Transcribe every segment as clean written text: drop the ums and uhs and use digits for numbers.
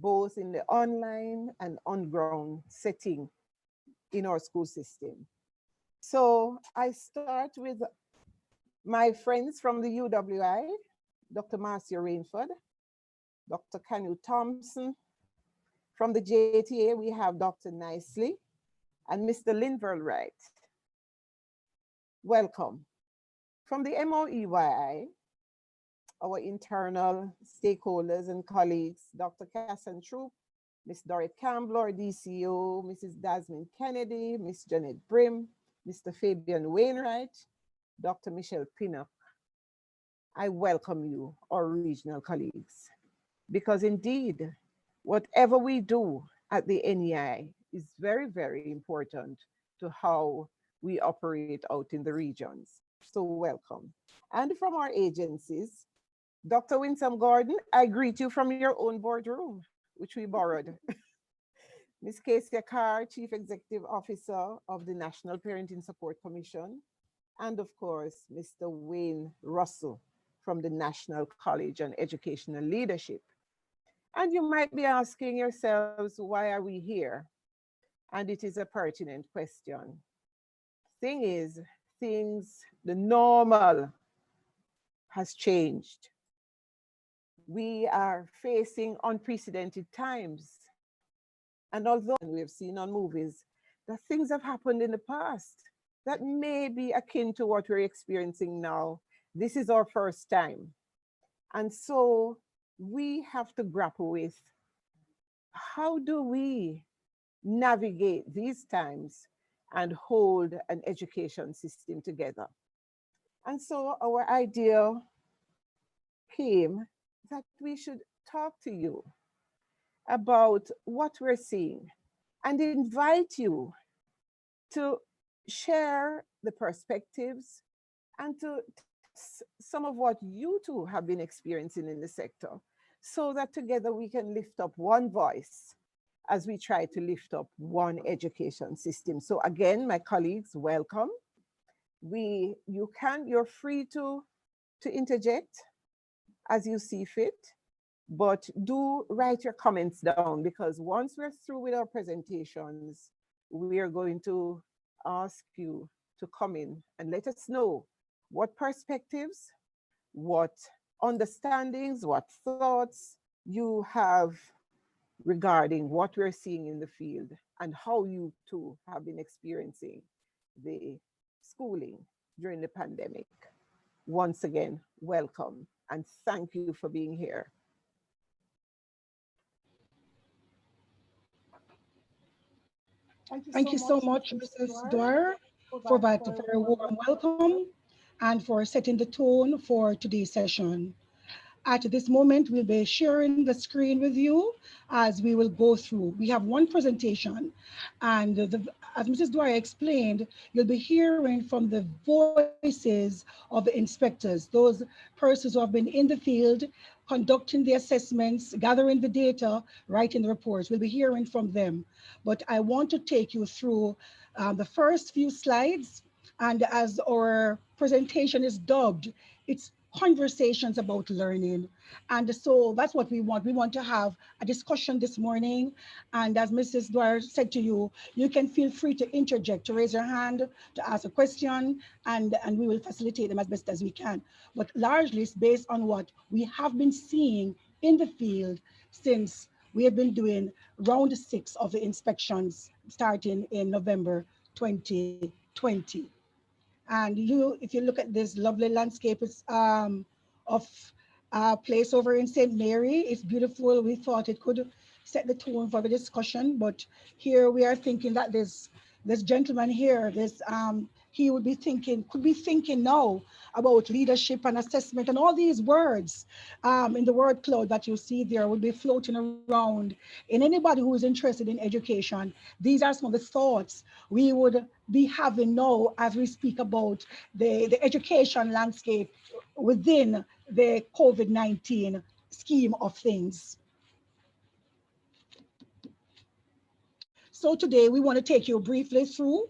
both in the online and on-ground setting in our school system. So I start with my friends from the UWI, Dr. Marcia Rainford, Dr. Kanu Thompson. From the JTA, we have Dr. Nicely and Mr. Linville Wright. Welcome. From the MOEYI, our internal stakeholders and colleagues, Dr. Cassan Troop, Ms. Dorrit Campbell, our DCO, Mrs. Dasmine Kennedy, Ms. Janet Brim, Mr. Fabian Wainwright, Dr. Michelle Pinnock. I welcome you, our regional colleagues, because indeed, whatever we do at the NEI is very, very important to how we operate out in the regions. So welcome. And from our agencies, Dr. Winsome Gordon, I greet you from your own boardroom, which we borrowed. Ms. Kesia Carr, Chief Executive Officer of the National Parenting Support Commission, and of course, Mr. Wayne Russell from the National College on Educational Leadership. And you might be asking yourselves, why are we here? And it is a pertinent question. Thing is, the normal has changed. We are facing unprecedented times. And although we have seen on movies that things have happened in the past that may be akin to what we're experiencing now, this is our first time. And so we have to grapple with, how do we navigate these times and hold an education system together? And so our idea came that we should talk to you about what we're seeing and invite you to share the perspectives and to some of what you too have been experiencing in the sector, so that together we can lift up one voice as we try to lift up one education system. So again, my colleagues, welcome. You're free to interject as you see fit, but do write your comments down, because once we're through with our presentations, we are going to ask you to come in and let us know what perspectives, what understandings, what thoughts you have regarding what we're seeing in the field and how you too have been experiencing the schooling during the pandemic. Once again, welcome and thank you for being here. Thank you so much, Mrs. Dwyer, for that very warm welcome and for setting the tone for today's session. At this moment, we'll be sharing the screen with you as we will go through. We have one presentation, and as Mrs. Dwyer explained, you'll be hearing from the voices of the inspectors, those persons who have been in the field, conducting the assessments, gathering the data, writing the reports. We'll be hearing from them. But I want to take you through the first few slides, and as our presentation is dubbed, it's conversations about learning. And so that's what we want. We want to have a discussion this morning. And as Mrs. Dwyer said to you, you can feel free to interject, to raise your hand, to ask a question, and we will facilitate them as best as we can. But largely it's based on what we have been seeing in the field since we have been doing round 6 of the inspections starting in November 2020. And if you look at this lovely landscape, it's of a place over in St. Mary. It's beautiful. We thought it could set the tone for the discussion, but here we are thinking that this gentleman here, he would be thinking, could be thinking now about leadership and assessment, and all these words in the word cloud that you see there would be floating around in anybody who is interested in education. These are some of the thoughts we would be having now as we speak about the education landscape within the COVID-19 scheme of things. So today we want to take you briefly through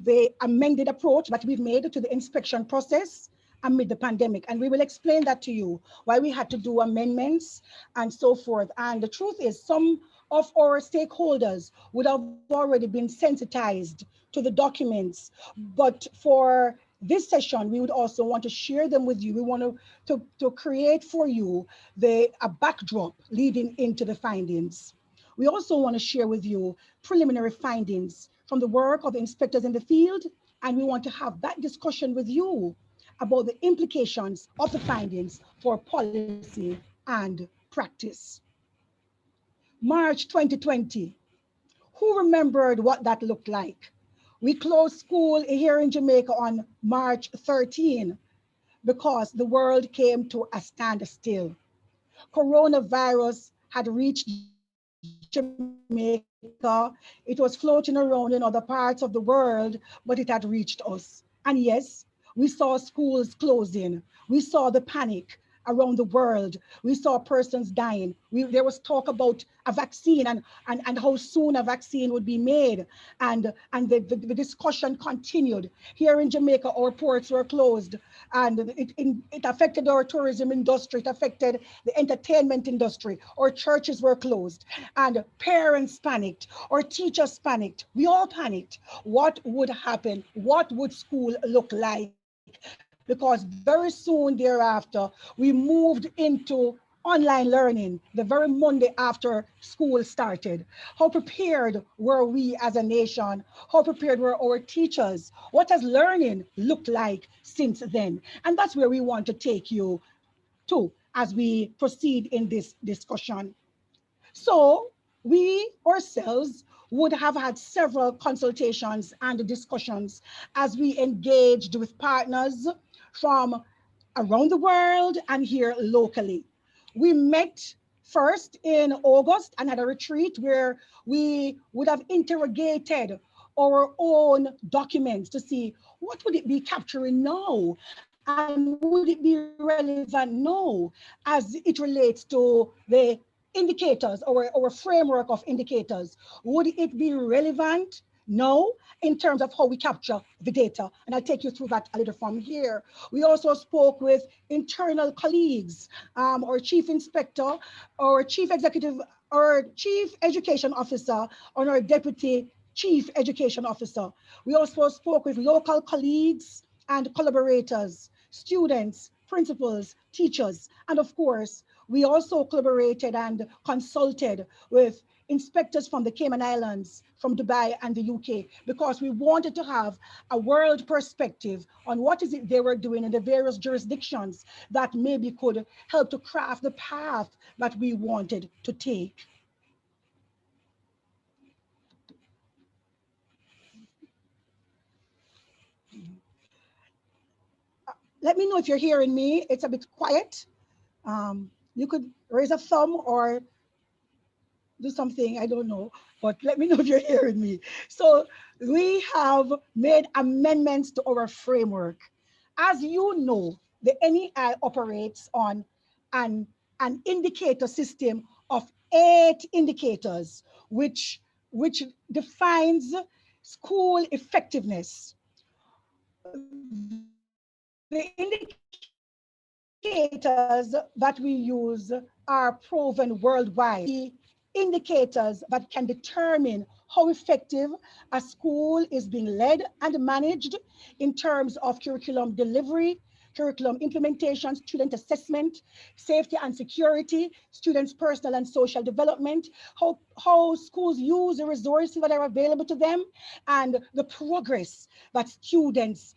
the amended approach that we've made to the inspection process amid the pandemic. And we will explain that to you, why we had to do amendments and so forth. And the truth is, some of our stakeholders would have already been sensitized to the documents. But for this session, we would also want to share them with you. We want to create for you a backdrop leading into the findings. We also want to share with you preliminary findings from the work of the inspectors in the field, and we want to have that discussion with you about the implications of the findings for policy and practice. March 2020, who remembered what that looked like? We closed school here in Jamaica on March 13 because the world came to a standstill. Coronavirus had reached Jamaica. It was floating around in other parts of the world, but it had reached us. And yes, we saw schools closing. We saw the panic around the world. We saw persons dying. There was talk about a vaccine and how soon a vaccine would be made. And the discussion continued. Here in Jamaica, our ports were closed, and it affected our tourism industry. It affected the entertainment industry. Our churches were closed, and parents panicked. Our teachers panicked. We all panicked. What would happen? What would school look like? Because very soon thereafter, we moved into online learning the very Monday after school started. How prepared were we as a nation? How prepared were our teachers? What has learning looked like since then? And that's where we want to take you to as we proceed in this discussion. So we ourselves would have had several consultations and discussions as we engaged with partners from around the world and here locally. We met first in August and had a retreat where we would have interrogated our own documents to see what would it be capturing now, and would it be relevant now as it relates to the indicators, our framework of indicators. Would it be relevant now in terms of how we capture the data? And I'll take you through that a little from here. We also spoke with internal colleagues, our chief inspector, our chief executive, our chief education officer, and our deputy chief education officer. We also spoke with local colleagues and collaborators, students, principals, teachers, and of course, we also collaborated and consulted with inspectors from the Cayman Islands, from Dubai and the UK, because we wanted to have a world perspective on what is it they were doing in the various jurisdictions that maybe could help to craft the path that we wanted to take. Let me know if you're hearing me. It's a bit quiet. You could raise a thumb or do something, I don't know, but let me know if you're hearing me. So we have made amendments to our framework. As you know, the NEI operates on an, an indicator system of 8 indicators, which defines school effectiveness. The indicators that we use are proven worldwide. They are the indicators that can determine how effective a school is being led and managed in terms of curriculum delivery, curriculum implementation, student assessment, safety and security, students' personal and social development, how schools use the resources that are available to them, and the progress that students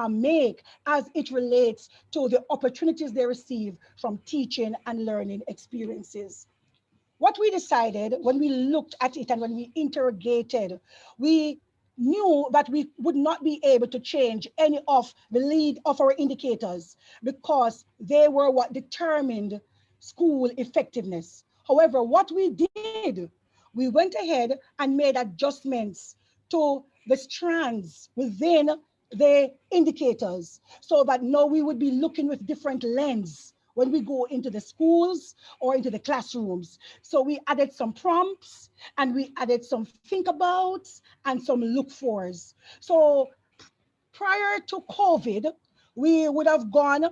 make as it relates to the opportunities they receive from teaching and learning experiences. What we decided when we looked at it and when we interrogated, we knew that we would not be able to change any of the lead of our indicators because they were what determined school effectiveness. However, what we did, we went ahead and made adjustments to the strands within the indicators so that now we would be looking with different lens when we go into the schools or into the classrooms. So we added some prompts and we added some think abouts and some look fors. So prior to COVID, we would have gone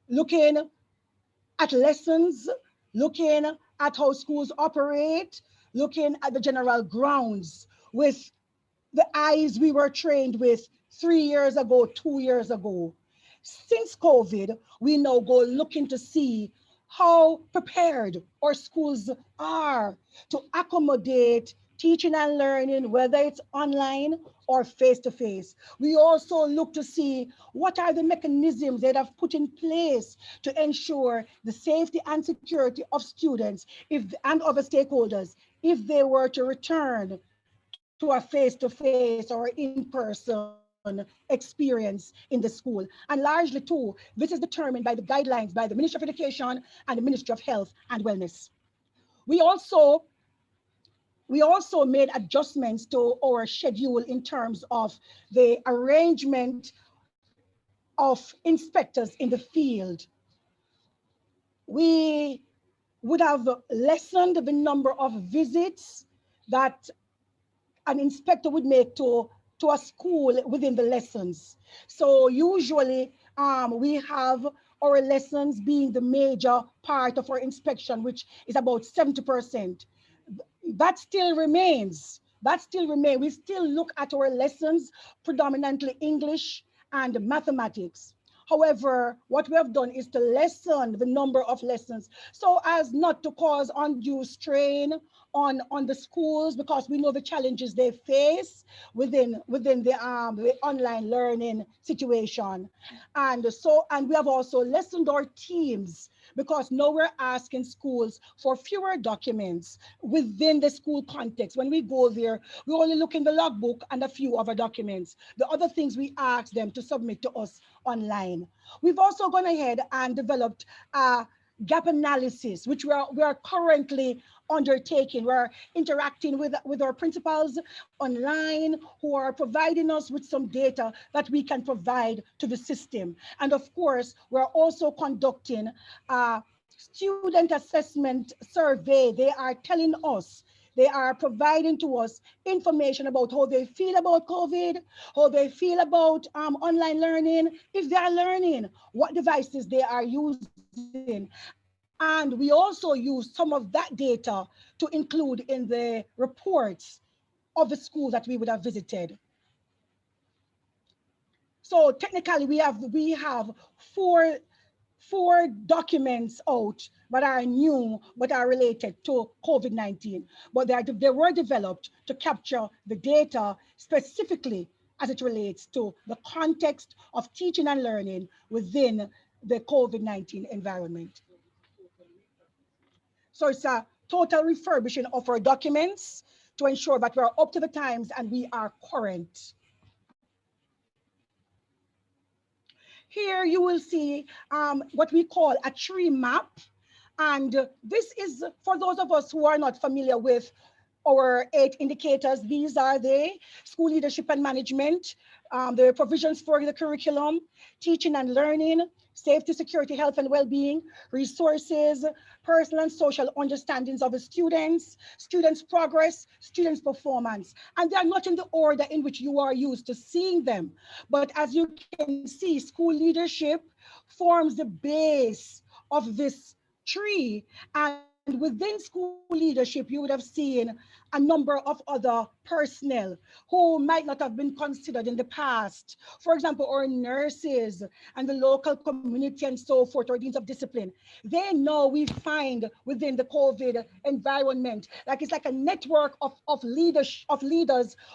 looking at lessons, looking at how schools operate, looking at the general grounds with the eyes we were trained with 3 years ago, 2 years ago. Since COVID, we now go looking to see how prepared our schools are to accommodate teaching and learning, whether it's online or face to face. We also look to see what are the mechanisms that have put in place to ensure the safety and security of students and other stakeholders if they were to return to a face-to-face or in-person experience in the school. And largely too, this is determined by the guidelines by the Ministry of Education and the Ministry of Health and Wellness. We also we also made adjustments to our schedule in terms of the arrangement of inspectors in the field. We would have lessened the number of visits that an inspector would make to a school within the lessons. So usually we have our lessons being the major part of our inspection, which is about 70%. That still remains. That still remains. We still look at our lessons, predominantly English and mathematics. However, what we have done is to lessen the number of lessons so as not to cause undue strain on the schools, because we know the challenges they face within the online learning situation. And we have also lessened our teams, because now we're asking schools for fewer documents within the school context. When we go there, we only look in the logbook and a few other documents. The other things we ask them to submit to us online. We've also gone ahead and developed a gap analysis, which we are currently undertaking. We're interacting with our principals online who are providing us with some data that we can provide to the system. And of course, we're also conducting a student assessment survey. They are telling us, they are providing to us information about how they feel about COVID, how they feel about online learning, if they are learning, what devices they are using. And we also use some of that data to include in the reports of the school that we would have visited. So technically we have four documents out that are new, but are related to COVID-19. But they were developed to capture the data specifically as it relates to the context of teaching and learning within the COVID-19 environment. So it's a total refurbishing of our documents to ensure that we're up to the times and we are current. Here you will see what we call a tree map. And this is for those of us who are not familiar with our 8 indicators. These are the school leadership and management, the provisions for the curriculum, teaching and learning, safety, security, health and well-being, resources, personal and social understandings of the students, students' progress, students' performance. And they are not in the order in which you are used to seeing them. But as you can see, school leadership forms the base of this tree. And within school leadership, you would have seen a number of other personnel who might not have been considered in the past. For example, our nurses and the local community and so forth, or deans of discipline. They know we find within the COVID environment, like it's like a network of leaders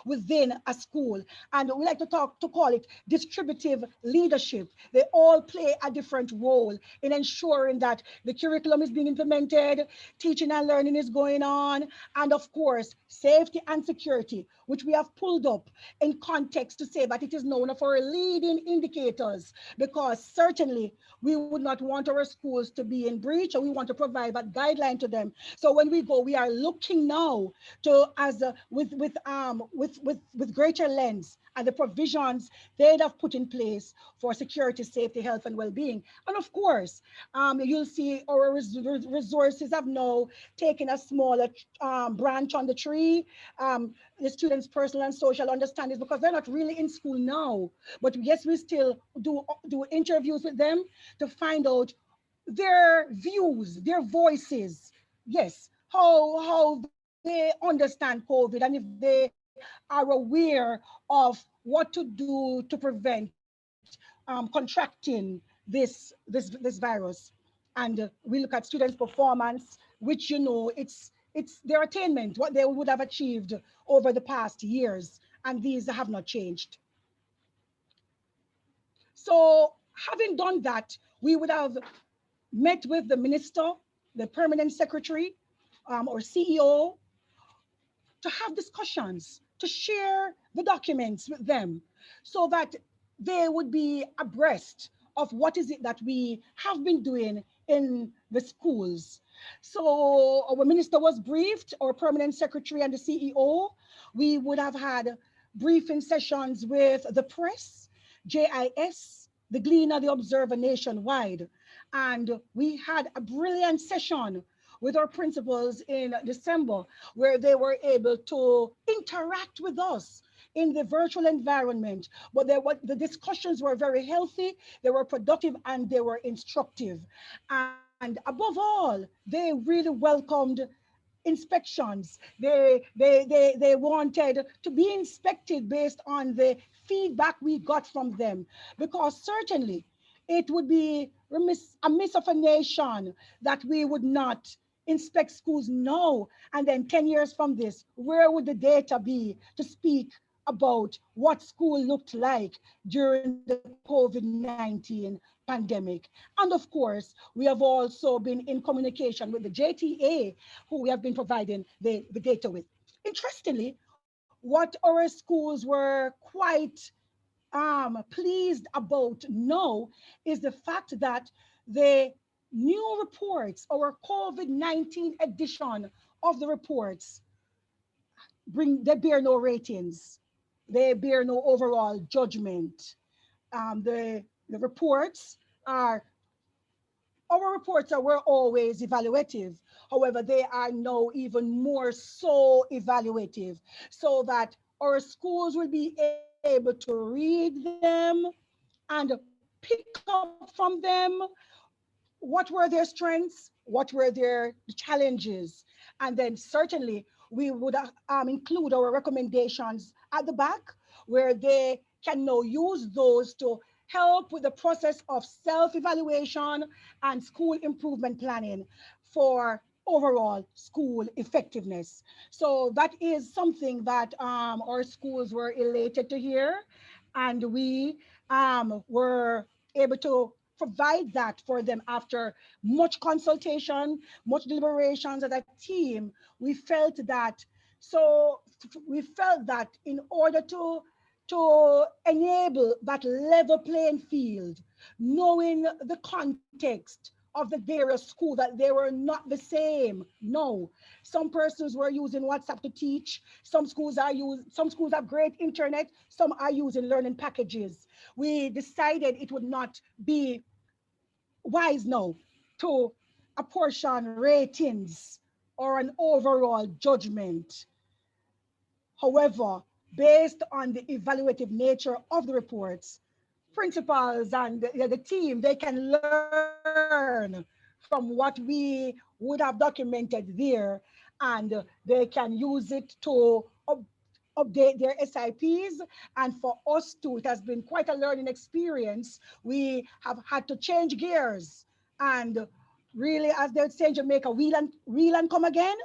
within a school. And we like to call it distributive leadership. They all play a different role in ensuring that the curriculum is being implemented, teaching and learning is going on, and of course, safety and security, which we have pulled up in context to say that it is one of our leading indicators, because certainly we would not want our schools to be in breach, or we want to provide that guideline to them. So when we go, we are looking now to with greater lens and the provisions they'd have put in place for security, safety, health, and well-being. And of course, you'll see our resources have now taken a smaller branch on the tree. The students' personal and social understandings, because they're not really in school now. But yes, we still do interviews with them to find out their views, their voices. Yes, how they understand COVID, and if they are aware of what to do to prevent contracting this virus. And we look at students' performance, which it's their attainment, what they would have achieved over the past years, and these have not changed. So having done that, we would have met with the minister, the permanent secretary, or CEO, to have discussions, to share the documents with them so that they would be abreast of what is it that we have been doing in the schools. So our minister was briefed, our permanent secretary and the CEO. We would have had briefing sessions with the press, JIS, the Gleaner, the Observer nationwide. And we had a brilliant session with our principals in December, where they were able to interact with us in the virtual environment. But the discussions were very healthy, they were productive, and they were instructive. And above all, they really welcomed inspections. They wanted to be inspected based on the feedback we got from them, because certainly it would be a miss of a nation that we would not inspect schools now. And then 10 years from this, where would the data be to speak about what school looked like during the COVID-19 pandemic? And of course, we have also been in communication with the JTA, who we have been providing the data with. Interestingly, what our schools were quite pleased about now is the fact that the new reports, our COVID-19 edition of the reports, they bear no ratings. They bear no overall judgment. The reports are our reports were always evaluative. However, they are now even more so evaluative, so that our schools will be able to read them and pick up from them what were their strengths, what were their challenges. And then certainly we would include our recommendations at the back, where they can now use those to help with the process of self-evaluation and school improvement planning for overall school effectiveness. So that is something that our schools were elated to hear, and we were able to provide that for them after much consultation, much deliberations as a team. We felt that in order to enable that level playing field, knowing the context of the various schools, that they were not the same. No, some persons were using WhatsApp to teach. Some schools have great internet. Some are using learning packages. We decided it would not be wise now to apportion ratings or an overall judgment. However, based on the evaluative nature of the reports, principals and the team, they can learn from what we would have documented there, and they can use it to update their SIPs. And for us too, it has been quite a learning experience. We have had to change gears and really, as they would say in Jamaica, wheel and come again,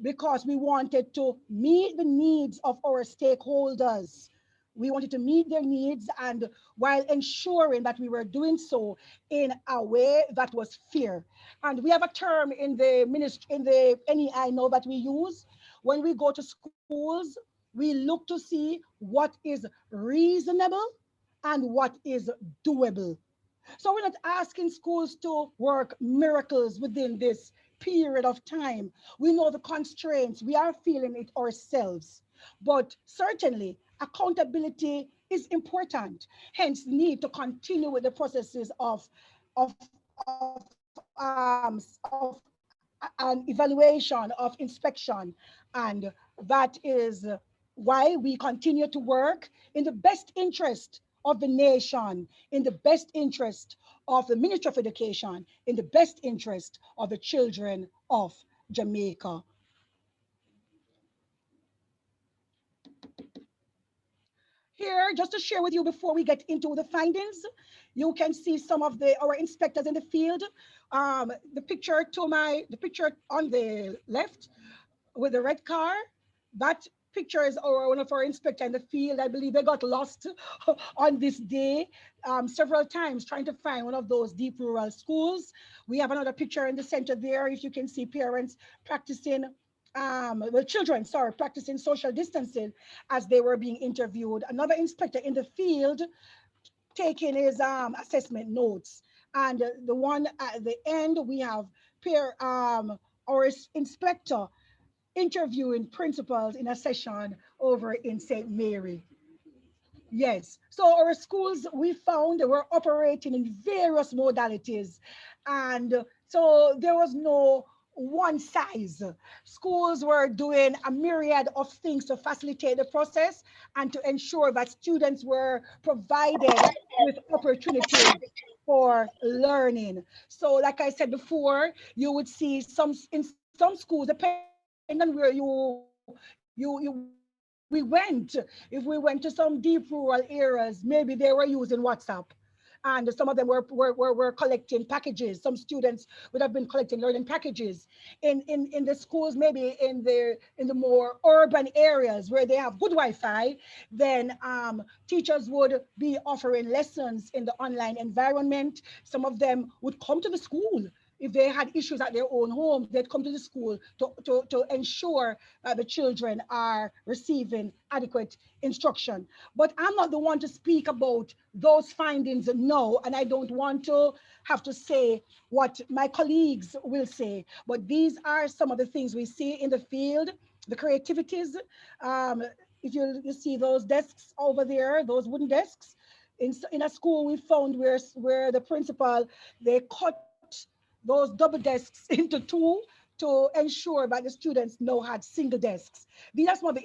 because we wanted to meet the needs of our stakeholders. We wanted to meet their needs, and while ensuring that we were doing so in a way that was fair. And we have a term in the ministry, in the NEI now, that we use when we go to schools. We look to see what is reasonable and what is doable. So we're not asking schools to work miracles within this period of time. We know the constraints. We are feeling it ourselves. But certainly, accountability is important. Hence, need to continue with the processes of an evaluation, of inspection. And that is why we continue to work in the best interest of the nation, in the best interest of the Ministry of Education, in the best interest of the children of Jamaica. Here, just to share with you before we get into the findings, you can see some of our inspectors in the field. The picture on the left with the red car, that picture is one of our inspectors in the field. I believe they got lost on this day several times trying to find one of those deep rural schools. We have another picture in the center there. If you can see parents practicing children, sorry, practicing social distancing as they were being interviewed. Another inspector in the field taking his assessment notes. And the one at the end, we have our inspector interviewing principals in a session over in St. Mary. Yes. So our schools, we found they were operating in various modalities. And so there was no one size. Schools were doing a myriad of things to facilitate the process and to ensure that students were provided with opportunities for learning. So like I said before, you would see in some schools, depending on where we went, if we went to some deep rural areas, maybe they were using WhatsApp. And some of them were collecting packages. Some students would have been collecting learning packages in the schools, maybe in the more urban areas where they have good Wi-Fi. Then teachers would be offering lessons in the online environment. Some of them would come to the school. If they had issues at their own homes, they'd come to the school to ensure that the children are receiving adequate instruction. But I'm not the one to speak about those findings now, and I don't want to have to say what my colleagues will say. But these are some of the things we see in the field, the creativities. If you see those desks over there, those wooden desks, in a school we found where the principal, they cut those double desks into two to ensure that the students now had single desks. These are some of the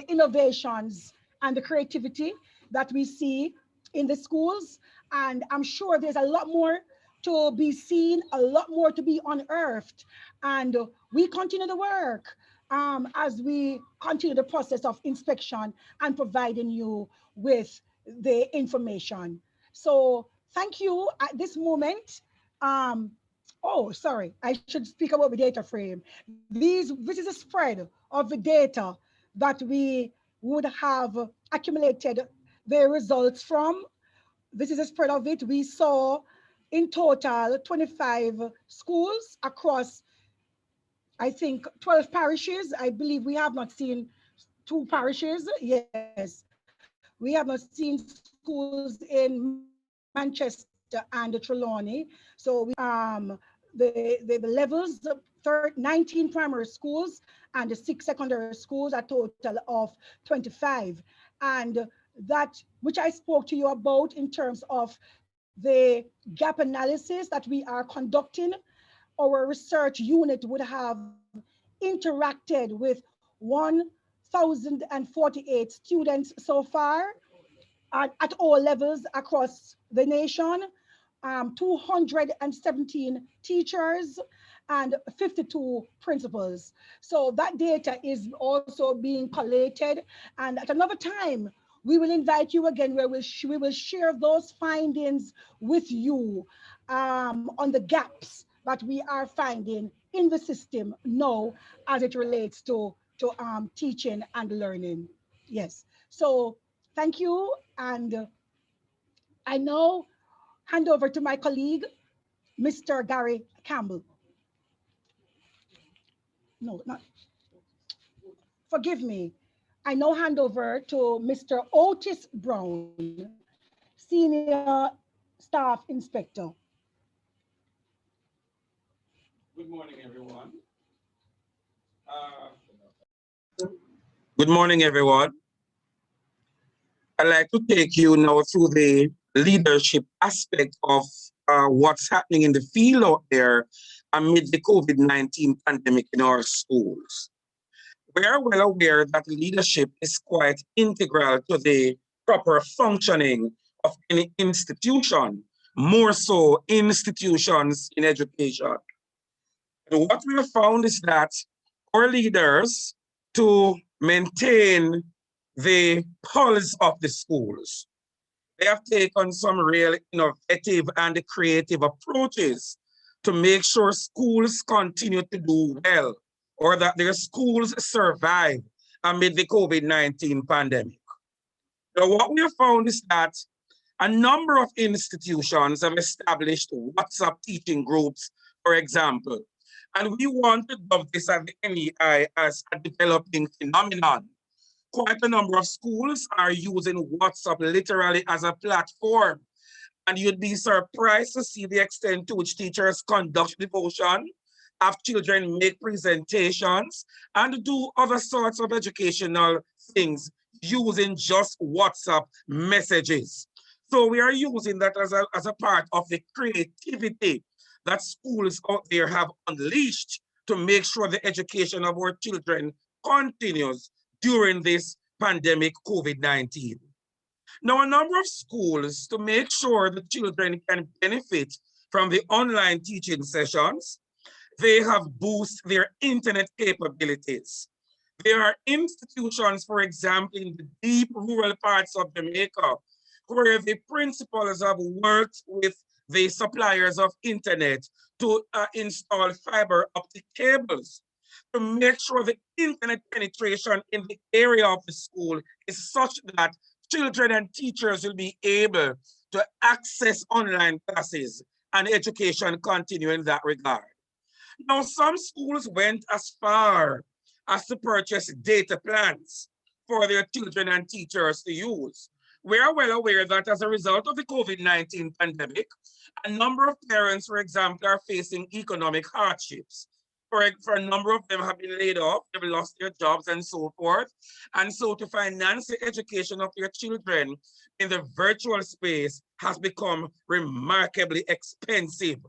innovations and the creativity that we see in the schools. And I'm sure there's a lot more to be seen, a lot more to be unearthed. And we continue the work as we continue the process of inspection and providing you with the information. So thank you at this moment. Um, Oh, sorry, I should speak about the data frame. This is a spread of the data that we would have accumulated the results from. This is a spread of it. We saw in total 25 schools across, I think, 12 parishes. I believe we have not seen two parishes. Yes, we have not seen schools in Manchester and Trelawney. So we have the levels, 19 primary schools and 6 secondary schools, a total of 25. And that which I spoke to you about in terms of the gap analysis that we are conducting, our research unit would have interacted with 1,048 students so far at all levels across the nation, 217 teachers, and 52 principals. So that data is also being collated. And at another time, we will invite you again where we will share those findings with you on the gaps that we are finding in the system now as it relates to teaching and learning. Yes. So thank you. And I now hand over to my colleague, Mr. Gary Campbell. No, not, forgive me. I now hand over to Mr. Otis Brown, Senior Staff Inspector. Good morning, everyone. Good morning, everyone. I'd like to take you now through the leadership aspect of what's happening in the field out there amid the COVID-19 pandemic in our schools. We are well aware that leadership is quite integral to the proper functioning of any institution, more so institutions in education. And what we have found is that our leaders, to maintain the pulse of the schools, they have taken some real innovative and creative approaches to make sure schools continue to do well, or that their schools survive amid the COVID-19 pandemic. Now, what we have found is that a number of institutions have established WhatsApp teaching groups, for example, and we want to dub this at the NEI as a developing phenomenon. Quite a number of schools are using WhatsApp literally as a platform. And you'd be surprised to see the extent to which teachers conduct devotion, have children make presentations, and do other sorts of educational things using just WhatsApp messages. So we are using that as a part of the creativity that schools out there have unleashed to make sure the education of our children continues during this pandemic COVID-19. Now, a number of schools, to make sure the children can benefit from the online teaching sessions, they have boosted their internet capabilities. There are institutions, for example, in the deep rural parts of Jamaica, where the principals have worked with the suppliers of internet to install fiber optic cables to make sure the internet penetration in the area of the school is such that children and teachers will be able to access online classes and education continue in that regard. Now, some schools went as far as to purchase data plans for their children and teachers to use. We are well aware that as a result of the COVID-19 pandemic, a number of parents, for example, are facing economic hardships. For a number of them have been laid off, they've lost their jobs and so forth. And so to finance the education of their children in the virtual space has become remarkably expensive.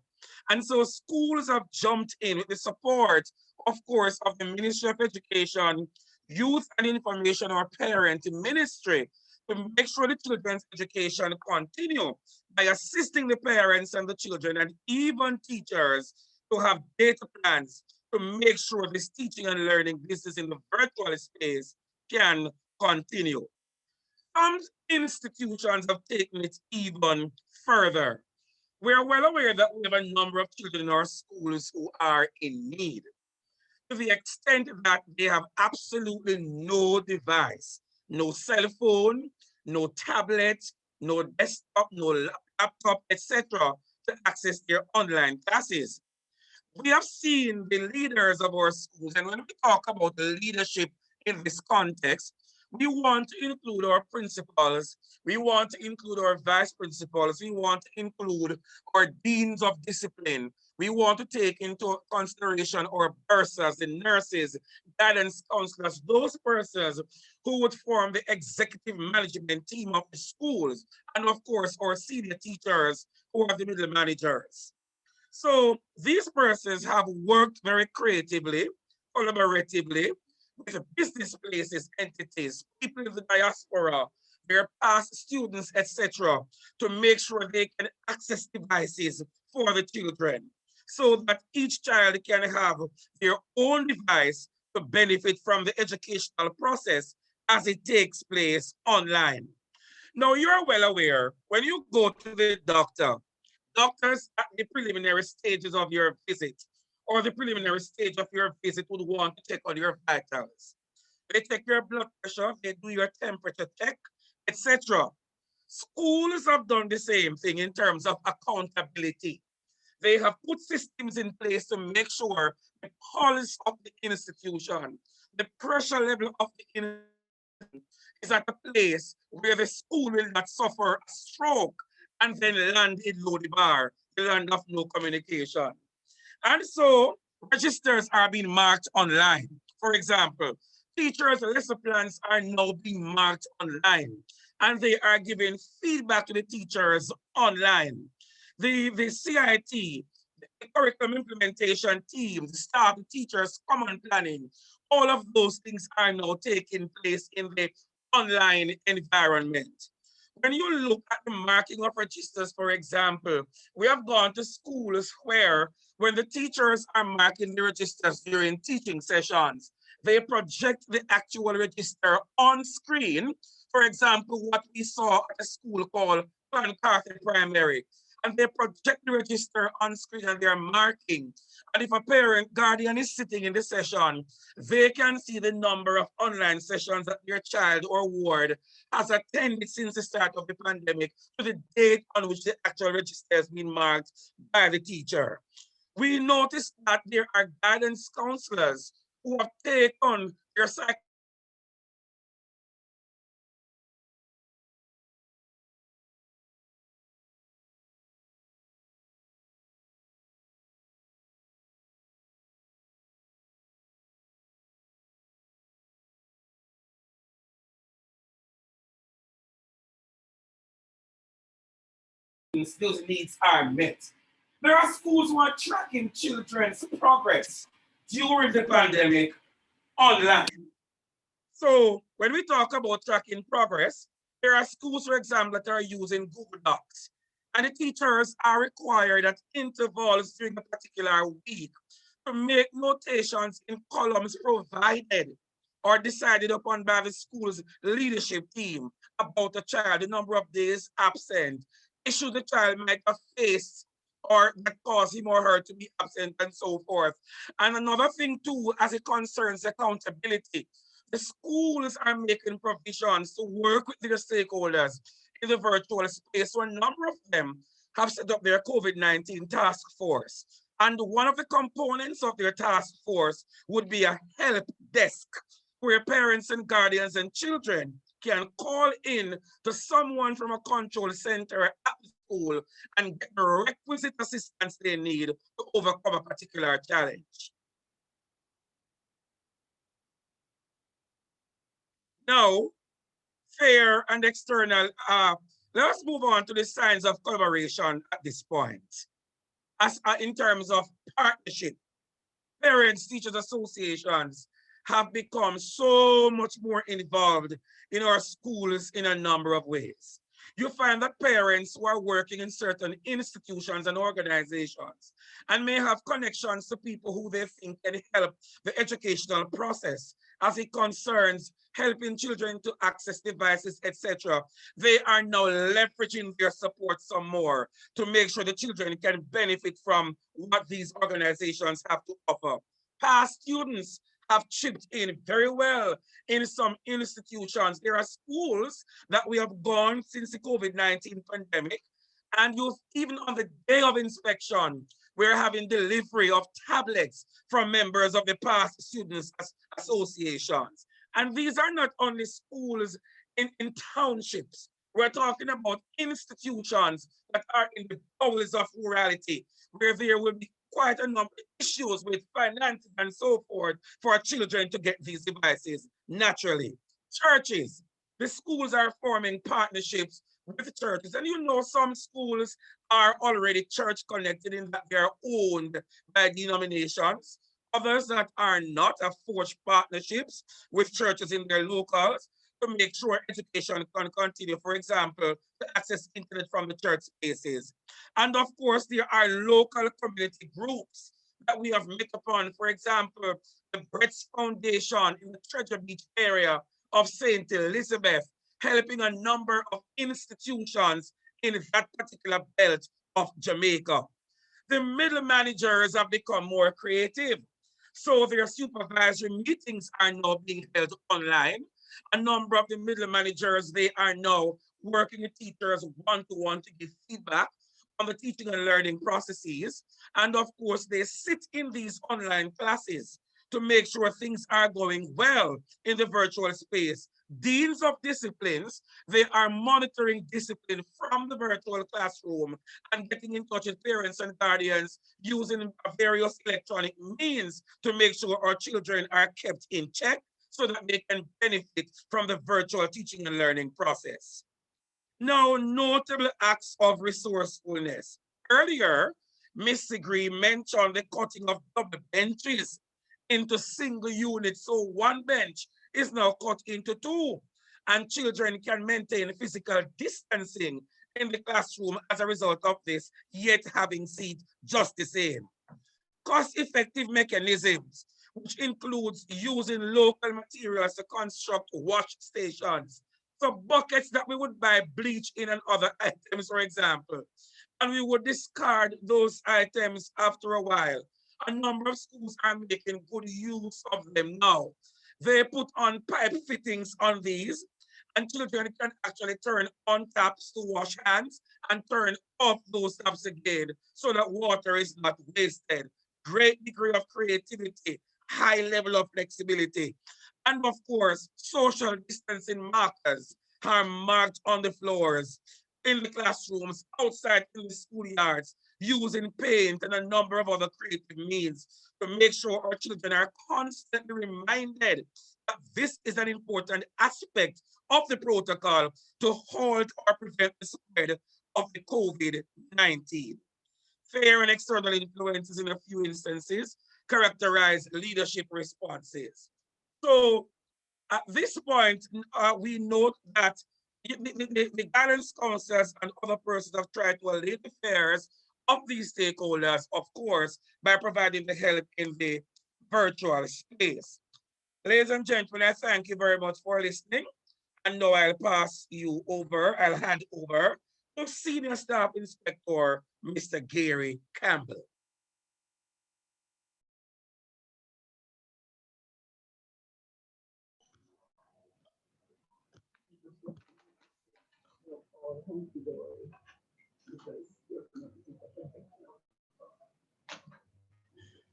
And so schools have jumped in with the support, of course, of the Ministry of Education, Youth and Information or Parent Ministry to make sure the children's education continue by assisting the parents and the children and even teachers to have data plans to make sure this teaching and learning business in the virtual space can continue. Some institutions have taken it even further. We are well aware that we have a number of children in our schools who are in need, to the extent that they have absolutely no device, no cell phone, no tablet, no desktop, no laptop, etc., to access their online classes. We have seen the leaders of our schools, and when we talk about leadership in this context, we want to include our principals, we want to include our vice principals, we want to include our deans of discipline, we want to take into consideration our bursars, the nurses, guidance counselors, those persons who would form the executive management team of the schools, and of course, our senior teachers who are the middle managers. So these persons have worked very creatively, collaboratively with business places, entities, people in the diaspora, their past students, etc., to make sure they can access devices for the children so that each child can have their own device to benefit from the educational process as it takes place online. Now, you're well aware, when you go to the doctor, doctors at the preliminary stages of your visit or the preliminary stage of your visit would want to check on your vitals. They check your blood pressure, they do your temperature check, etc. Schools have done the same thing in terms of accountability. They have put systems in place to make sure the pulse of the institution, the pressure level of the institution is at a place where the school will not suffer a stroke and then land in Lodibar, the land of no communication. And so registers are being marked online. For example, teachers' lesson plans are now being marked online, and they are giving feedback to the teachers online. The CIT, the curriculum implementation team, the staff, the teachers, common planning, all of those things are now taking place in the online environment. When you look at the marking of registers, for example, we have gone to schools where when the teachers are marking the registers during teaching sessions, they project the actual register on screen. For example, what we saw at a school called Clancarthy Primary, and they project the register on screen and they're marking. And if a parent, guardian is sitting in the session, they can see the number of online sessions that their child or ward has attended since the start of the pandemic to the date on which the actual register has been marked by the teacher. We noticed that there are guidance counselors who have taken their those needs are met. There are schools who are tracking children's progress during the pandemic online. So when we talk about tracking progress, there are schools, for example, that are using Google Docs. And the teachers are required at intervals during a particular week to make notations in columns provided or decided upon by the school's leadership team about a child, the number of days absent, issues the child might have faced or that caused him or her to be absent and so forth. And another thing too, as it concerns accountability, the schools are making provisions to work with their stakeholders in the virtual space. So a number of them have set up their COVID-19 task force. And one of the components of their task force would be a help desk where parents and guardians and children can call in to someone from a control center at the school and get the requisite assistance they need to overcome a particular challenge. Now, fair and external, let's move on to the signs of collaboration at this point. As in terms of partnership, parents, teachers associations have become so much more involved in our schools in a number of ways. You find that parents who are working in certain institutions and organizations and may have connections to people who they think can help the educational process as it concerns helping children to access devices, etc. They are now leveraging their support some more to make sure the children can benefit from what these organizations have to offer. Past students have chipped in very well in some institutions. There are schools that we have gone since the COVID-19 pandemic, and you even on the day of inspection, we're having delivery of tablets from members of the past students associations. And these are not only schools in townships. We're talking about institutions that are in the bowels of rurality, where there will be quite a number of issues with finances and so forth for children to get these devices naturally. Churches, the schools are forming partnerships with churches. And you know, some schools are already church connected in that they're owned by denominations. Others that are not have forged partnerships with churches in their locals to make sure education can continue, for example, to access internet from the church spaces. And of course, there are local community groups that we have met upon. For example, the Brett's Foundation in the Treasure Beach area of St. Elizabeth, helping a number of institutions in that particular belt of Jamaica. The middle managers have become more creative. So their supervisory meetings are now being held online. A number of the middle managers, they are now working with teachers one-to-one to give feedback on the teaching and learning processes. And of course, they sit in these online classes to make sure things are going well in the virtual space Deans of disciplines, they are monitoring discipline from the virtual classroom and getting in touch with parents and guardians using various electronic means to make sure our children are kept in check so that they can benefit from the virtual teaching and learning process. Now, notable acts of resourcefulness. Earlier, Ms. Sigree mentioned the cutting of double benches into single units. So one bench is now cut into two, and children can maintain physical distancing in the classroom as a result of this, yet having seat just the same. Cost-effective mechanisms, which includes using local materials to construct wash stations. So buckets that we would buy bleach in and other items, for example, and we would discard those items after a while. A number of schools are making good use of them now. They put on pipe fittings on these, and children can actually turn on taps to wash hands and turn off those taps again so that water is not wasted. Great degree of creativity, high level of flexibility. And of course, social distancing markers are marked on the floors, in the classrooms, outside in the schoolyards, using paint and a number of other creative means to make sure our children are constantly reminded that this is an important aspect of the protocol to halt or prevent the spread of the COVID-19. Fear and external influences in a few instances characterize leadership responses. So at this point, we note that the guidance councils and other persons have tried to allay the fears of these stakeholders, of course, by providing the help in the virtual space. Ladies and gentlemen, I thank you very much for listening. And now I'll hand over to Senior Staff Inspector, Mr. Gary Campbell.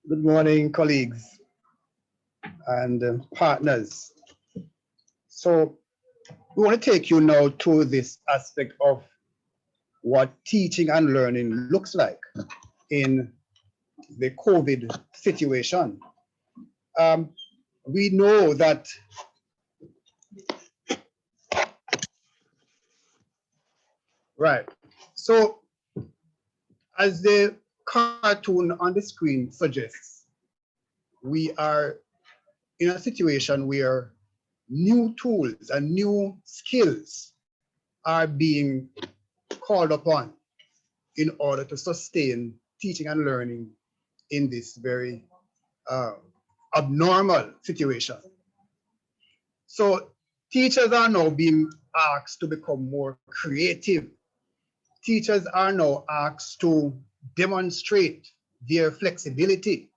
Good morning, colleagues and partners. So we want to take you now to this aspect of what teaching and learning looks like in the COVID situation. We know that right. So as the cartoon on the screen suggests, we are in a situation where new tools and new skills are being called upon in order to sustain teaching and learning in this very abnormal situation. So teachers are now being asked to become more creative. Teachers are now asked to demonstrate their flexibility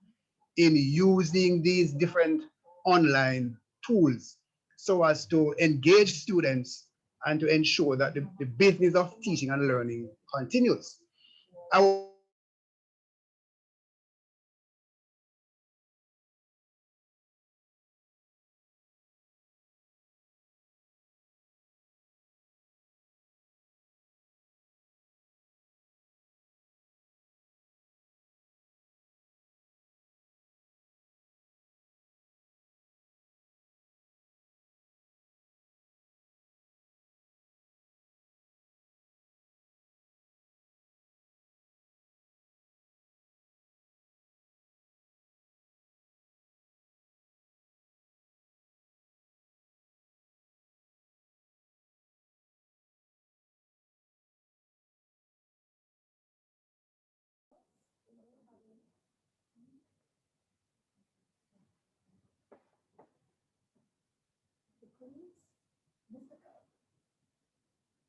in using these different online tools so as to engage students and to ensure that the business of teaching and learning continues.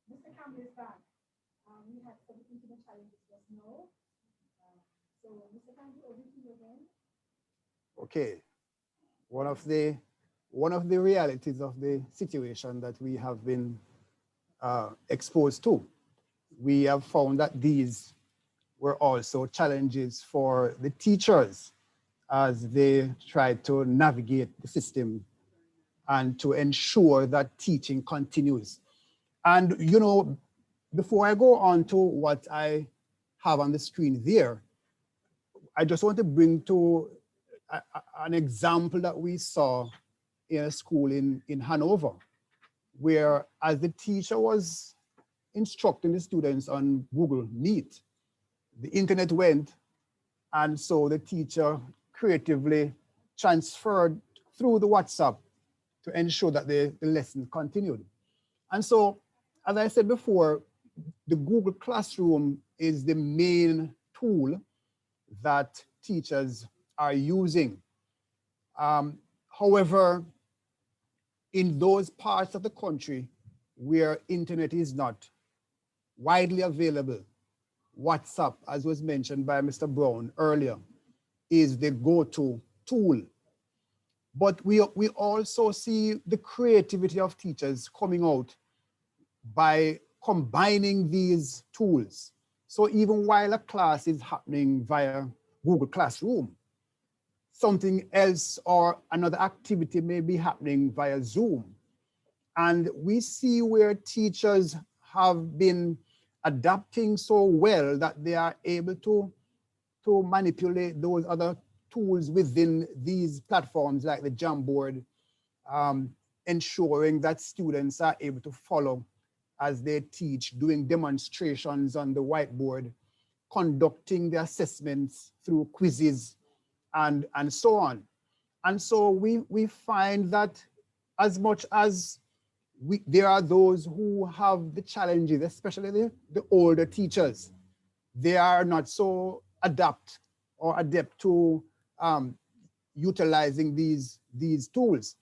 Mr. Campbell is back. We had some internet challenges just now. So, Mr. Campbell, over to you again. Okay. One of the realities of the situation that we have been exposed to, we have found that these were also challenges for the teachers as they tried to navigate the system and to ensure that teaching continues. And, you know, before I go on to what I have on the screen there, I just want to bring to an example that we saw in a school in Hanover, where as the teacher was instructing the students on Google Meet, the internet went, and so the teacher creatively transferred through the WhatsApp to ensure that the lesson continued. And so, as I said before, the Google Classroom is the main tool that teachers are using. However, in those parts of the country where internet is not widely available, WhatsApp, as was mentioned by Mr. Brown earlier, is the go-to tool. But we also see the creativity of teachers coming out by combining these tools. So even while a class is happening via Google Classroom, something else or another activity may be happening via Zoom. And we see where teachers have been adapting so well that they are able to manipulate those other tools within these platforms like the Jamboard, ensuring that students are able to follow as they teach, doing demonstrations on the whiteboard, conducting the assessments through quizzes, and so on. And so we find that as much as there are those who have the challenges, especially the older teachers, they are not so adept to utilizing these tools.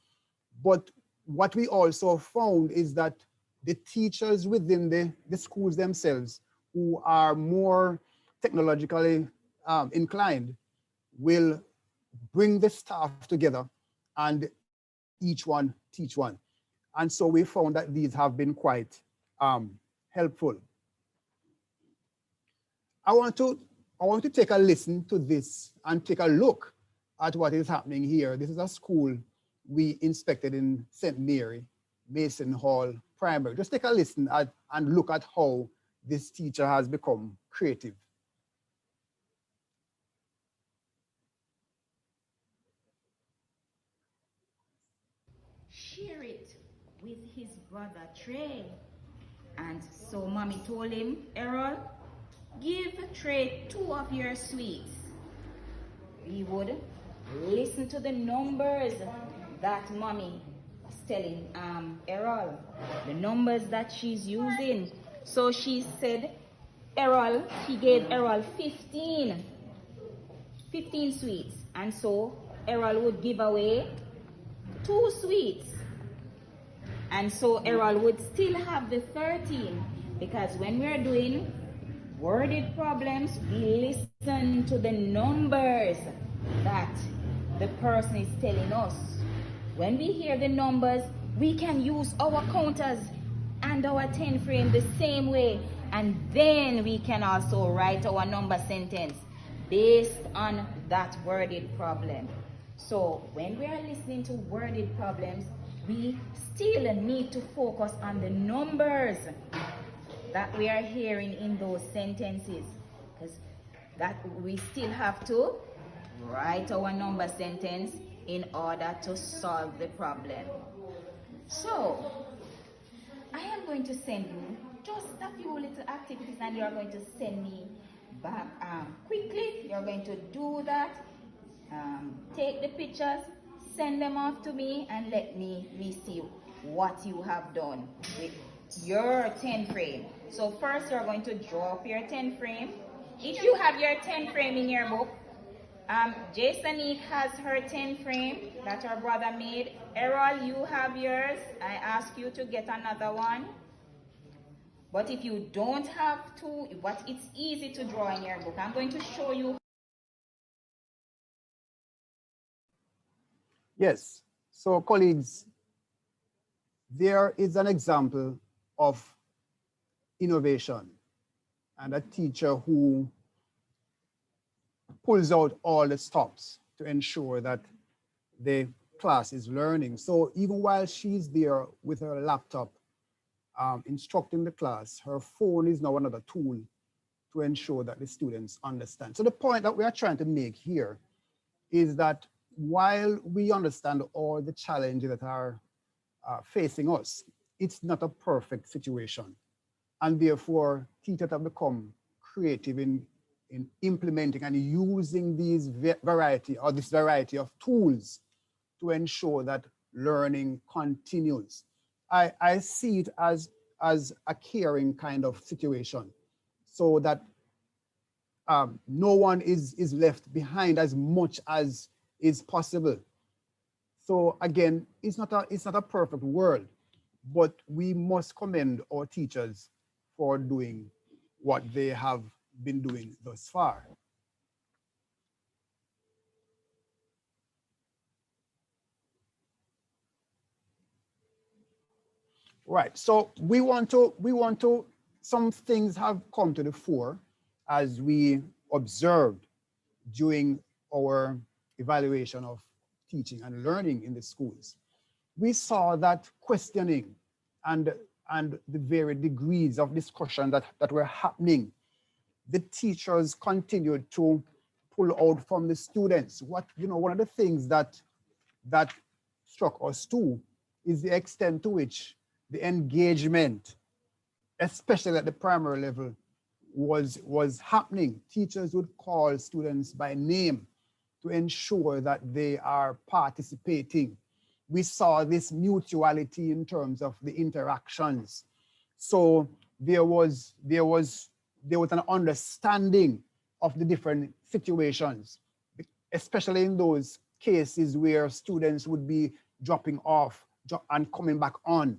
But what we also found is that the teachers within the schools themselves who are more technologically inclined will bring the staff together and each one teach one. And so we found that these have been quite helpful. I want to take a listen to this and take a look at what is happening here. This is a school we inspected in St. Mary, Mason Hall Primary. Just take a listen and look at how this teacher has become creative. Share it with his brother Trey. And so mommy told him, Errol, give Trey 2 of your sweets. He would listen to the numbers that mommy is telling Errol, the numbers that she's using. So she said, Errol, he gave Errol 15 sweets. And so Errol would give away 2 sweets. And so Errol would still have the 13, because when we're doing worded problems, we listen to the numbers that the person is telling us. When we hear the numbers, we can use our counters and our 10 frame the same way, and then we can also write our number sentence based on that worded problem. So when we are listening to worded problems, we still need to focus on the numbers that we are hearing in those sentences, because that we still have to write our number sentence in order to solve the problem. So I am going to send you just a few little activities, and you are going to send me back quickly. You're going to do that, take the pictures, send them off to me, and let me see what you have done with your 10 frame. So first you're going to draw up your 10 frame. If you have your 10 frame in your book, Jasonique has her 10 frame that her brother made. Errol, you have yours. I ask you to get another one. But if you don't have to, but it's easy to draw in your book. I'm going to show you. Yes, so colleagues, there is an example of innovation and a teacher who pulls out all the stops to ensure that the class is learning. So even while she's there with her laptop instructing the class, her phone is now another tool to ensure that the students understand. So the point that we are trying to make here is that while we understand all the challenges that are facing us, it's not a perfect situation. And therefore, teachers have become creative in implementing and using these this variety of tools to ensure that learning continues. I see it as a caring kind of situation, so that no one is left behind as much as is possible. So again, it's not a perfect world, but we must commend our teachers for doing what they have been doing thus far. Right, so we want to, some things have come to the fore as we observed during our evaluation of teaching and learning in the schools. We saw that questioning and the varied degrees of discussion that were happening, the teachers continued to pull out from the students. One of the things that struck us too is the extent to which the engagement, especially at the primary level, was happening. Teachers would call students by name to ensure that they are participating. We saw this mutuality in terms of the interactions. So there was an understanding of the different situations, especially in those cases where students would be dropping off and coming back on.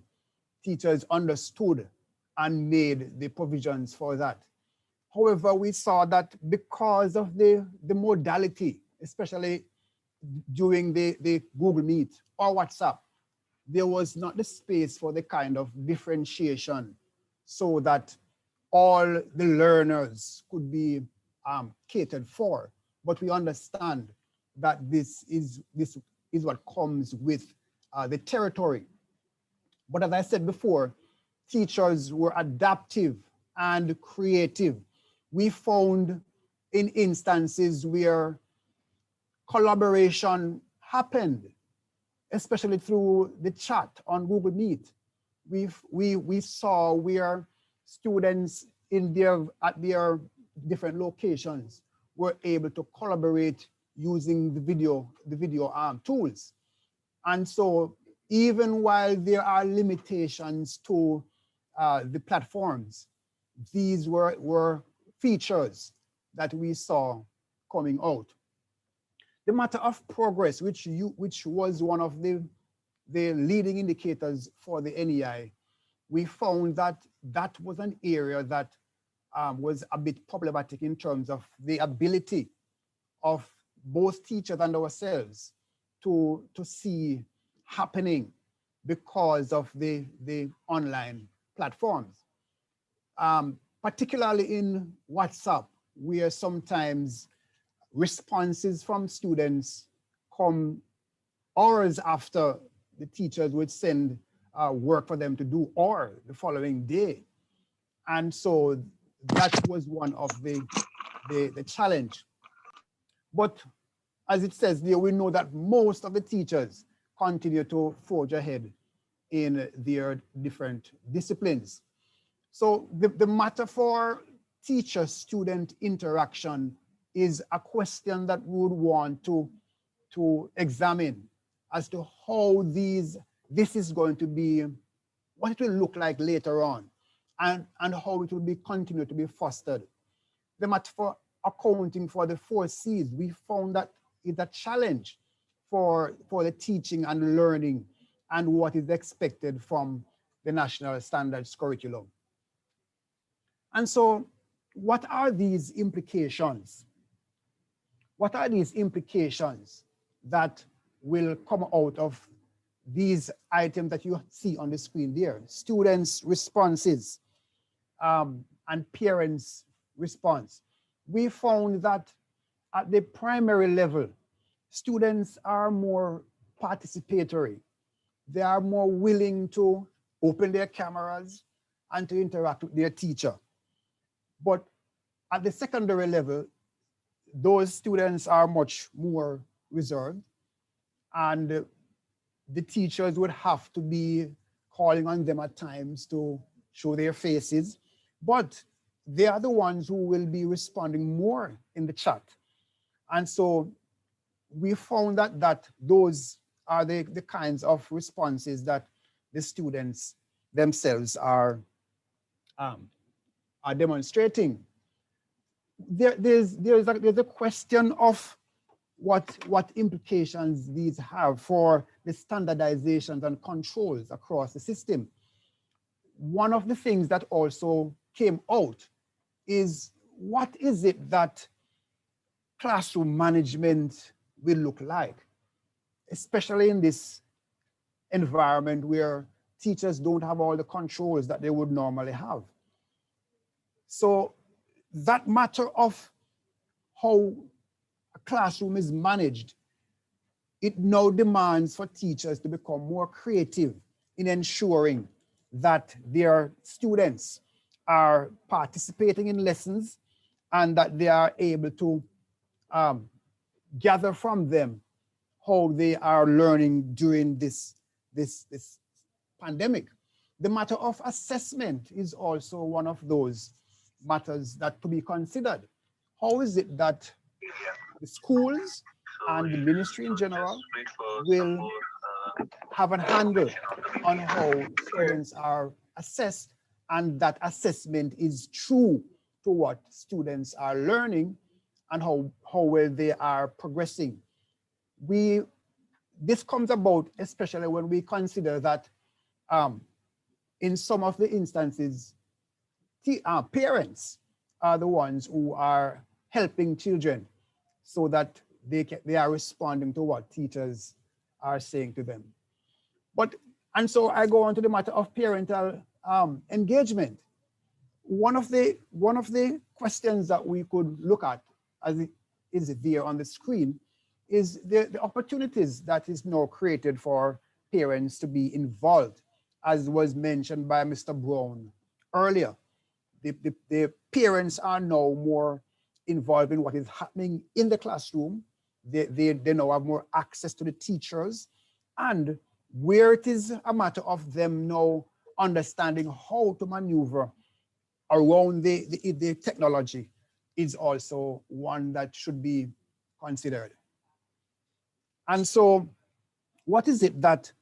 Teachers understood and made the provisions for that. However, we saw that because of the modality, especially during the Google Meet or WhatsApp, there was not the space for the kind of differentiation so that all the learners could be catered for. But we understand that this is what comes with the territory. But as I said before, teachers were adaptive and creative. We found in instances where collaboration happened, especially through the chat on Google Meet. We saw where students at their different locations were able to collaborate using the video tools. And so even while there are limitations to the platforms, these were features that we saw coming out. The matter of progress, which was one of the leading indicators for the NEI, we found that was an area that was a bit problematic in terms of the ability of both teachers and ourselves to see happening because of the online platforms. Particularly in WhatsApp, where sometimes responses from students come hours after the teachers would send work for them to do, or the following day. And so that was one of the challenge. But as it says there, we know that most of the teachers continue to forge ahead in their different disciplines. So the matter for teacher-student interaction is a question that we would want to examine as to how this is going to be, what it will look like later on, and how it will be continued to be fostered. The matter for accounting for the 4 C's, we found that it's a challenge for the teaching and learning and what is expected from the National Standards curriculum. And so what are these implications? What are these implications that will come out of these items that you see on the screen there? Students' responses and parents' response. We found that at the primary level, students are more participatory. They are more willing to open their cameras and to interact with their teacher. But at the secondary level, those students are much more reserved, and the teachers would have to be calling on them at times to show their faces, but they are the ones who will be responding more in the chat. And so we found that those are the kinds of responses that the students themselves are demonstrating. There's a question of what implications these have for the standardizations and controls across the system. One of the things that also came out is, what is it that classroom management will look like, especially in this environment where teachers don't have all the controls that they would normally have. So that matter of how a classroom is managed, it now demands for teachers to become more creative in ensuring that their students are participating in lessons and that they are able to gather from them how they are learning during this pandemic. The matter of assessment is also one of those matters that to be considered. How is it that the schools and the ministry in general will have a handle on how students are assessed, and that assessment is true to what students are learning and how well they are progressing? This comes about especially when we consider that in some of the instances, parents are the ones who are helping children so that they are responding to what teachers are saying to them. And so I go on to the matter of parental engagement. One of the questions that we could look at, as it is there on the screen, is the opportunities that is now created for parents to be involved, as was mentioned by Mr. Brown earlier. The parents are now more involved in what is happening in the classroom. They now have more access to the teachers, and where it is a matter of them now understanding how to maneuver around the technology is also one that should be considered. And so what is it that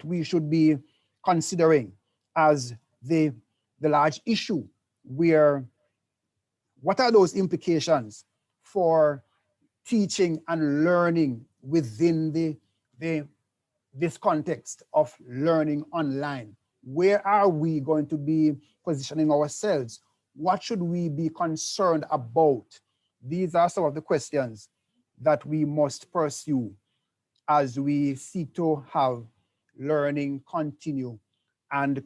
we should be considering as the large issue? What are those implications for teaching and learning within this context of learning online? Where are we going to be positioning ourselves? What should we be concerned about? These are some of the questions that we must pursue as we seek to have learning continue at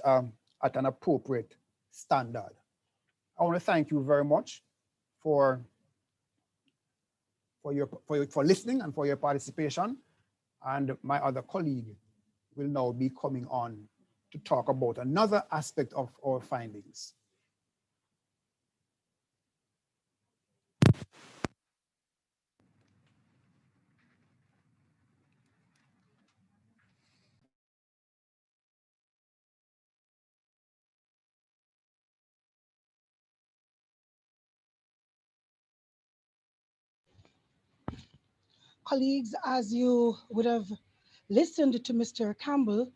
an appropriate standard. I want to thank you very much for listening and for your participation. And my other colleague will now be coming on to talk about another aspect of our findings. Colleagues, as you would have listened to Mr. Campbell,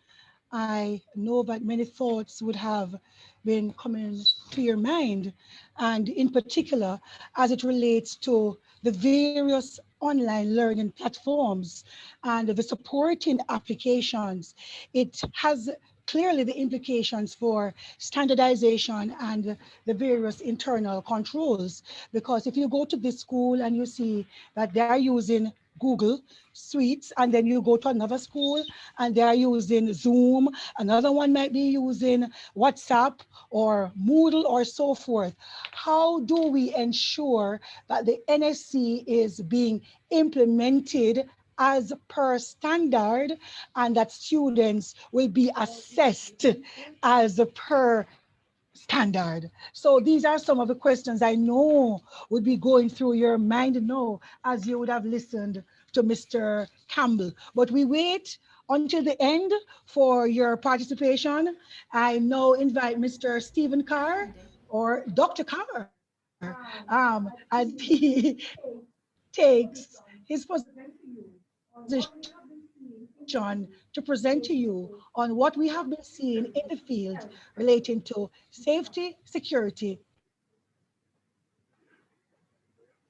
I know that many thoughts would have been coming to your mind, and in particular, as it relates to the various online learning platforms and the supporting applications. It has clearly the implications for standardization and the various internal controls. Because if you go to this school and you see that they are using Google Suites, and then you go to another school and they are using Zoom, another one might be using WhatsApp or Moodle or so forth. How do we ensure that the NSC is being implemented as per standard, and that students will be assessed as per standard. So these are some of the questions I know would be going through your mind now as you would have listened to Mr. Campbell. But we wait until the end for your participation. I now invite Mr. Stephen Carr or Dr. Carr as he takes his position to present to you on what we have been seeing in the field relating to safety, security,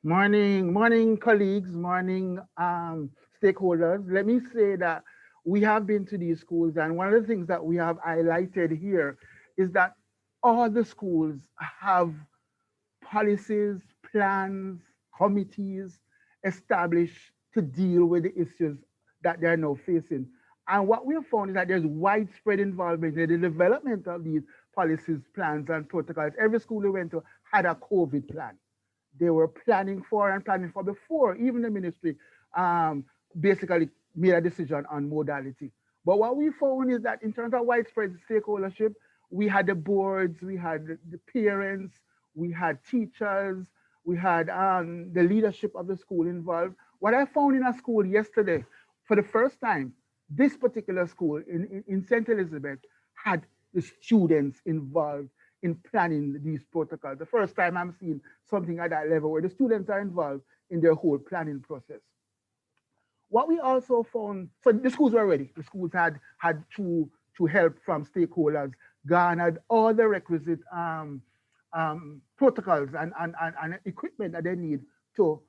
and Morning, colleagues, morning, stakeholders. Let me say that we have been to these schools, and one of the things that we have highlighted here is that all the schools have policies, plans, committees established to deal with the issues that they're now facing. And what we have found is that there's widespread involvement in the development of these policies, plans, and protocols. Every school we went to had a COVID plan. They were planning for before even the ministry basically made a decision on modality. But what we found is that in terms of widespread stakeholdership, we had the boards, we had the parents, we had teachers, we had the leadership of the school involved. What I found in a school yesterday, for the first time, this particular school in St. Elizabeth had the students involved in planning these protocols. The first time I'm seeing something at that level where the students are involved in their whole planning process. What we also found, so the schools were ready. The schools had to help from stakeholders, garnered all the requisite protocols and equipment that they need to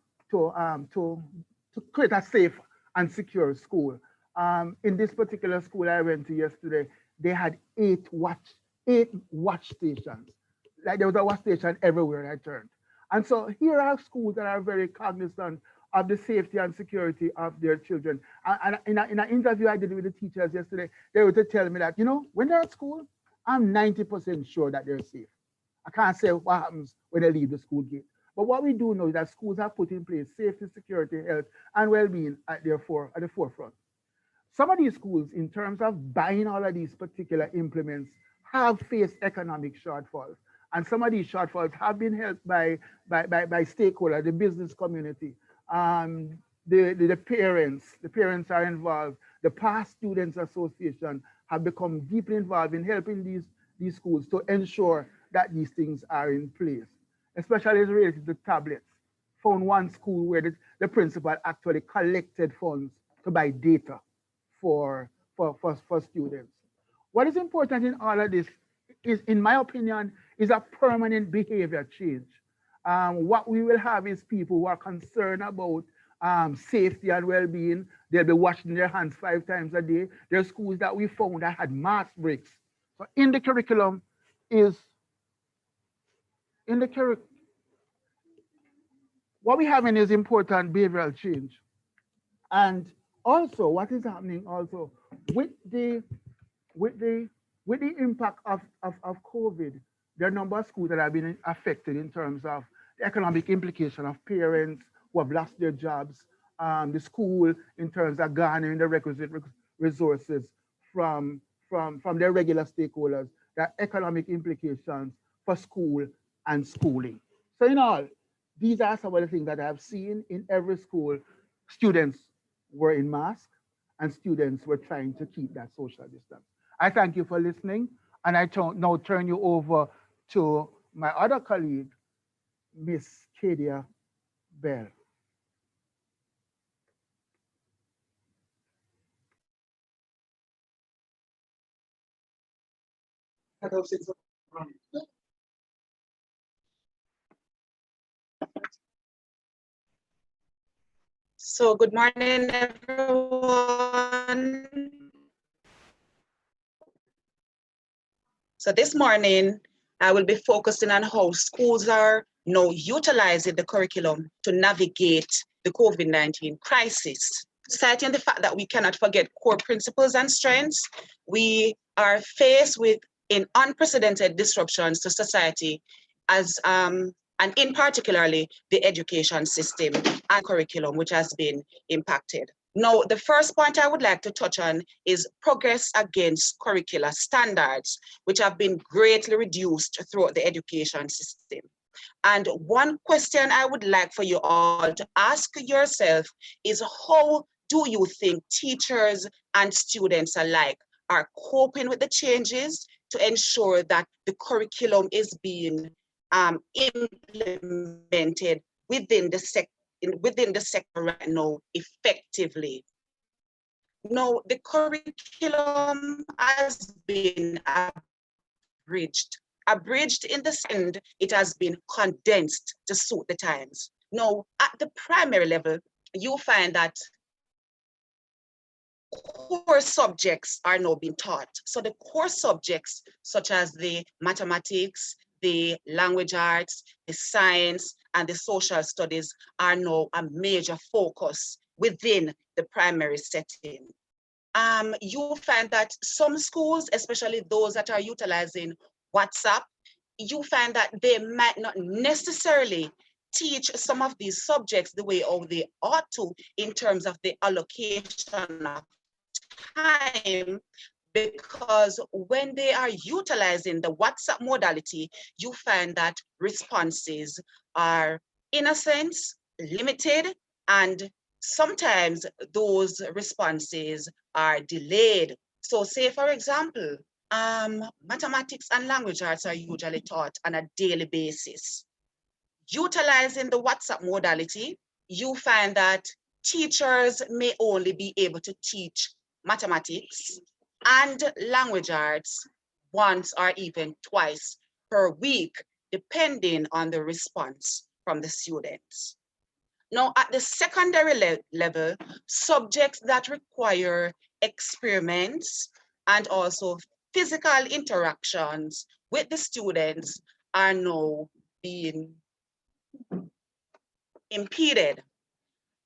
create a safe and secure school. In this particular school I went to yesterday, they had 8 watch stations. Like there was a watch station everywhere I turned. And so here are schools that are very cognizant of the safety and security of their children. And in an interview I did with the teachers yesterday, they were to tell me that, you know, when they're at school, I'm 90% sure that they're safe. I can't say what happens when they leave the school gate. But what we do know is that schools have put in place safety, security, health, and well-being at the forefront. Some of these schools, in terms of buying all of these particular implements, have faced economic shortfalls. And some of these shortfalls have been helped by stakeholders, the business community, the parents are involved. The Past Students Association have become deeply involved in helping these schools to ensure that these things are in place, especially as related to tablets. Found one school where the principal actually collected funds to buy data for students. What is important in all of this is, in my opinion, is a permanent behavior change. What we will have is people who are concerned about safety and well-being. They'll be washing their hands 5 times a day. There are schools that we found that had mask breaks. So in the curriculum what we have in is important behavioral change. And also what is happening also with the impact of COVID, there are a number of schools that have been affected in terms of the economic implication of parents who have lost their jobs, the school in terms of garnering the requisite resources from their regular stakeholders, there are economic implications for school and schooling. So in all, these are some of the things that I've seen in every school. Students were in masks and students were trying to keep that social distance. I thank you for listening, and I now turn you over to my other colleague, Miss Kadia Bell. So good morning, everyone. So this morning, I will be focusing on how schools are now utilizing the curriculum to navigate the COVID-19 crisis. Citing the fact that we cannot forget core principles and strengths, we are faced with unprecedented disruptions to society and in particularly the education system and curriculum, which has been impacted. Now, the first point I would like to touch on is progress against curricular standards, which have been greatly reduced throughout the education system. And one question I would like for you all to ask yourself is, how do you think teachers and students alike are coping with the changes to ensure that the curriculum is being implemented within the sector right now effectively? No, the curriculum has been abridged in the sense it has been condensed to suit the times. Now, at the primary level, you find that core subjects are now being taught. So the core subjects, such as the mathematics, the language arts, the science, and the social studies, are now a major focus within the primary setting. You find that some schools, especially those that are utilizing WhatsApp, you find that they might not necessarily teach some of these subjects the way how they ought to in terms of the allocation of time, because when they are utilizing the WhatsApp modality, you find that responses are, in a sense, limited, and sometimes those responses are delayed. So say, for example, mathematics and language arts are usually taught on a daily basis. Utilizing the WhatsApp modality, you find that teachers may only be able to teach mathematics and language arts once or even twice per week, depending on the response from the students. Now, at the secondary level, subjects that require experiments and also physical interactions with the students are now being impeded.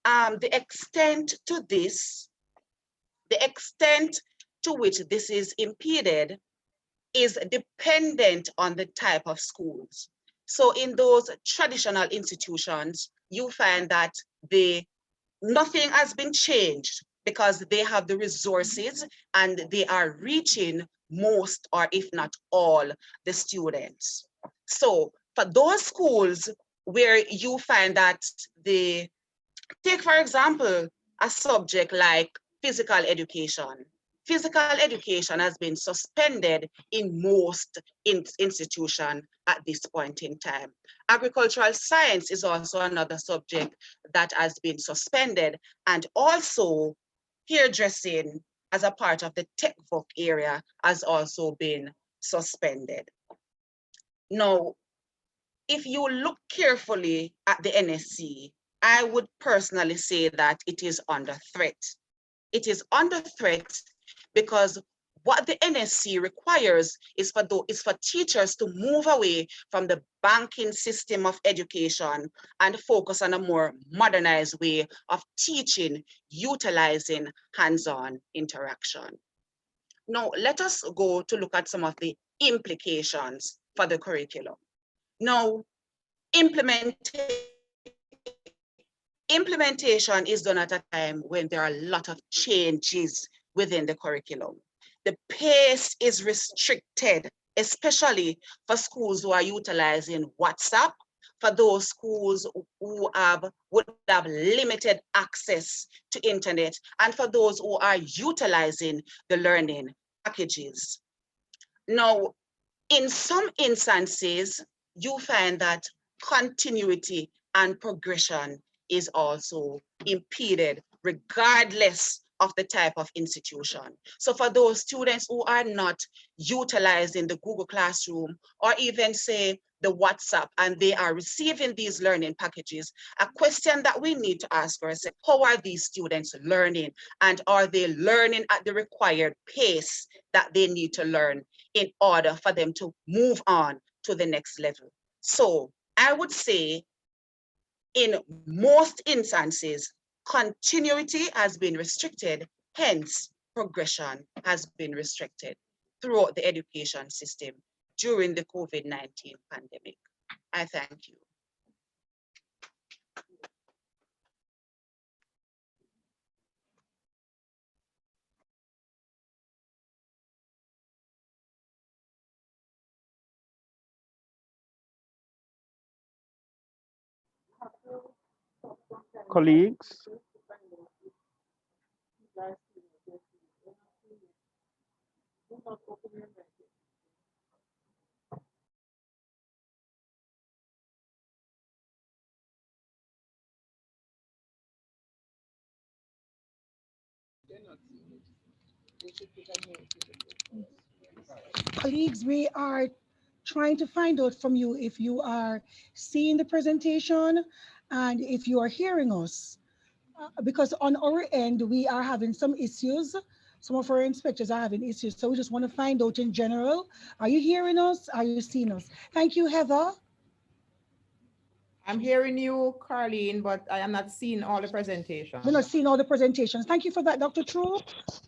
The extent to which this is impeded is dependent on the type of schools. So in those traditional institutions, you find that nothing has been changed because they have the resources and they are reaching most, or if not all, the students. So for those schools where you find that take for example, a subject like physical education. Physical education has been suspended in most institutions at this point in time. Agricultural science is also another subject that has been suspended, and also hairdressing as a part of the tech voc area has also been suspended. Now, if you look carefully at the NSC, I would personally say that it is under threat. It is under threat because what the NSC requires is for teachers to move away from the banking system of education and focus on a more modernized way of teaching, utilizing hands-on interaction. Now, let us go to look at some of the implications for the curriculum. Now, implementation is done at a time when there are a lot of changes within the curriculum. The pace is restricted, especially for schools who are utilizing WhatsApp, for those schools who would have limited access to internet, and for those who are utilizing the learning packages. Now, in some instances, you find that continuity and progression is also impeded regardless of the type of institution. So for those students who are not utilizing the Google Classroom or even say the WhatsApp, and they are receiving these learning packages, a question that we need to ask ourselves, how are these students learning, and are they learning at the required pace that they need to learn in order for them to move on to the next level? So I would say in most instances, continuity has been restricted, hence progression has been restricted throughout the education system during the COVID-19 pandemic. I thank you. colleagues. Colleagues, we are trying to find out from you if you are seeing the presentation and if you are hearing us. Because on our end, we are having some issues. Some of our inspectors are having issues. So we just want to find out in general, are you hearing us? Are you seeing us? Thank you, Heather. I'm hearing you, Carlene, but I am not seeing all the presentations. We're not seeing all the presentations. Thank you for that, Dr. True.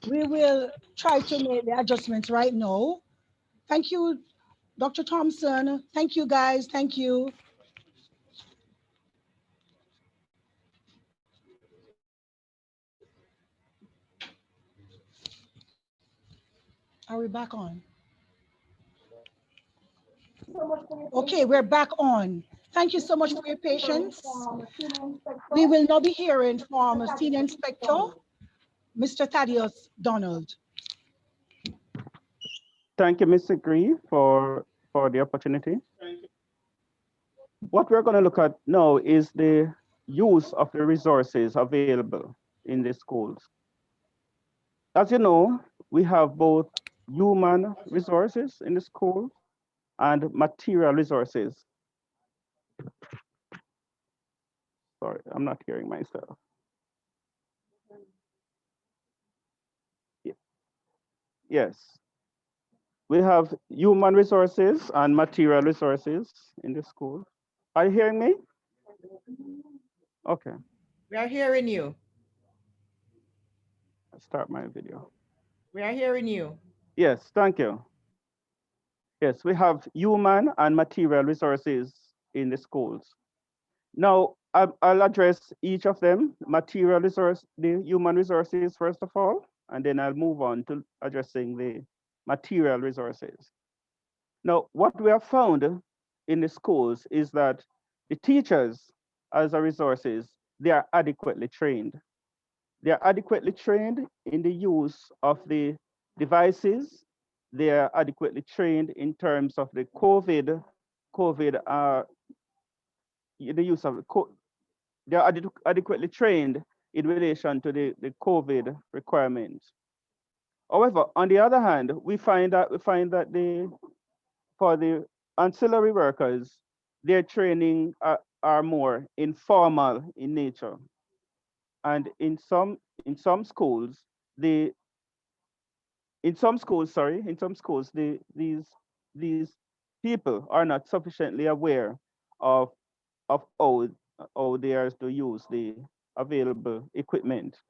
We will try to make the adjustments right now. Thank you, Dr. Thompson. Thank you, guys. Thank you. Are we back on? Okay, we're back on. Thank you so much for your patience. We will now be hearing from Senior Inspector, Mr. Thaddeus Donald. Thank you, Mr. Gree, for the opportunity. What we're going to look at now is the use of the resources available in the schools. As you know, we have both human resources in the school and material resources. Sorry, I'm not hearing myself. Yes. We have human resources and material resources in the school. Are you hearing me? Okay. We are hearing you. I'll start my video. We are hearing you. Yes, thank you. Yes, we have human and material resources in the schools. Now, I'll address each of them, material resource, the human resources first of all, and then I'll move on to addressing the material resources. Now, what we have found in the schools is that the teachers, as a resources, they are adequately trained. They are adequately trained in the use of the devices. They are adequately trained in terms of the the use of they are adequately trained in relation to the COVID requirements. However, on the other hand, we find that for the ancillary workers, their training are more informal in nature. And in some schools, these people are not sufficiently aware of how they are to use the available equipment.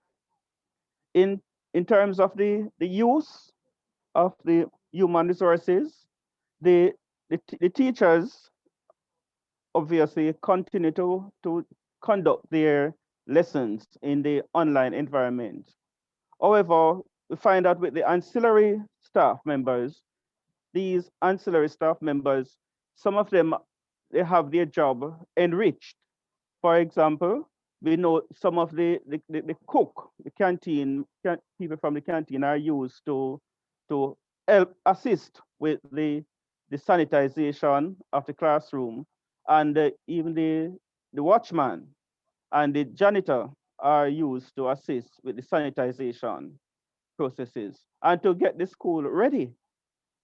In terms of the use of the human resources, the teachers obviously continue to conduct their lessons in the online environment. However, we find out with the ancillary staff members, these ancillary staff members, some of them, they have their job enriched. For example, we know some of the cook, the canteen, people from the canteen are used to help assist with the sanitization of the classroom, and even the watchman and the janitor are used to assist with the sanitization processes and to get the school ready,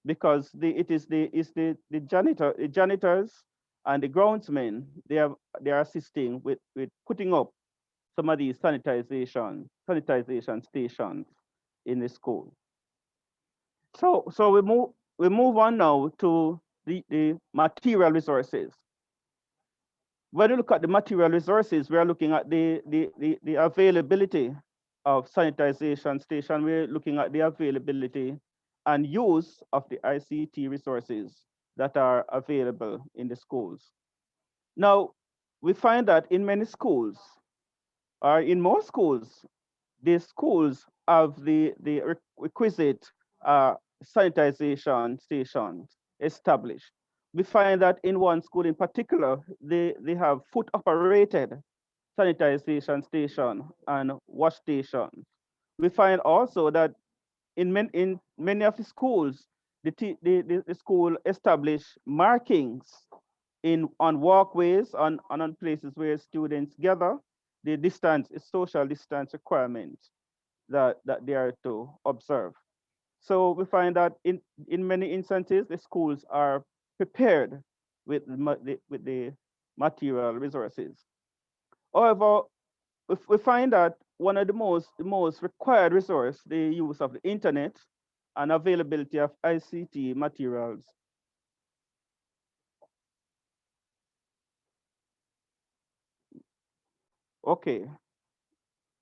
because it's the janitors and the groundsmen, they are assisting with putting up some of these sanitization stations in the school. So we move on now to the material resources. When we look at the material resources, we are looking at the availability of sanitization station. We're looking at the availability and use of the ICT resources that are available in the schools. Now, we find that in many schools, or in most schools, the schools have the requisite sanitization stations established. We find that in one school in particular, they have foot operated sanitization station and wash stations. We find also that in many of the schools, the school establish markings on walkways, on places where students gather. The distance is social distance requirements that they are to observe. So we find that in many instances, the schools are prepared with with the material resources. However, we find that one of the most required resource, the use of the internet and availability of ICT materials. Okay,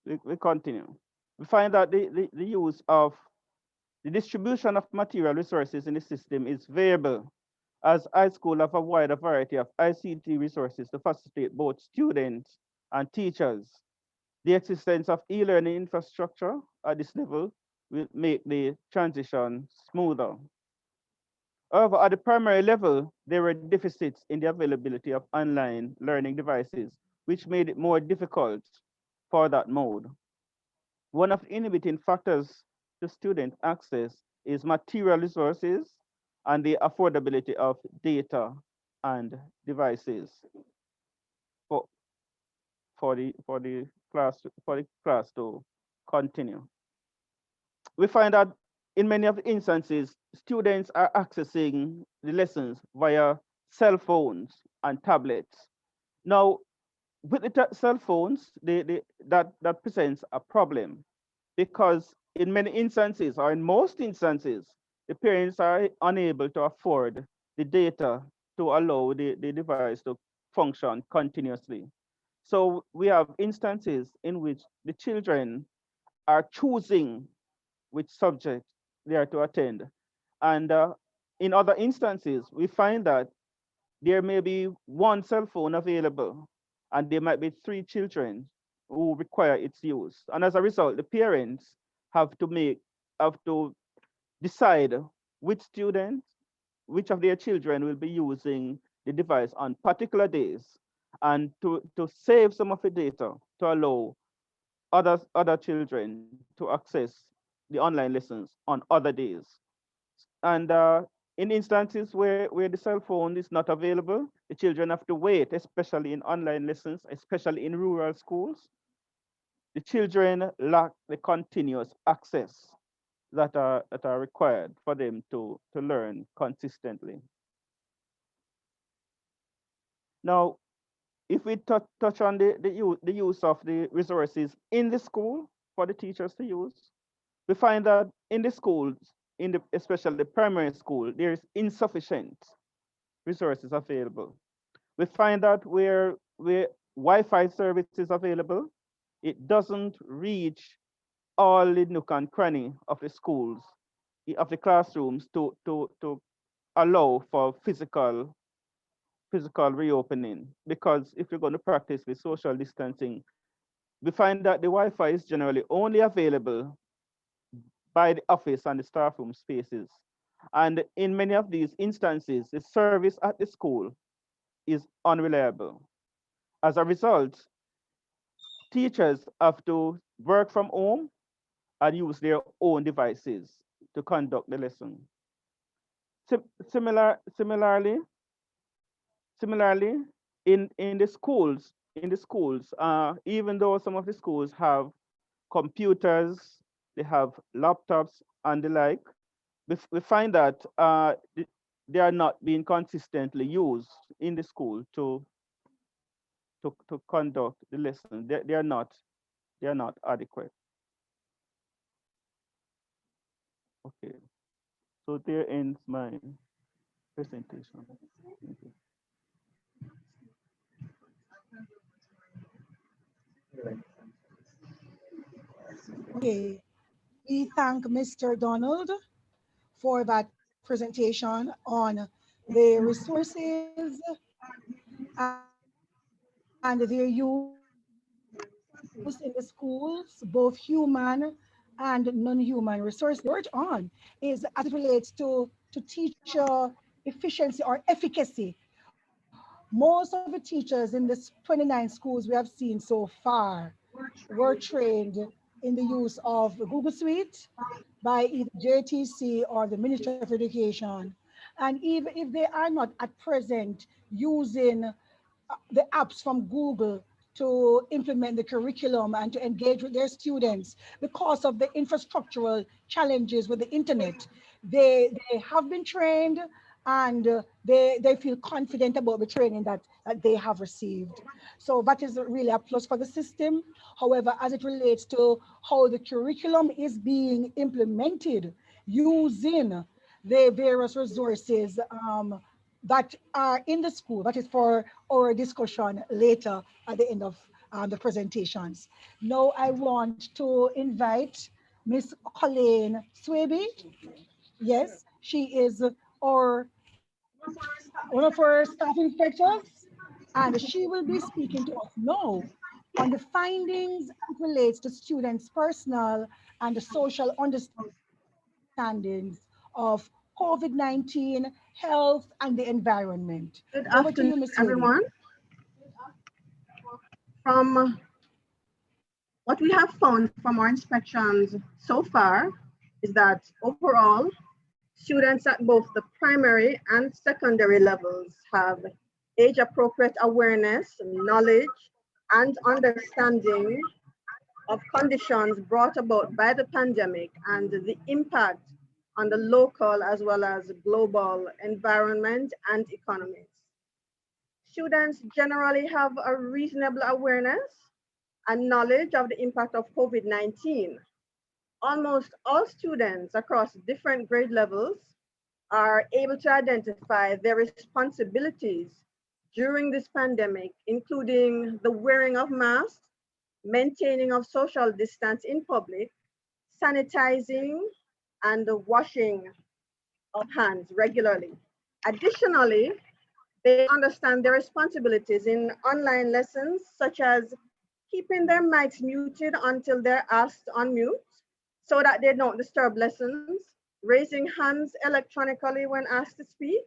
we continue. We find that the use of the distribution of material resources in the system is variable, as high school have a wider variety of ICT resources to facilitate both students and teachers. The existence of e-learning infrastructure at this level will make the transition smoother. However, at the primary level, there were deficits in the availability of online learning devices, which made it more difficult for that mode. One of the inhibiting factors to student access is material resources and the affordability of data and devices for, for the class to continue. We find that in many of the instances, students are accessing the lessons via cell phones and tablets. Now, with the cell phones, that presents a problem because in many instances, or in most instances, the parents are unable to afford the data to allow the device to function continuously. So we have instances in which the children are choosing which subject they are to attend. And in other instances, we find that there may be one cell phone available and there might be 3 children who require its use. And as a result, the parents have to decide which student, which of their children will be using the device on particular days, and to save some of the data to allow other children to access the online lessons on other days. And in instances where the cell phone is not available, the children have to wait, especially in online lessons, especially in rural schools. The children lack the continuous access that are required for them to learn consistently. Now, if we touch on the use of the resources in the school for the teachers to use, we find that in the schools, especially the primary school, there is insufficient resources available. We find that where Wi-Fi service is available, it doesn't reach all the nook and cranny of the schools, of the classrooms to allow for physical reopening. Because if you're going to practice with social distancing, we find that the Wi-Fi is generally only available by the office and the staff room spaces. And in many of these instances, the service at the school is unreliable. As a result, teachers have to work from home and use their own devices to conduct the lesson. Similarly, in the schools, even though some of the schools have computers, they have laptops and the like, we find that they are not being consistently used in the school to conduct the lesson. They are not adequate. Okay, so there ends my presentation. Thank you. Okay, we thank Mr. Donald for that presentation on the resources and their use in the schools, both human and non-human resources. Now, we worked on is as it relates to teacher effectiveness efficiency or efficacy. Most of the teachers in this 29 schools we have seen so far were trained in the use of Google Suite by either JTC or the Ministry of Education. And even if they are not at present using the apps from Google to implement the curriculum and to engage with their students because of the infrastructural challenges with the internet. They have been trained and they feel confident about the training that they have received. So that is really a plus for the system. However, as it relates to how the curriculum is being implemented using the various resources that are in the school. That is for our discussion later at the end of the presentations. Now I want to invite Miss Colleen Swaby. Yes, she is our one of our staff inspectors, and she will be speaking to us now on the findings as it relates to students' personal and the social understandings of COVID-19, health, and the environment. Good Over to you, afternoon, Ms. Swaby. everyone. From what we have found from our inspections so far is that overall, students at both the primary and secondary levels have age-appropriate awareness, knowledge, and understanding of conditions brought about by the pandemic and the impact on the local as well as global environment and economies. Students generally have a reasonable awareness and knowledge of the impact of COVID-19. Almost all students across different grade levels are able to identify their responsibilities during this pandemic, including the wearing of masks, maintaining of social distance in public, sanitizing, and the washing of hands regularly. Additionally, they understand their responsibilities in online lessons, such as keeping their mics muted until they're asked to unmute so that they don't disturb lessons, raising hands electronically when asked to speak,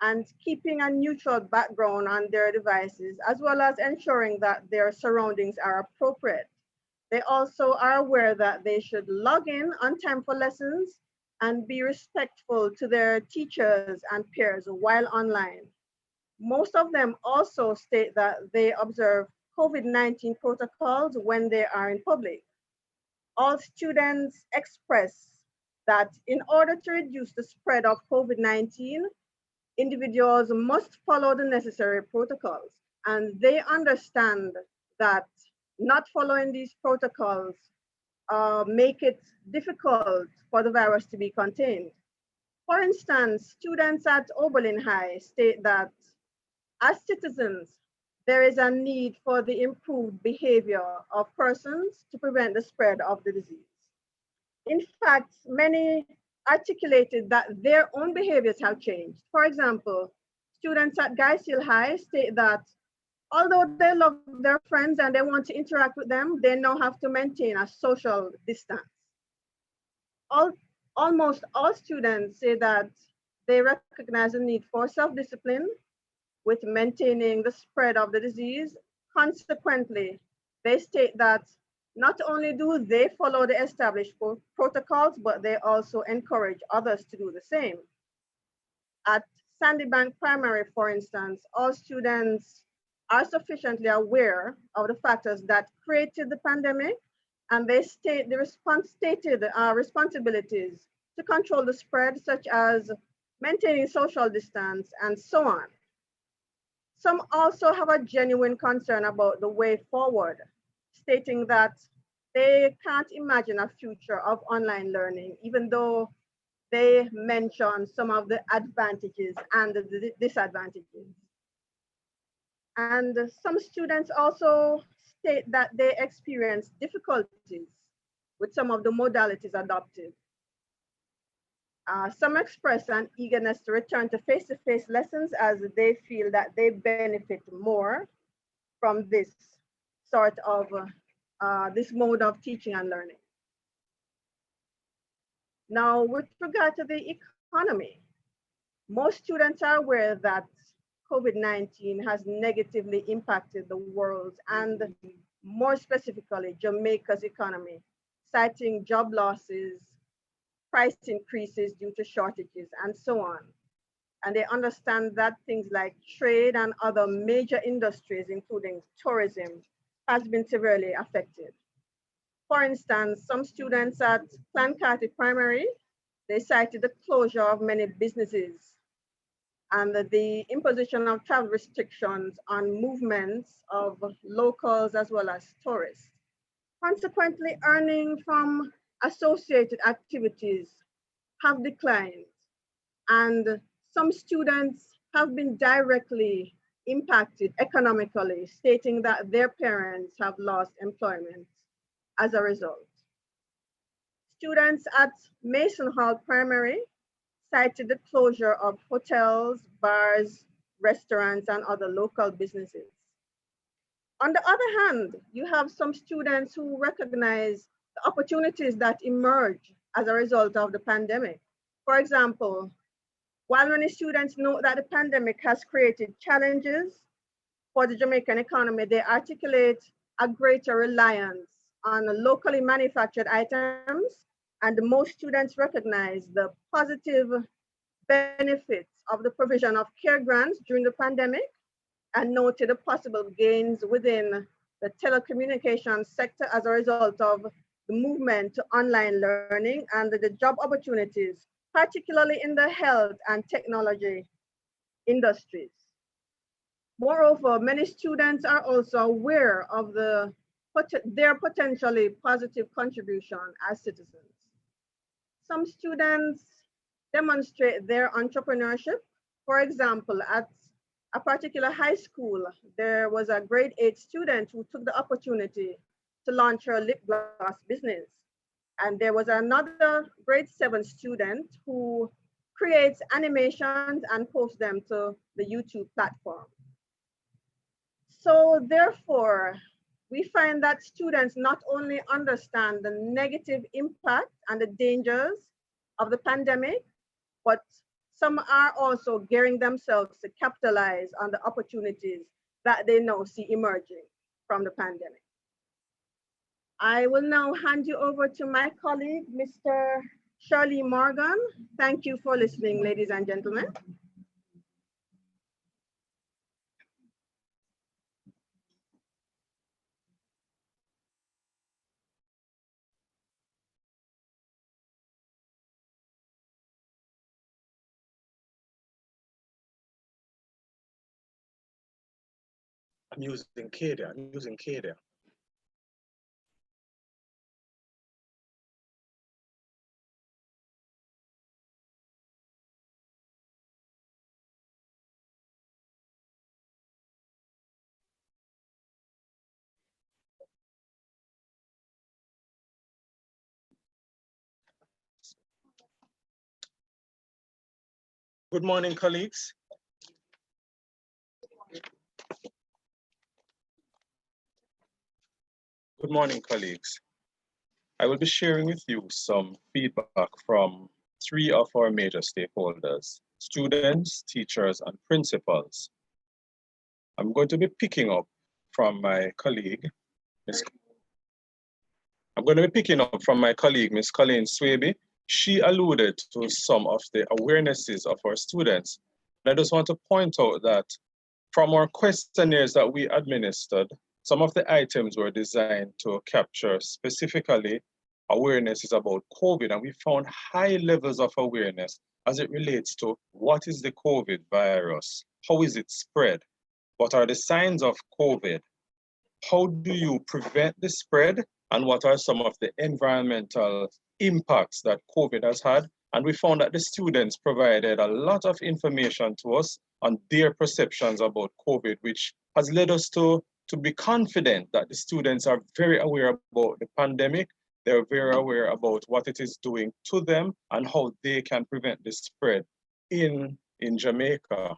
and keeping a neutral background on their devices, as well as ensuring that their surroundings are appropriate. They also are aware that they should log in on time for lessons and be respectful to their teachers and peers while online. Most of them also state that they observe COVID-19 protocols when they are in public. All students express that in order to reduce the spread of COVID-19, individuals must follow the necessary protocols. And they understand that not following these protocols make it difficult for the virus to be contained. For instance, students at Oberlin High state that as citizens, there is a need for the improved behavior of persons to prevent the spread of the disease. In fact, many articulated that their own behaviors have changed. For example, students at Guys Hill High state that although they love their friends and they want to interact with them, they now have to maintain a social distance. Almost all students say that they recognize the need for self-discipline with maintaining the spread of the disease. Consequently, they state that not only do they follow the established protocols, but they also encourage others to do the same. At Sandybank Primary, for instance, all students are sufficiently aware of the factors that created the pandemic, and they state the stated responsibilities to control the spread, such as maintaining social distance and so on. Some also have a genuine concern about the way forward, stating that they can't imagine a future of online learning, even though they mention some of the advantages and the disadvantages. And some students also state that they experience difficulties with some of the modalities adopted. Some express an eagerness to return to face-to-face lessons as they feel that they benefit more from this sort of this mode of teaching and learning. Now, with regard to the economy, Most students are aware that COVID-19 has negatively impacted the world and more specifically Jamaica's economy, citing job losses, price increases due to shortages, and so on. And they understand that things like trade and other major industries, including tourism, has been severely affected. For instance, some students at Clancarty Primary, they cited the closure of many businesses and the imposition of travel restrictions on movements of locals as well as tourists. Consequently, earning from associated activities have declined, and some students have been directly impacted economically, stating that their parents have lost employment as a result. Students at Mason Hall Primary cited the closure of hotels, bars, restaurants, and other local businesses. On the other hand, you have some students who recognize the opportunities that emerge as a result of the pandemic. For example, while many students know that the pandemic has created challenges for the Jamaican economy, they articulate a greater reliance on locally manufactured items, and most students recognize the positive benefits of the provision of care grants during the pandemic and noted the possible gains within the telecommunications sector as a result of the movement to online learning and the job opportunities, particularly in the health and technology industries. Moreover, many students are also aware of their potentially positive contribution as citizens. Some students demonstrate their entrepreneurship. For example, at a particular high school, there was a grade 8 student who took the opportunity to launch her lip gloss business. And there was another grade 7 student who creates animations and posts them to the YouTube platform. So therefore, we find that students not only understand the negative impact and the dangers of the pandemic, but some are also gearing themselves to capitalize on the opportunities that they now see emerging from the pandemic. I will now hand you over to my colleague, Mr. Shirley Morgan. Thank you for listening, ladies and gentlemen. I'm using Kadia. Good morning, colleagues. Good morning, colleagues. I will be sharing with you some feedback from 3 of our major stakeholders: students, teachers, and principals. I'm going to be picking up from my colleague, Ms. Colleen Swaby. She alluded to some of the awarenesses of our students. And I just want to point out that from our questionnaires that we administered, some of the items were designed to capture specifically awarenesses about COVID, and we found high levels of awareness as it relates to what is the COVID virus, how is it spread, what are the signs of COVID, how do you prevent the spread, and what are some of the environmental impacts that COVID has had. And we found that the students provided a lot of information to us on their perceptions about COVID, which has led us to be confident that the students are very aware about the pandemic. They're very aware about what it is doing to them and how they can prevent the spread in Jamaica.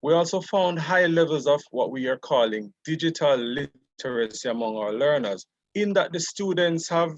We also found high levels of what we are calling digital literacy among our learners, in that the students have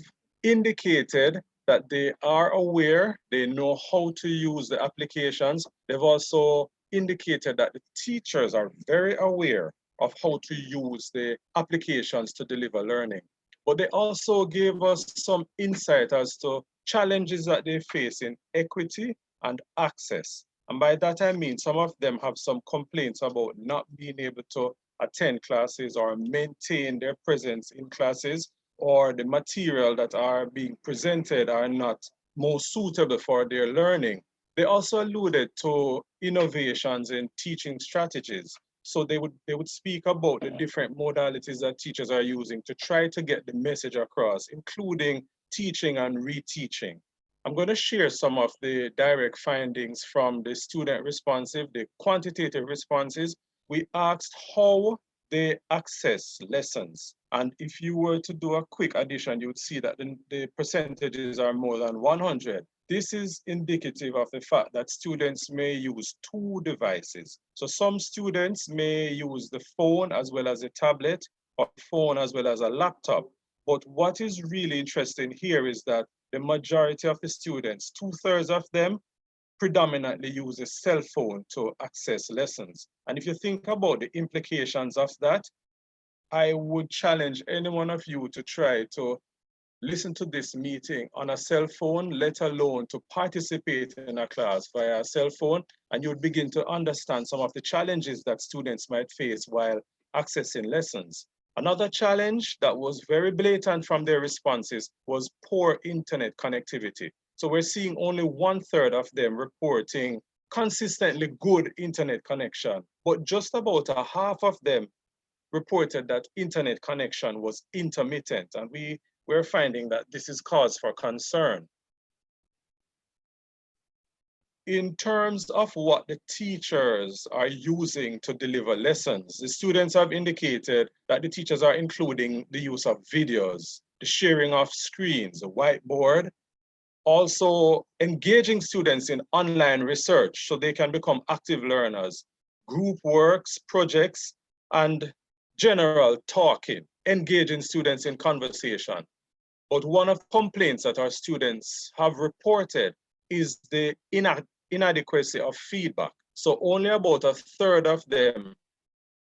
indicated that they are aware, they know how to use the applications. They've also indicated that the teachers are very aware of how to use the applications to deliver learning. But they also gave us some insight as to challenges that they face in equity and access. And by that I mean some of them have some complaints about not being able to attend classes or maintain their presence in classes, or the material that are being presented are not most suitable for their learning. They also alluded to innovations in teaching strategies. So they would speak about the different modalities that teachers are using to try to get the message across, including teaching and reteaching. I'm going to share some of the direct findings from the student responsive, the quantitative responses. We asked how they access lessons. And if you were to do a quick addition, you would see that the percentages are more than 100. This is indicative of the fact that students may use 2 devices. So some students may use the phone as well as a tablet, or phone as well as a laptop. But what is really interesting here is that the majority of the students, 2/3 of them, predominantly use a cell phone to access lessons. And if you think about the implications of that, I would challenge any one of you to try to listen to this meeting on a cell phone, let alone to participate in a class via a cell phone, and you would begin to understand some of the challenges that students might face while accessing lessons. Another challenge that was very blatant from their responses was poor internet connectivity. So we're seeing only 1/3 of them reporting consistently good internet connection, but just about a half of them reported that internet connection was intermittent, and we're finding that this is cause for concern. In terms of what the teachers are using to deliver lessons, the students have indicated that the teachers are including the use of videos, the sharing of screens, a whiteboard, also engaging students in online research so they can become active learners, group works, projects, and general talking, engaging students in conversation. But one of the complaints that our students have reported is the inadequacy of feedback. So only about 1/3 of them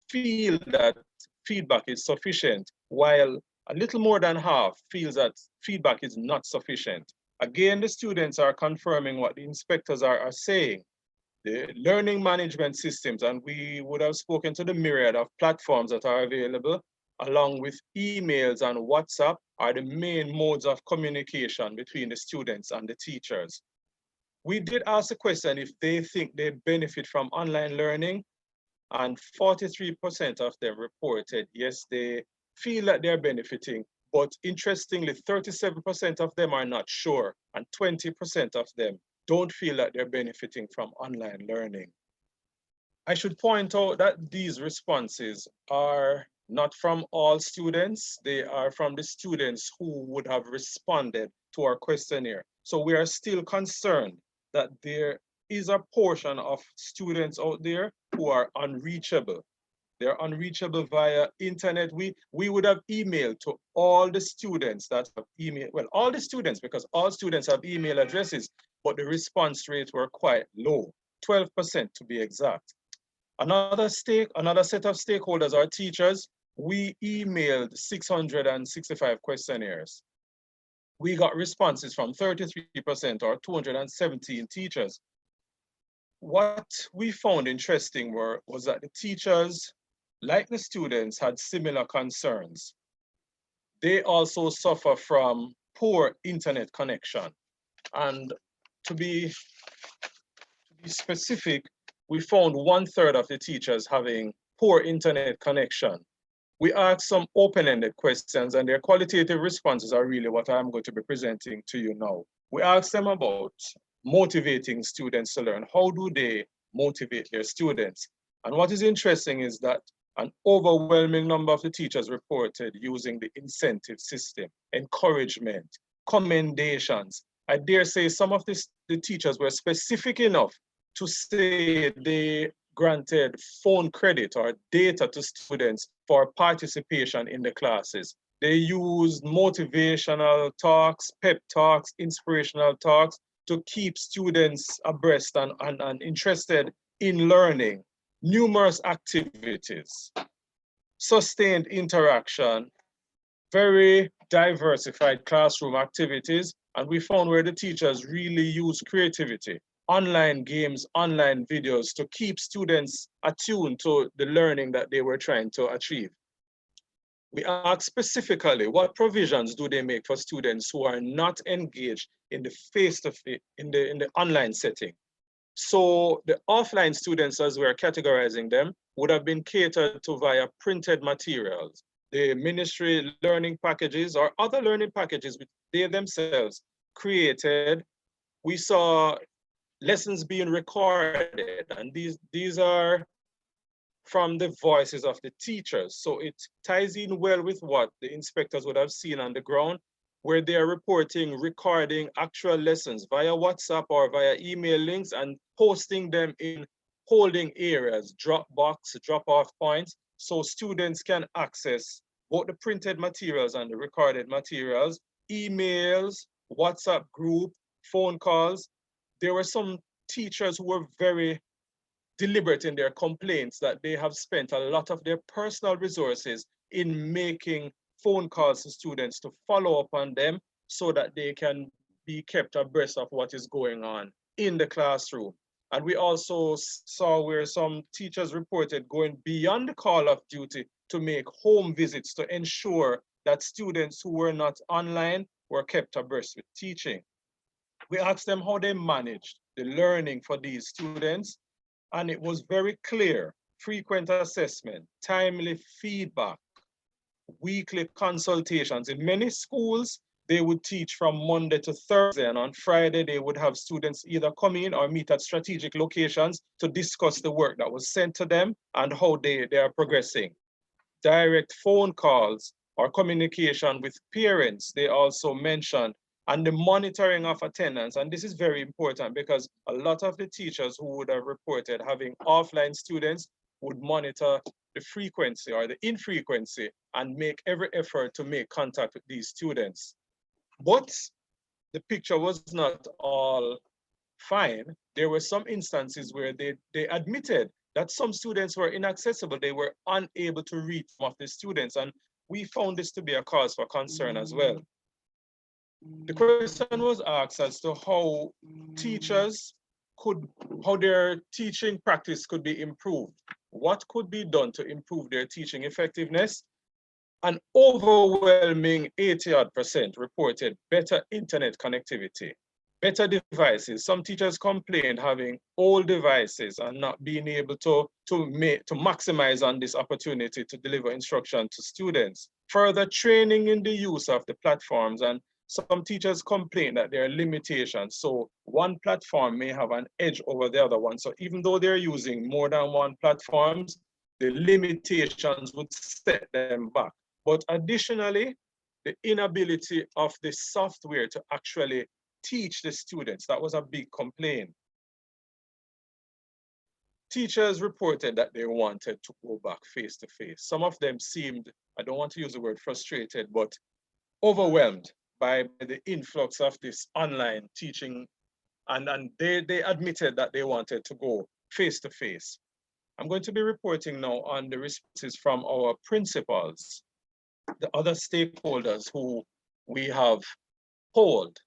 feel that feedback is sufficient, while a little more than half feels that feedback is not sufficient. Again, the students are confirming what the inspectors are saying. The learning management systems, and we would have spoken to the myriad of platforms that are available, along with emails and WhatsApp, are the main modes of communication between the students and the teachers. We did ask the question if they think they benefit from online learning, and 43% of them reported, yes, they feel that they're benefiting, but interestingly, 37% of them are not sure, and 20% of them don't feel that they're benefiting from online learning. I should point out that these responses are not from all students. They are from the students who would have responded to our questionnaire. So we are still concerned that there is a portion of students out there who are unreachable. They're unreachable via internet. We would have emailed to all the students that have email, well, all the students, because all students have email addresses, but the response rates were quite low, 12% to be exact. Another set of stakeholders are teachers. We emailed 665 questionnaires. We got responses from 33% or 217 teachers. What we found interesting was that the teachers, like the students, had similar concerns. They also suffer from poor internet connection. And to be specific, we found 1/3 of the teachers having poor internet connection. We asked some open-ended questions, and their qualitative responses are really what I'm going to be presenting to you now. We asked them about motivating students to learn. How do they motivate their students? And what is interesting is that an overwhelming number of the teachers reported using the incentive system, encouragement, commendations. I dare say some of the teachers were specific enough to say they granted phone credit or data to students for participation in the classes. They used motivational talks, pep talks, inspirational talks to keep students abreast and interested in learning. Numerous activities, sustained interaction, very diversified classroom activities, and we found where the teachers really use creativity, online games, online videos to keep students attuned to the learning that they were trying to achieve. We asked specifically, what provisions do they make for students who are not engaged in the face-to-face, in the online setting? So the offline students, as we're categorizing them, would have been catered to via printed materials, the ministry learning packages or other learning packages which they themselves created. We saw lessons being recorded, and these are from the voices of the teachers. So it ties in well with what the inspectors would have seen on the ground, where they are reporting, recording actual lessons via WhatsApp or via email links and posting them in holding areas, Dropbox, drop-off points, so students can access both the printed materials and the recorded materials, emails, WhatsApp group, phone calls. There were some teachers who were very deliberate in their complaints that they have spent a lot of their personal resources in making phone calls to students to follow up on them so that they can be kept abreast of what is going on in the classroom. And we also saw where some teachers reported going beyond the call of duty to make home visits to ensure that students who were not online were kept abreast with teaching. We asked them how they managed the learning for these students, and it was very clear: frequent assessment, timely feedback, weekly consultations. In many schools, they would teach from Monday to Thursday, and on Friday, they would have students either come in or meet at strategic locations to discuss the work that was sent to them and how they are progressing. Direct phone calls or communication with parents, they also mentioned, and the monitoring of attendance. And this is very important because a lot of the teachers who would have reported having offline students would monitor the frequency or the infrequency and make every effort to make contact with these students. But the picture was not all fine. There were some instances where they admitted that some students were inaccessible. They were unable to reach some of the students, and we found this to be a cause for concern as well. The question was asked as to how how their teaching practice could be improved. What could be done to improve their teaching effectiveness? An overwhelming 80% reported better internet connectivity, better devices. Some teachers complained having old devices and not being able to maximize on this opportunity to deliver instruction to students. Further training in the use of the platforms, and some teachers complain that there are limitations. So one platform may have an edge over the other one. So even though they're using more than one platforms, the limitations would set them back. But additionally, the inability of the software to actually teach the students, that was a big complaint. Teachers reported that they wanted to go back face to face. Some of them seemed, I don't want to use the word frustrated, but overwhelmed by the influx of this online teaching. And they admitted that they wanted to go face to face. I'm going to be reporting now on the responses from our principals, the other stakeholders who we have polled.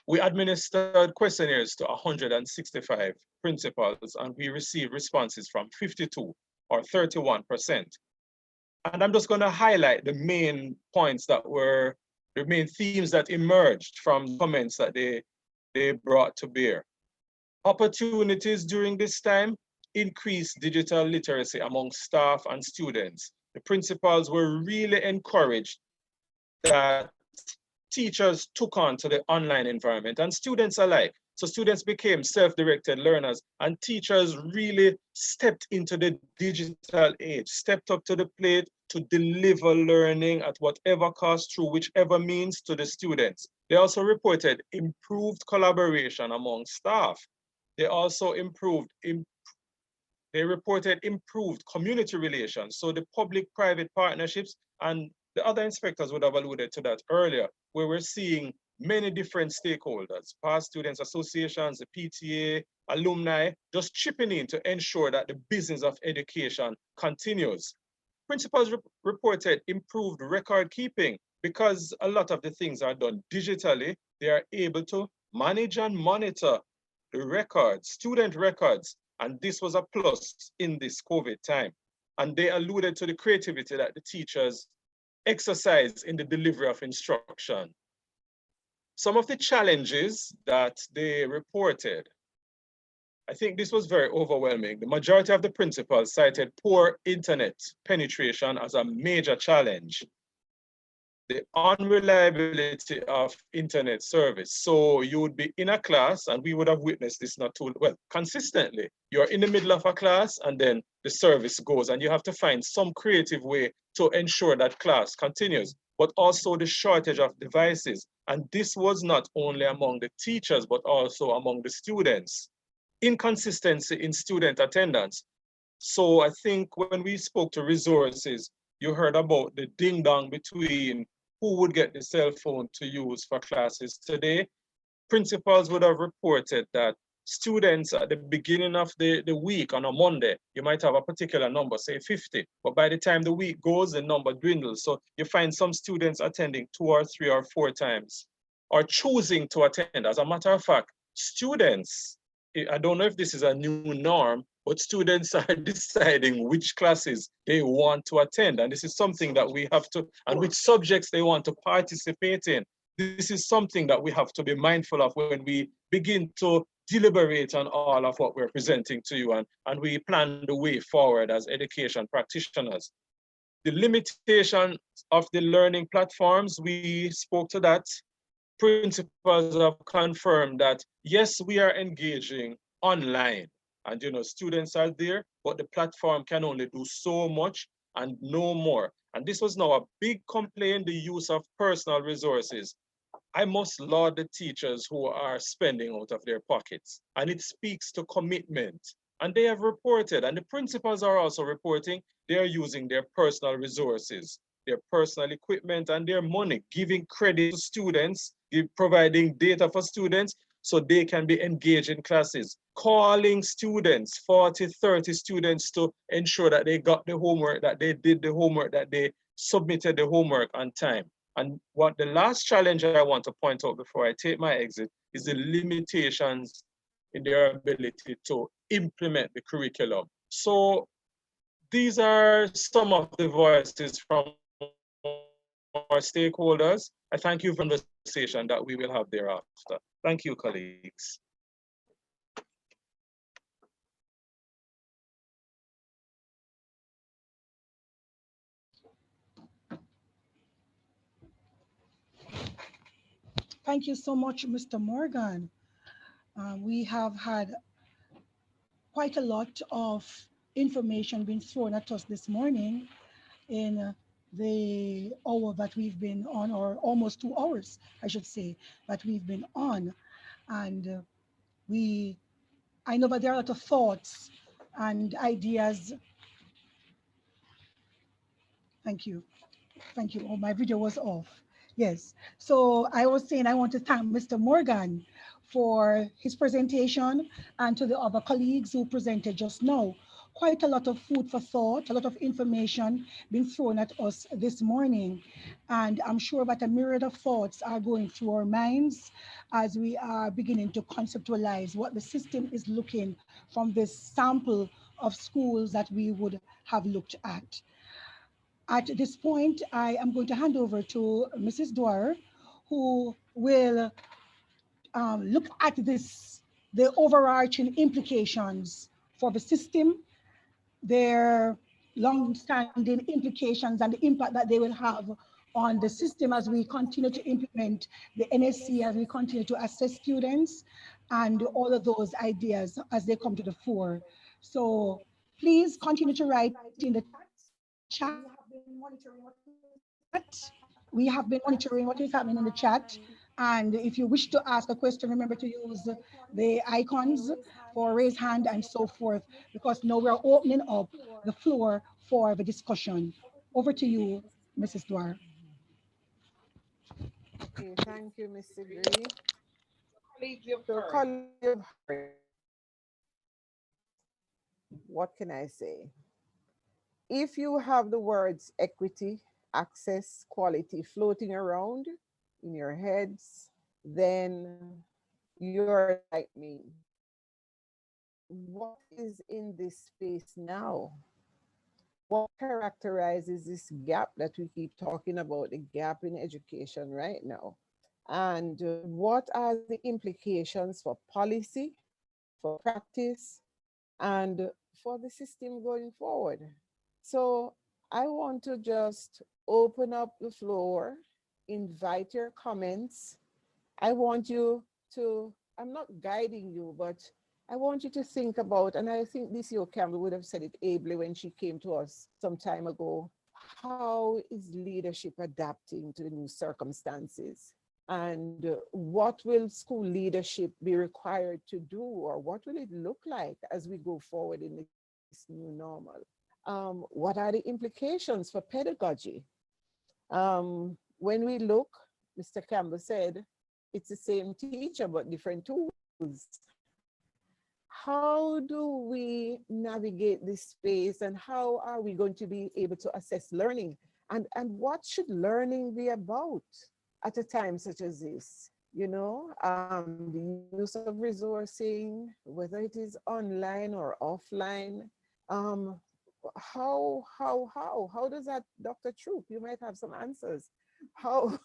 We administered questionnaires to 165 principals, and we received responses from 52 or 31%. And I'm just going to highlight the main points that were, the main themes that emerged from comments that they brought to bear. Opportunities during this time: increased digital literacy among staff and students. The principals were really encouraged that teachers took on to the online environment, and students alike. So students became self-directed learners, and teachers really stepped into the digital age, stepped up to the plate to deliver learning at whatever cost, through whichever means, to the students. They also reported improved collaboration among staff. They also they reported improved community relations. So the public-private partnerships and the other inspectors would have alluded to that earlier, where we're seeing many different stakeholders, past students associations, the PTA, alumni, just chipping in to ensure that the business of education continues. Principals reported improved record keeping because a lot of the things are done digitally. They are able to manage and monitor the records, student records, and this was a plus in this COVID time. And they alluded to the creativity that the teachers exercise in the delivery of instruction. Some of the challenges that they reported, I think this was very overwhelming. The majority of the principals cited poor internet penetration as a major challenge. The unreliability of internet service. So you would be in a class, and we would have witnessed this not too well, consistently. You're in the middle of a class and then the service goes, and you have to find some creative way to ensure that class continues, but also the shortage of devices. And this was not only among the teachers, but also among the students. Inconsistency in student attendance. So I think when we spoke to resources, you heard about the ding-dong between who would get the cell phone to use for classes today. Principals would have reported that students at the beginning of the week on a Monday, you might have a particular number, say 50, but by the time the week goes, the number dwindles. So you find some students attending 2 or 3 or 4 times, or choosing to attend. As a matter of fact, students, I don't know if this is a new norm, but students are deciding which classes they want to attend. And this is something that we have to, and which subjects they want to participate in. This is something that we have to be mindful of when we begin to deliberate on all of what we're presenting to you, and we plan the way forward as education practitioners. The limitation of the learning platforms, we spoke to that. Principals have confirmed that, yes, we are engaging online, and students are there, but the platform can only do so much and no more. And this was now a big complaint, the use of personal resources. I must laud the teachers who are spending out of their pockets, and it speaks to commitment. And they have reported, and the principals are also reporting, they are using their personal resources, their personal equipment and their money, giving credit to students, providing data for students so they can be engaged in classes, calling students, 40, 30 students, to ensure that they got the homework, that they did the homework, that they submitted the homework on time. And what the last challenge I want to point out before I take my exit is the limitations in their ability to implement the curriculum. So these are some of the voices from our stakeholders. I thank you for the conversation that we will have thereafter. Thank you, colleagues. Thank you so much, Mr. Morgan. We have had quite a lot of information being thrown at us this morning in the hour that we've been on, or almost 2 hours, I should say, that we've been on. And I know that there are a lot of thoughts and ideas. Thank you. Thank you. Oh, my video was off. Yes. So I was saying I want to thank Mr. Morgan for his presentation, and to the other colleagues who presented just now. Quite a lot of food for thought, a lot of information being thrown at us this morning. And I'm sure that a myriad of thoughts are going through our minds as we are beginning to conceptualize what the system is looking from this sample of schools that we would have looked at. At this point, I am going to hand over to Mrs. Dwyer, who will look at the overarching implications for the system, their long-standing implications and the impact that they will have on the system as we continue to implement the NSC, as we continue to assess students, and all of those ideas as they come to the fore. So please continue to write in the chat. We have been monitoring what is happening in the chat. And if you wish to ask a question, remember to use the icons for raise hand and so forth, because now we're opening up the floor for the discussion. Over to you, Mrs. Dwyer. Okay, thank you, Mr. Green. So, colleagues, you've heard. What can I say? If you have the words equity, access, quality floating around in your heads, then you're like me. What is in this space now? What characterizes this gap that we keep talking about, the gap in education right now? And what are the implications for policy, for practice, and for the system going forward? So I want to just open up the floor, invite your comments. I want you to, I'm not guiding you, but I want you to think about, and I think DCO Campbell would have said it ably when she came to us some time ago, how is leadership adapting to the new circumstances? And what will school leadership be required to do, or what will it look like as we go forward in this new normal? What are the implications for pedagogy? When we look, Mr. Campbell said, it's the same teacher, but different tools. How do we navigate this space, and how are we going to be able to assess learning? And what should learning be about at a time such as this? You know, the use of resourcing, whether it is online or offline. Um, how does that, Dr. Troop, you might have some answers. How,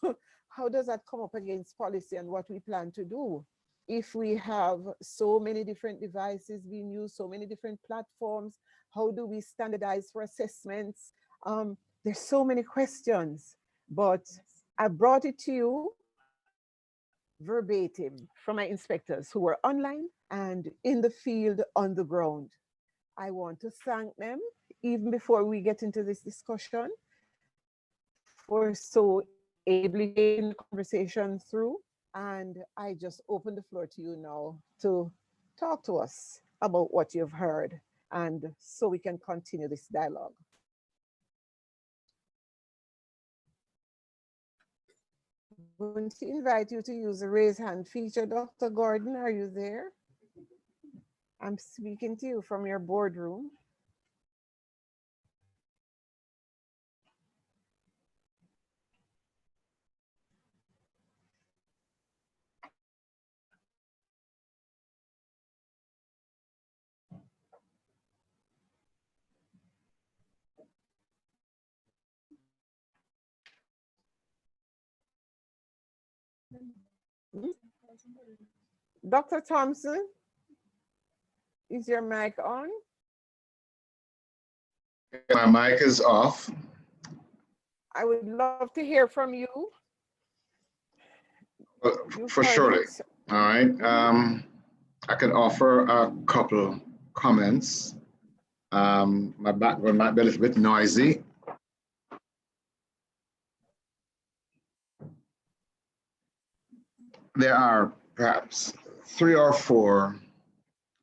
how does that come up against policy and what we plan to do? If we have so many different devices being used, so many different platforms, how do we standardize for assessments? There's so many questions, but I brought it to you verbatim from my inspectors who were online and in the field on the ground. I want to thank them, even before we get into this discussion, for so ably taking the conversation through. And I just open the floor to you now to talk to us about what you've heard, and so we can continue this dialogue. I'm going to invite you to use the raise hand feature. Dr. Gordon, are you there? I'm speaking to you from your boardroom. Dr. Thompson, is your mic on? My mic is off. I would love to hear from you. For surely. All right. I can offer a couple comments. My background might be a little bit noisy. There are perhaps 3 or 4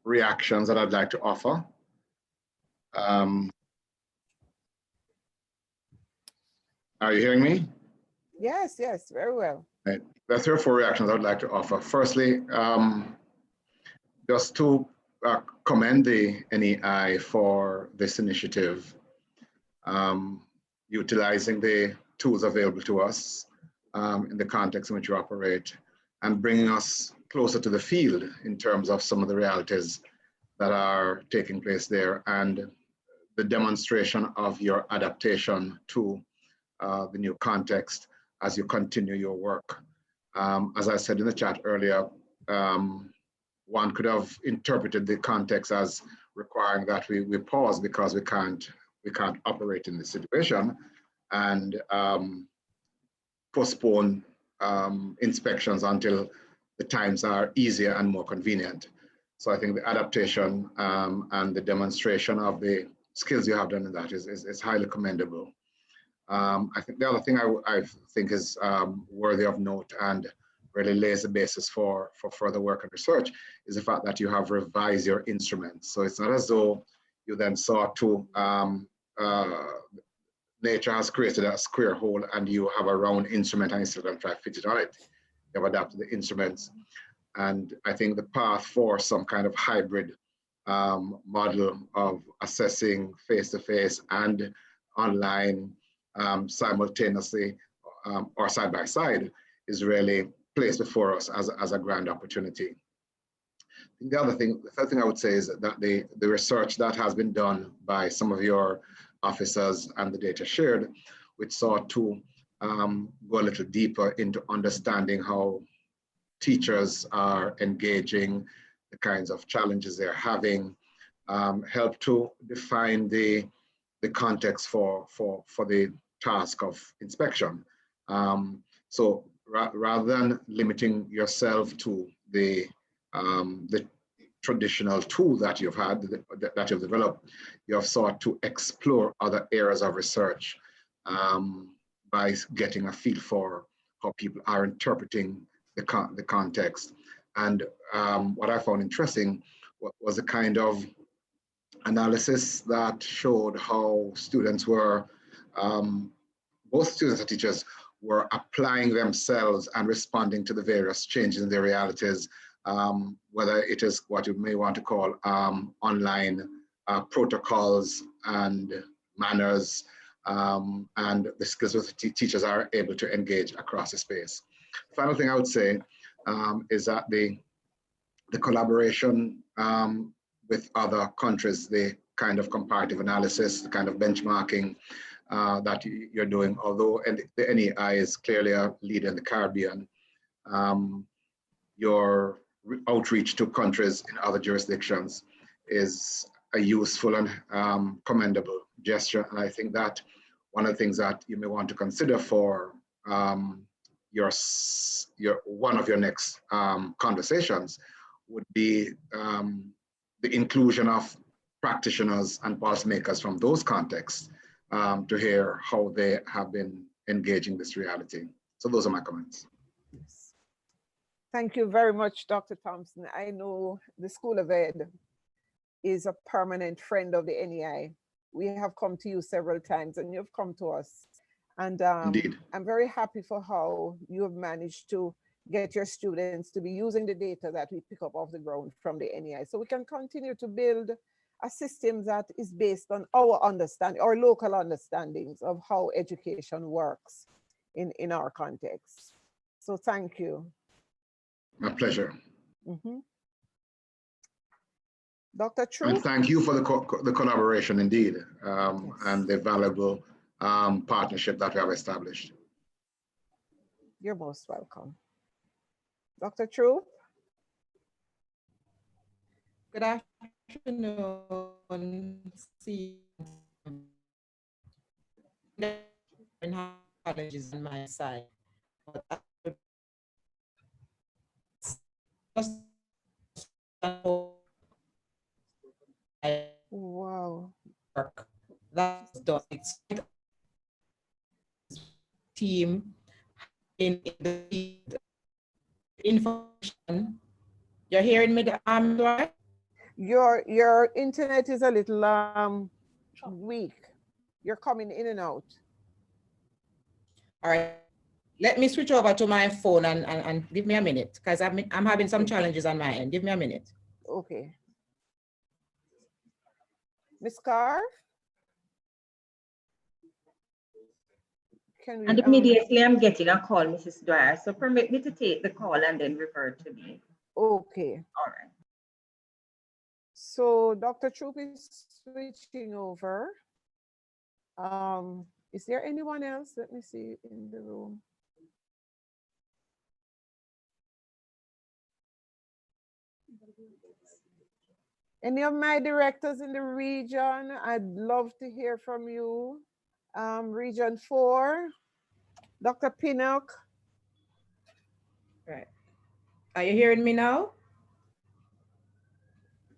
reactions that I'd like to offer. Are you hearing me? Yes, yes, very well. Right. There are 3 or 4 reactions I'd like to offer. Firstly, just to commend the NEI for this initiative, utilizing the tools available to us in the context in which we operate, and bringing us closer to the field in terms of some of the realities that are taking place there, and the demonstration of your adaptation to the new context as you continue your work. As I said in the chat earlier, one could have interpreted the context as requiring that we pause because we can't operate in this situation, and postpone inspections until the times are easier and more convenient. So I think the adaptation and the demonstration of the skills you have done in that is highly commendable. I think the other thing I think is worthy of note and really lays the basis for further work and research is the fact that you have revised your instruments. So it's not as though you then sought to nature has created a square hole and you have a round instrument and you still try to fit it on it. You have adapted the instruments. And I think the path for some kind of hybrid model of assessing face-to-face and online simultaneously or side by side is really placed before us as a grand opportunity. The third thing I would say is that the research that has been done by some of your officers and the data shared, which sought to go a little deeper into understanding how teachers are engaging, the kinds of challenges they're having, help to define the context for the task of inspection. So rather than limiting yourself to the traditional tool that you've had, that you've developed, you have sought to explore other areas of research by getting a feel for how people are interpreting the context. And what I found interesting was a kind of analysis that showed how students were, both students and teachers, were applying themselves and responding to the various changes in their realities, whether it is what you may want to call online protocols and manners, and the skills that teachers are able to engage across the space. Final thing I would say is that the collaboration with other countries, the kind of comparative analysis, the kind of benchmarking that you're doing, although the NEI is clearly a leader in the Caribbean, your outreach to countries in other jurisdictions is a useful and commendable gesture. And I think that one of the things that you may want to consider for one of your next conversations would be the inclusion of practitioners and policymakers from those contexts to hear how they have been engaging this reality. So those are my comments. Yes. Thank you very much, Dr. Thompson. I know the School of Ed is a permanent friend of the NEI. We have come to you several times and you've come to us. And Indeed. I'm very happy for how you have managed to get your students to be using the data that we pick up off the ground from the NEI. So we can continue to build a system that is based on our understanding, our local understandings of how education works in our context. So thank you. My pleasure. Mm-hmm. Dr. True. And thank you for the collaboration indeed, yes, and the valuable partnership that we have established. You're most welcome. Dr. True. Good afternoon. See, challenges on my side. Wow. That's done. It's team in the information. You're hearing me, right? Your internet is a little weak. You're coming in and out. All right. Let me switch over to my phone and give me a minute because I'm having some challenges on my end. Give me a minute. Okay. Ms. Carr? Can we, and immediately I'm getting a call, Mrs. Dwyer. So permit me to take the call and then revert to me. Okay. All right. So Dr. Troop is switching over. Is there anyone else? Let me see in the room. Any of my directors in the region? I'd love to hear from you. Region 4, Dr. Pinnock. Right. Are you hearing me now?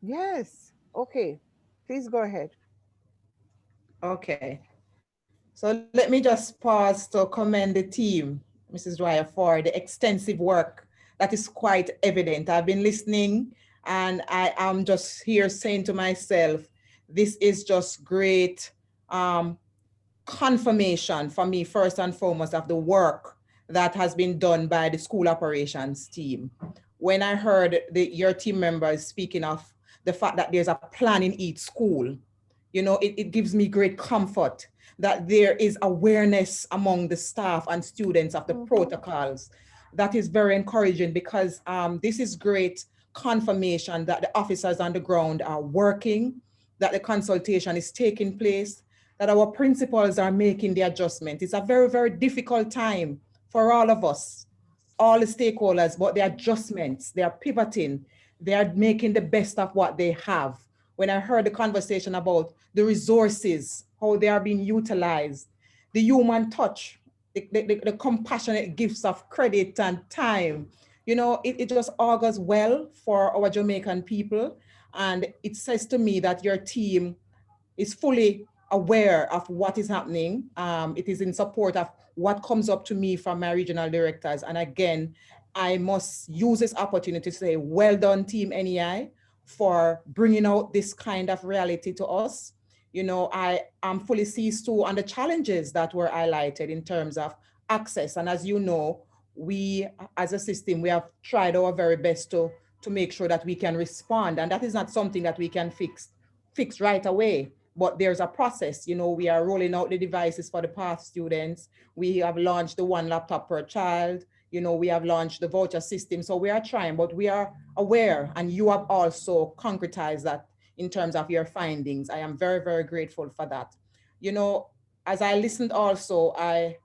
Yes. Okay. Please go ahead. Okay. So let me just pause to commend the team, Mrs. Dwyer, for the extensive work that is quite evident. I've been listening and I am just here saying to myself, this is just great confirmation for me, first and foremost, of the work that has been done by the school operations team. When I heard your team members speaking of the fact that there's a plan in each school, you know, it gives me great comfort that there is awareness among the staff and students of the protocols. That is very encouraging, because this is great confirmation that the officers on the ground are working, that the consultation is taking place, that our principals are making the adjustment. It's a very, very difficult time for all of us, all the stakeholders, but the adjustments, they are pivoting, they are making the best of what they have. When I heard the conversation about the resources, how they are being utilized, the human touch, the compassionate gifts of credit and time, you know, it just augurs well for our Jamaican people. And it says to me that your team is fully aware of what is happening. It is in support of what comes up to me from my regional directors. And again, I must use this opportunity to say, well done, Team NEI, for bringing out this kind of reality to us. You know, I am fully seized too on the challenges that were highlighted in terms of access. And as you know, we as a system, we have tried our very best to make sure that we can respond. And that is not something that we can fix right away, but there's a process. You know, we are rolling out the devices for the PATH students. We have launched the 1 laptop per child. You know, we have launched the voucher system. So we are trying, but we are aware, and you have also concretized that in terms of your findings. I am very, very grateful for that. You know, as I listened also, I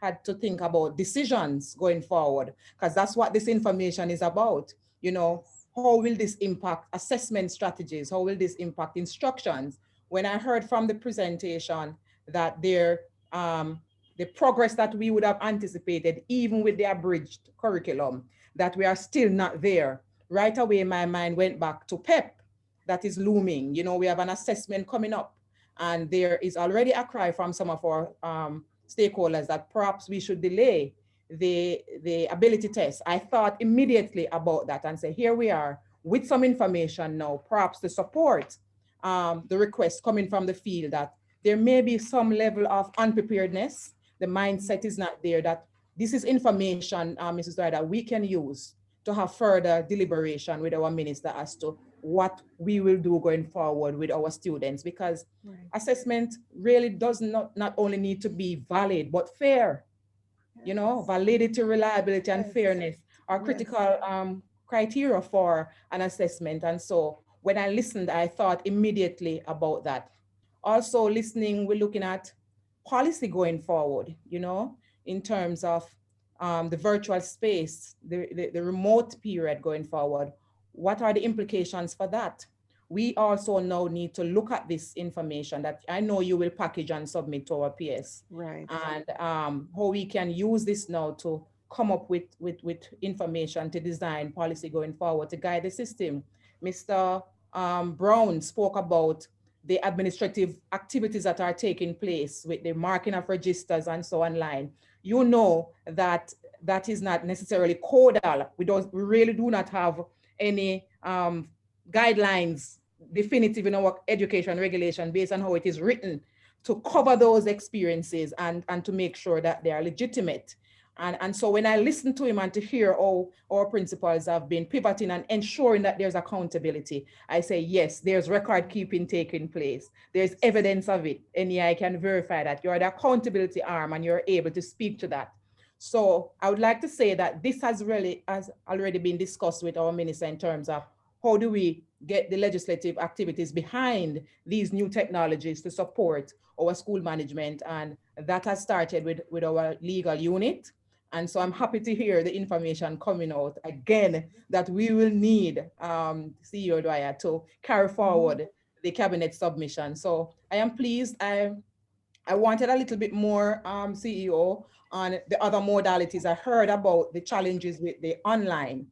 had to think about decisions going forward, because that's what this information is about. You know, how will this impact assessment strategies? How will this impact instructions? When I heard from the presentation that the progress that we would have anticipated, even with the abridged curriculum, that we are still not there, right away my mind went back to PEP that is looming. You know, we have an assessment coming up, and there is already a cry from some of our stakeholders that perhaps we should delay the ability test. I thought immediately about that and say, here we are with some information now, perhaps to support the request coming from the field that there may be some level of unpreparedness. The mindset is not there, that this is information, Mrs. Dwyer, that we can use to have further deliberation with our minister as to what we will do going forward with our students, because assessment really does not only need to be valid, but fair. You know, validity, reliability, and fairness are critical criteria for an assessment. And so when I listened, I thought immediately about that. Also listening, we're looking at policy going forward, you know, in terms of the virtual space, the remote period going forward. What are the implications for that? We also now need to look at this information that I know you will package and submit to our PS. Right. And how we can use this now to come up with information to design policy going forward to guide the system. Mr. Brown spoke about the administrative activities that are taking place with the marking of registers and so online. You know that that is not necessarily codal. We really do not have any guidelines definitive in our education regulation based on how it is written to cover those experiences and to make sure that they are legitimate. And so when I listen to him and to hear how our principals have been pivoting and ensuring that there's accountability, I say, yes, there's record keeping taking place. There's evidence of it. NEI can verify that. You're the accountability arm and you're able to speak to that. So I would like to say that this has already been discussed with our minister in terms of how do we get the legislative activities behind these new technologies to support our school management. And that has started with our legal unit. And so I'm happy to hear the information coming out again that we will need CEO Dwyer to carry forward the cabinet submission. So I am pleased. I wanted a little bit more CEO on the other modalities. I heard about the challenges with the online,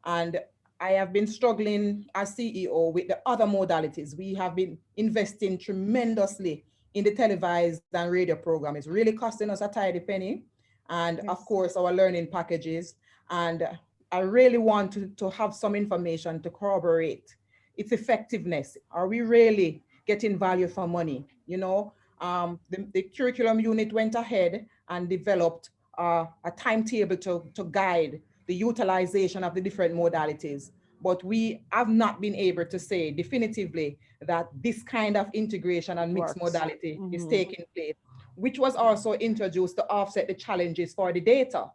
and I have been struggling as CEO with the other modalities. We have been investing tremendously in the televised and radio program. It's really costing us a tidy penny. And of course, our learning packages. And I really want to have some information to corroborate its effectiveness. Are we really getting value for money? You know, the curriculum unit went ahead and developed a timetable to guide the utilization of the different modalities. But we have not been able to say definitively that this kind of integration and mixed modality is taking place, which was also introduced to offset the challenges for the data,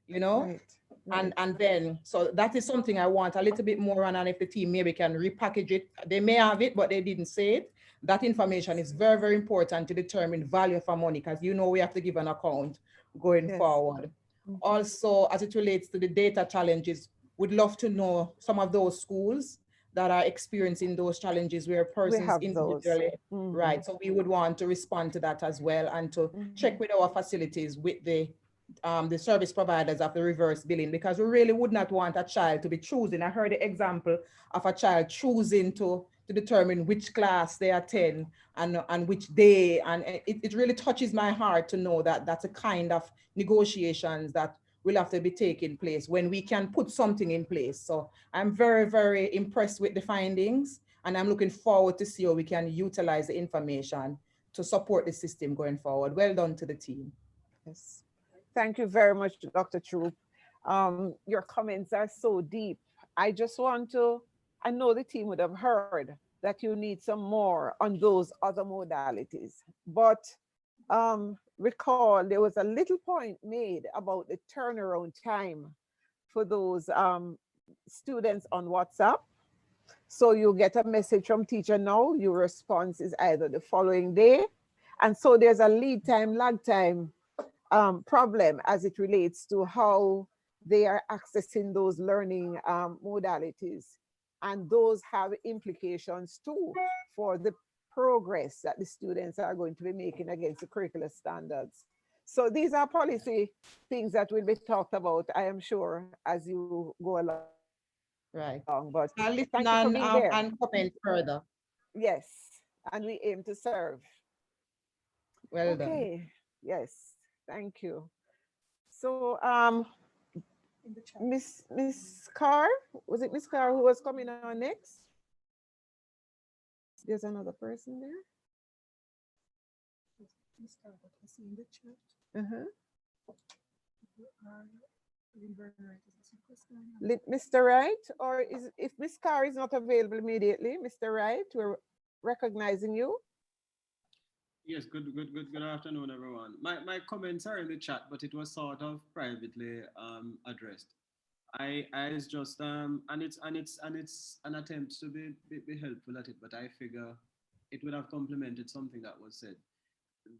you know? Right. And then, so that is something I want a little bit more on, and if the team maybe can repackage it, they may have it, but they didn't say it. That information is very, very important to determine value for money, because you know we have to give an account going forward. Also, as it relates to the data challenges, we'd love to know some of those schools that are experiencing those challenges where persons individually, right? So we would want to respond to that as well, and to check with our facilities, with the service providers of the reverse billing, because we really would not want a child to be choosing. I heard the example of a child choosing to determine which class they attend and which day. And it really touches my heart to know that that's a kind of negotiations that will have to be taking place when we can put something in place. So I'm very, very impressed with the findings, and I'm looking forward to see how we can utilize the information to support the system going forward. Well done to the team. Yes. Thank you very much, Dr. Troop. Your comments are so deep. I just want to, I know the team would have heard that you need some more on those other modalities, but recall there was a little point made about the turnaround time for those students on WhatsApp. So you get a message from teacher now, your response is either the following day. And so there's a lead time, lag time problem as it relates to how they are accessing those learning modalities. And those have implications too for the progress that the students are going to be making against the curricular standards. So these are policy things that will be talked about, I am sure, as you go along. Right. But I'll listen thank you for being there. and comment further. Yes, and we aim to serve. Well done. Okay, yes, thank you. So Miss Carr, was it Miss Carr who was coming on next? There's another person there. Mr. Wright, or is if Miss Carr is not available immediately, Mr. Wright, we're recognizing you. Yes, good afternoon, everyone. My comments are in the chat, but it was sort of privately addressed. I is just and it's an attempt to be helpful at it, but I figure it would have complemented something that was said.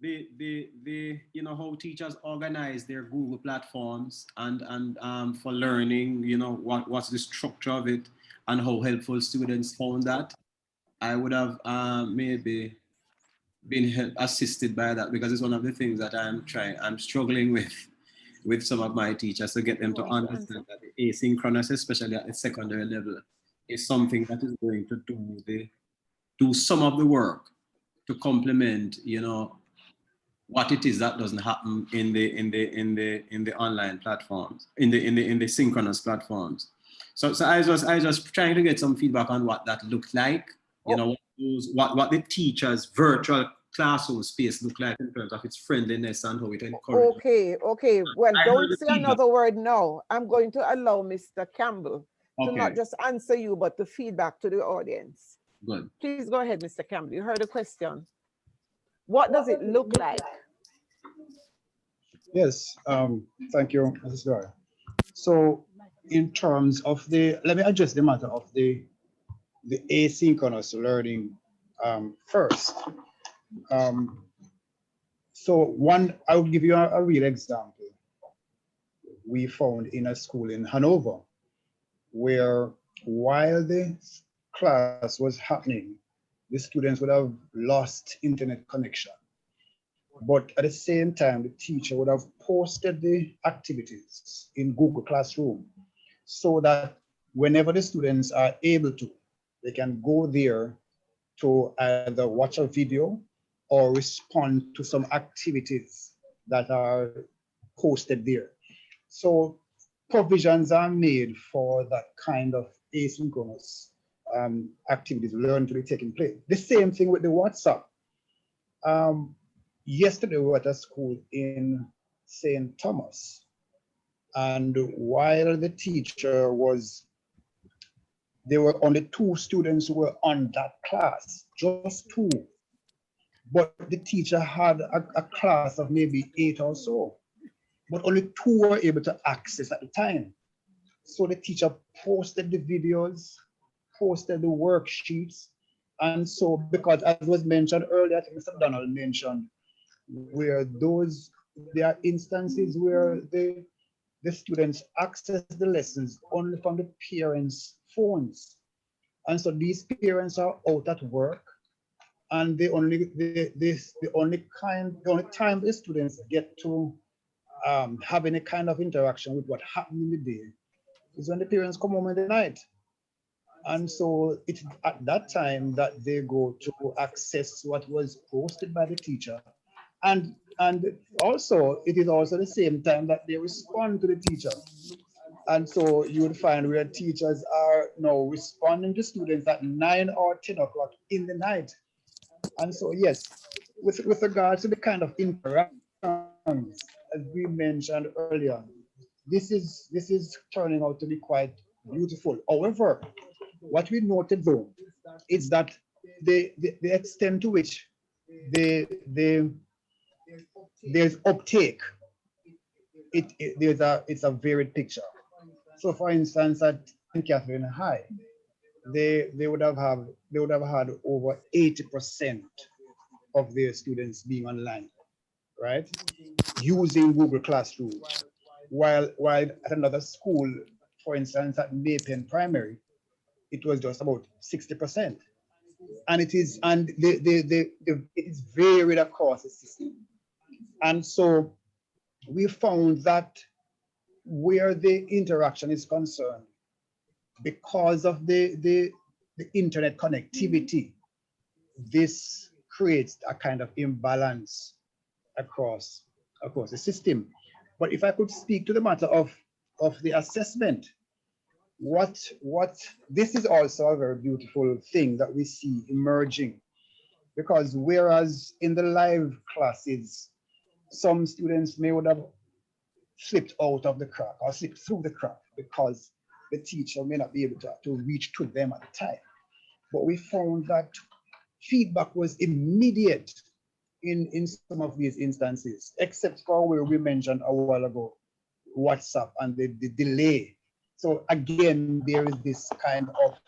You know how teachers organize their Google platforms and for learning, you know, what's the structure of it and how helpful students found that. I would have maybe been assisted by that, because it's one of the things that I'm struggling with some of my teachers, to get them to understand that the asynchronous, especially at the secondary level, is something that is going to do some of the work to complement, you know, what it is that doesn't happen in the online platforms, in the synchronous platforms. So I was just trying to get some feedback on what that looked like, you know, what the teachers' virtual classroom space look like in terms of its friendliness and how it encourages. Okay. Well, don't say another word now. I'm going to allow Mr. Campbell to not just answer you, but to feedback to the audience. Good. Please go ahead, Mr. Campbell. You heard the question. What does it look like? Yes, thank you, Mrs. Dora. So in terms of let me address the matter of the asynchronous learning first. So I will give you a real example. We found in a school in Hanover, where while the class was happening, the students would have lost internet connection. But at the same time, the teacher would have posted the activities in Google Classroom so that whenever the students are able to, they can go there to either watch a video or respond to some activities that are posted there. So provisions are made for that kind of asynchronous activities learned to be taking place. The same thing with the WhatsApp. yesterday we were at a school in St. Thomas, and while the teacher was, there were only 2 students who were on that class, just 2. But the teacher had a class of maybe 8 or so, but only 2 were able to access at the time. So the teacher posted the videos, posted the worksheets. And so, because as was mentioned earlier, I think Mr. Donald mentioned, where there are instances where the students access the lessons only from the parents' phones. And so these parents are out at work, and the only time the students get to have any kind of interaction with what happened in the day is when the parents come home in the night. And so it's at that time that they go to access what was posted by the teacher. And also, it is also the same time that they respond to the teacher. And so you would find where teachers are now responding to students at 9 or 10 o'clock in the night. And so, yes, with regards to the kind of interactions, as we mentioned earlier, this is turning out to be quite beautiful. However, what we noted though is that the extent to which there's uptake, it's a varied picture. So, for instance, at St. Catherine High, they would have had over 80% of their students being online, right, using Google Classroom. While at another school, for instance, at Maypen Primary, it was just about 60%. And it is it is varied across the system. And so we found that where the interaction is concerned, because of the internet connectivity, this creates a kind of imbalance across the system. But if I could speak to the matter of the assessment, what this is also a very beautiful thing that we see emerging, because whereas in the live classes, some students would have slipped out of the crack or slipped through the crack because the teacher may not be able to reach to them at the time. But we found that feedback was immediate in some of these instances, except for where we mentioned a while ago, WhatsApp and the delay. So again, there is this kind of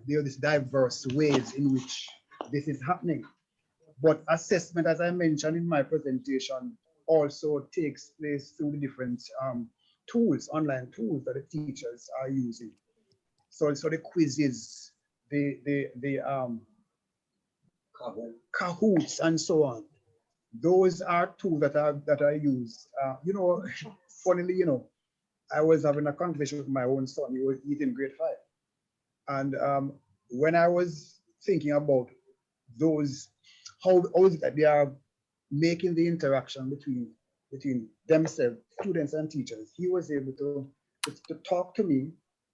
there are these diverse ways in which this is happening. But assessment, as I mentioned in my presentation, also takes place through the different tools, online tools that the teachers are using. So the quizzes, the Kahoots and so on. Those are tools that are used. Funnily, I was having a conversation with my own son. He's in grade 5. And when I was thinking about those, how is it that they are making the interaction between themselves, students and teachers, he was able to talk to me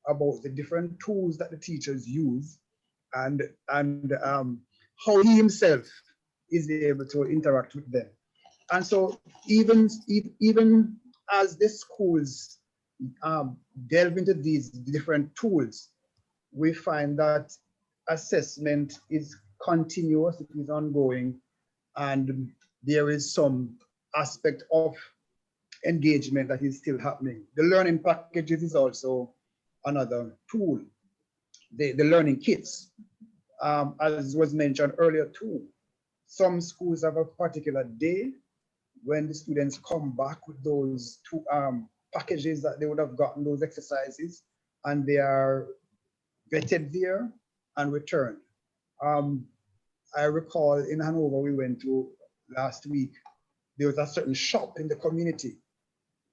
about the different tools that the teachers use and how he himself is able to interact with them. And so even as the schools delve into these different tools, we find that assessment is continuous, it is ongoing, and there is some aspect of engagement that is still happening. The learning packages is also another tool. The learning kits, as was mentioned earlier too, some schools have a particular day when the students come back with those two packages that they would have gotten, those exercises, and they are vetted there and returned. I recall in Hanover we went to last week, there was a certain shop in the community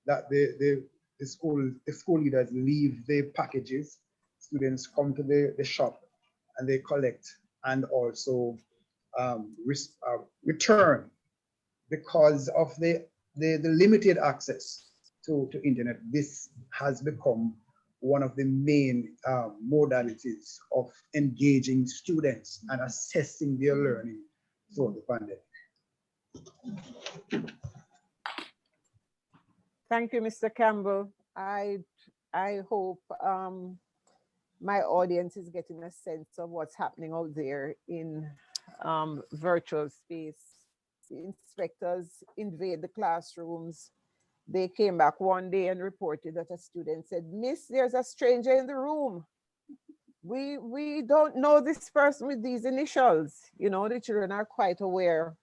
that the school leaders leave the packages, students come to the shop and they collect and also return. Because of the limited access to internet, this has become one of the main modalities of engaging students and assessing their learning through the pandemic. Thank you, Mr. Campbell. I hope my audience is getting a sense of what's happening out there in virtual space. The inspectors invade the classrooms. They came back one day and reported that a student said, "Miss, there's a stranger in the room. We don't know this person with these initials." You know, the children are quite aware.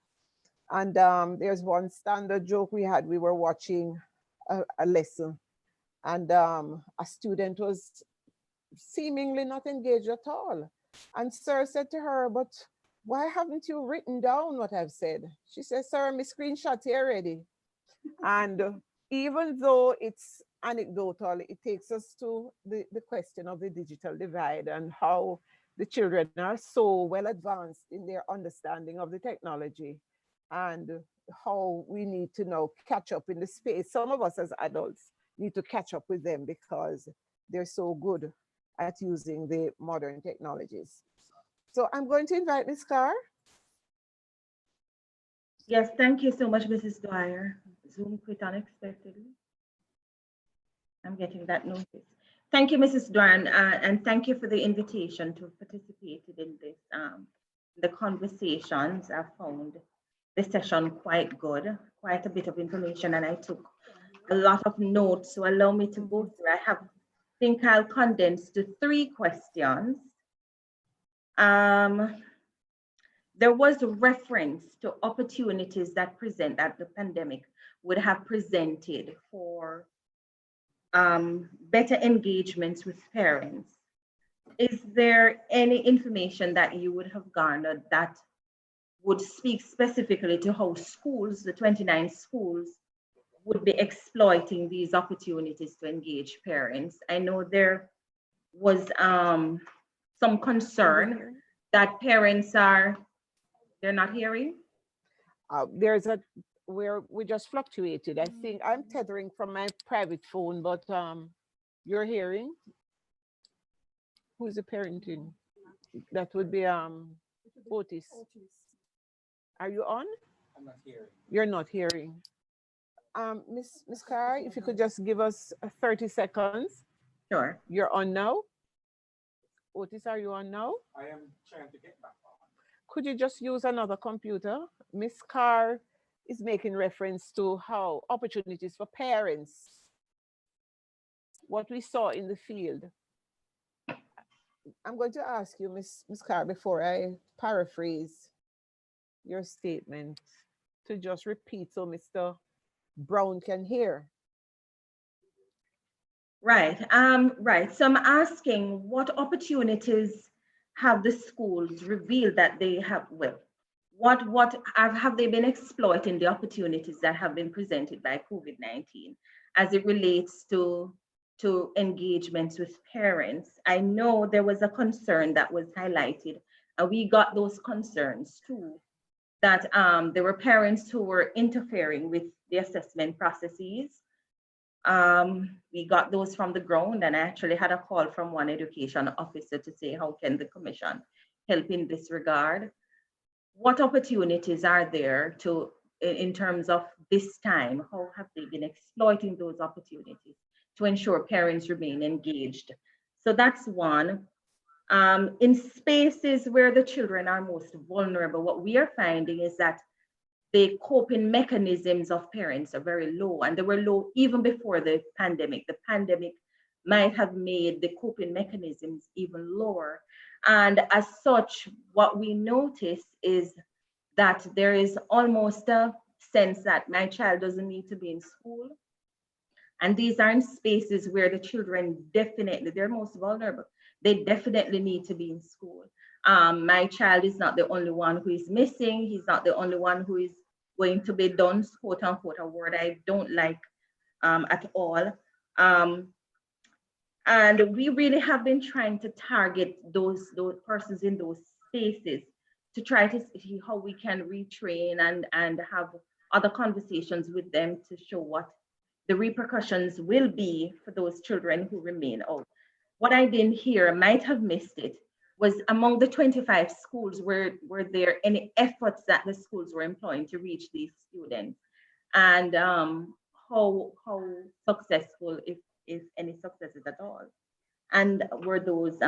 And there's one standard joke we had. We were watching a lesson, and a student was seemingly not engaged at all. And sir said to her, "But why haven't you written down what I've said?" She says, "Sir, my screenshot here already." And even though it's anecdotal, it takes us to the question of the digital divide and how the children are so well advanced in their understanding of the technology, and how we need to now catch up in the space. Some of us as adults need to catch up with them because they're so good at using the modern technologies. So I'm going to invite Ms. Carr. Yes, thank you so much, Mrs. Dwyer. Zoom quit unexpectedly. I'm getting that notice. Thank you, Mrs. Dwyer, and thank you for the invitation to participate in this, the conversations. I found the session quite good, quite a bit of information, and I took a lot of notes. So allow me to go through. I think I'll condense to 3 questions. There was a reference to opportunities that the pandemic would have presented for better engagements with parents. Is there any information that you would have garnered that would speak specifically to how schools, the 29 schools, would be exploiting these opportunities to engage parents? I know there was some concern that parents they're not hearing. There's where we just fluctuated. I think I'm tethering from my private phone, but you're hearing. Who's the parenting? That would be Otis. Are you on? I'm not hearing. You're not hearing. Miss Carr, if you could just give us 30 seconds. Sure. You're on now. Otis, are you on now? I am trying to get back on. Could you just use another computer? Miss Carr is making reference to how opportunities for parents, what we saw in the field. I'm going to ask you, Miss Carr, before I paraphrase your statement, to just repeat so Mr. Brown can hear. Right. Right. So I'm asking, what opportunities have the schools revealed that they have? Well, what have they been exploiting the opportunities that have been presented by COVID-19 as it relates to engagements with parents? I know there was a concern that was highlighted, and we got those concerns too, that there were parents who were interfering with the assessment processes. We got those from the ground, and I actually had a call from one education officer to say, how can the commission help in this regard? What opportunities are there in terms of this time? How have they been exploiting those opportunities to ensure parents remain engaged? So that's one. In spaces where the children are most vulnerable, what we are finding is that the coping mechanisms of parents are very low, and they were low even before the pandemic. The pandemic might have made the coping mechanisms even lower. And as such, what we notice is that there is almost a sense that my child doesn't need to be in school. And these are in spaces where the children definitely, they're most vulnerable. They definitely need to be in school. My child is not the only one who is missing. He's not the only one who is going to be done, quote unquote, a word I don't like at all. And we really have been trying to target those persons in those spaces to try to see how we can retrain and have other conversations with them to show what the repercussions will be for those children who remain out. What I didn't hear, I might have missed it, was among the 25 schools, were there any efforts that the schools were employing to reach these students? And how successful, if any successes at all? And were those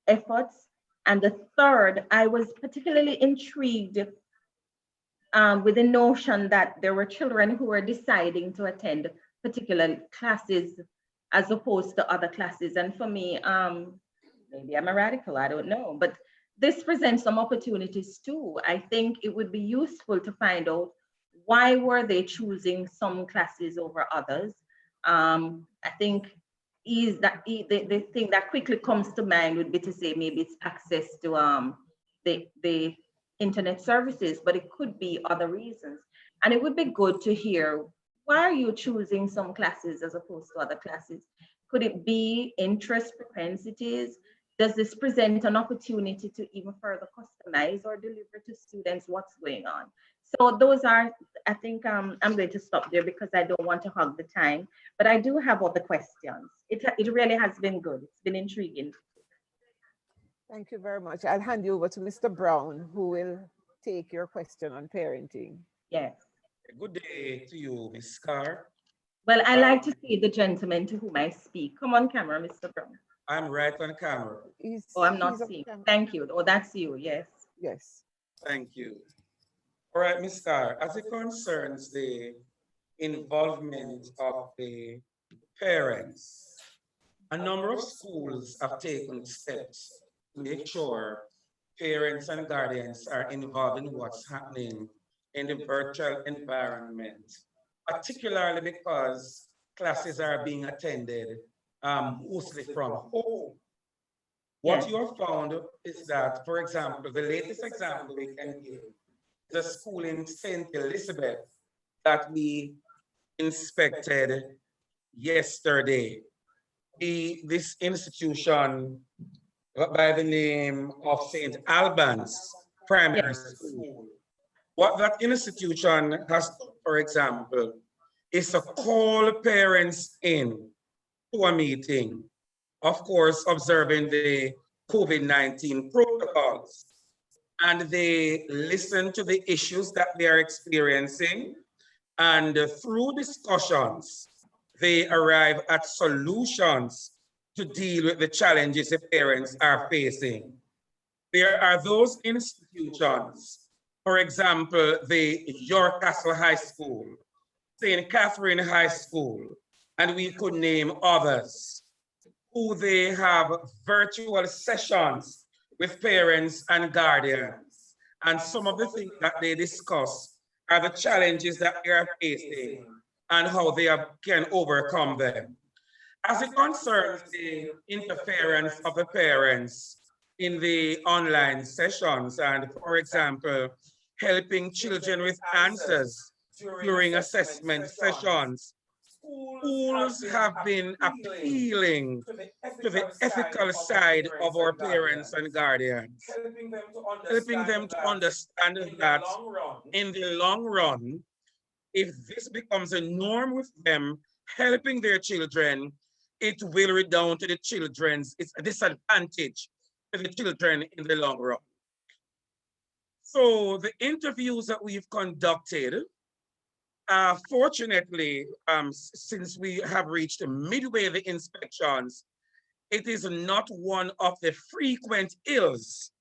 efforts? And the third, I was particularly intrigued with the notion that there were children who were deciding to attend particular classes as opposed to other classes. And for me, maybe I'm a radical, I don't know, but this presents some opportunities too. I think it would be useful to find out why were they choosing some classes over others. I think the thing that quickly comes to mind would be to say maybe it's access to the internet services, but it could be other reasons. And it would be good to hear, why are you choosing some classes as opposed to other classes? Could it be interest propensities? Does this present an opportunity to even further customize or deliver to students what's going on? So those are, I think I'm going to stop there because I don't want to hog the time, but I do have other questions. It really has been good. It's been intriguing. Thank you very much. I'll hand you over to Mr. Brown, who will take your question on parenting. Yes. Good day to you, Ms. Carr. Well, I like to see the gentleman to whom I speak. Come on camera, Mr. Brown. I'm right on camera. I'm not seeing. Thank you. Oh, that's you. Yes. Yes. Thank you. All right, Ms. Carr, as it concerns the involvement of the parents, a number of schools have taken steps to make sure parents and guardians are involved in what's happening in the virtual environment, particularly because classes are being attended mostly from home. What you have found is that, for example, the latest example we can give is a school in St. Elizabeth that we inspected yesterday. This institution by the name of St. Albans Primary School. What that institution has done, for example, is to call parents in to a meeting, of course, observing the COVID-19 protocols. And they listen to the issues that they are experiencing. And through discussions, they arrive at solutions to deal with the challenges the parents are facing. There are those institutions, for example, the York Castle High School, St. Catherine High School, and we could name others, who they have virtual sessions with parents and guardians. And some of the things that they discuss are the challenges that they are facing and how they can overcome them. As it concerns the interference of the parents in the online sessions and, for example, helping children with answers during assessment sessions, schools have been appealing to the ethical side of our parents and guardians, helping them to understand that in the long run, if this becomes a norm with them, helping their children, it will redound to the children's, it's a disadvantage to the children in the long run. So the interviews that we've conducted, fortunately, since we have reached midway the inspections, it is not one of the frequent ills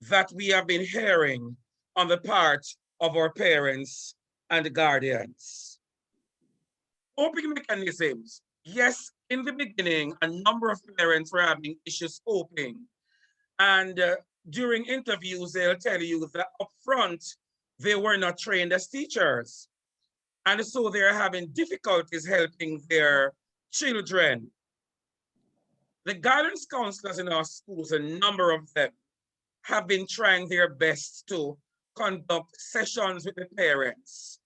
that we have been hearing on the part of our parents and guardians. Coping mechanisms. Yes, in the beginning, a number of parents were having issues coping. And during interviews, they'll tell you that up front, they were not trained as teachers. And so they're having difficulties helping their children. The guidance counselors in our schools, a number of them, have been trying their best to conduct sessions with the parents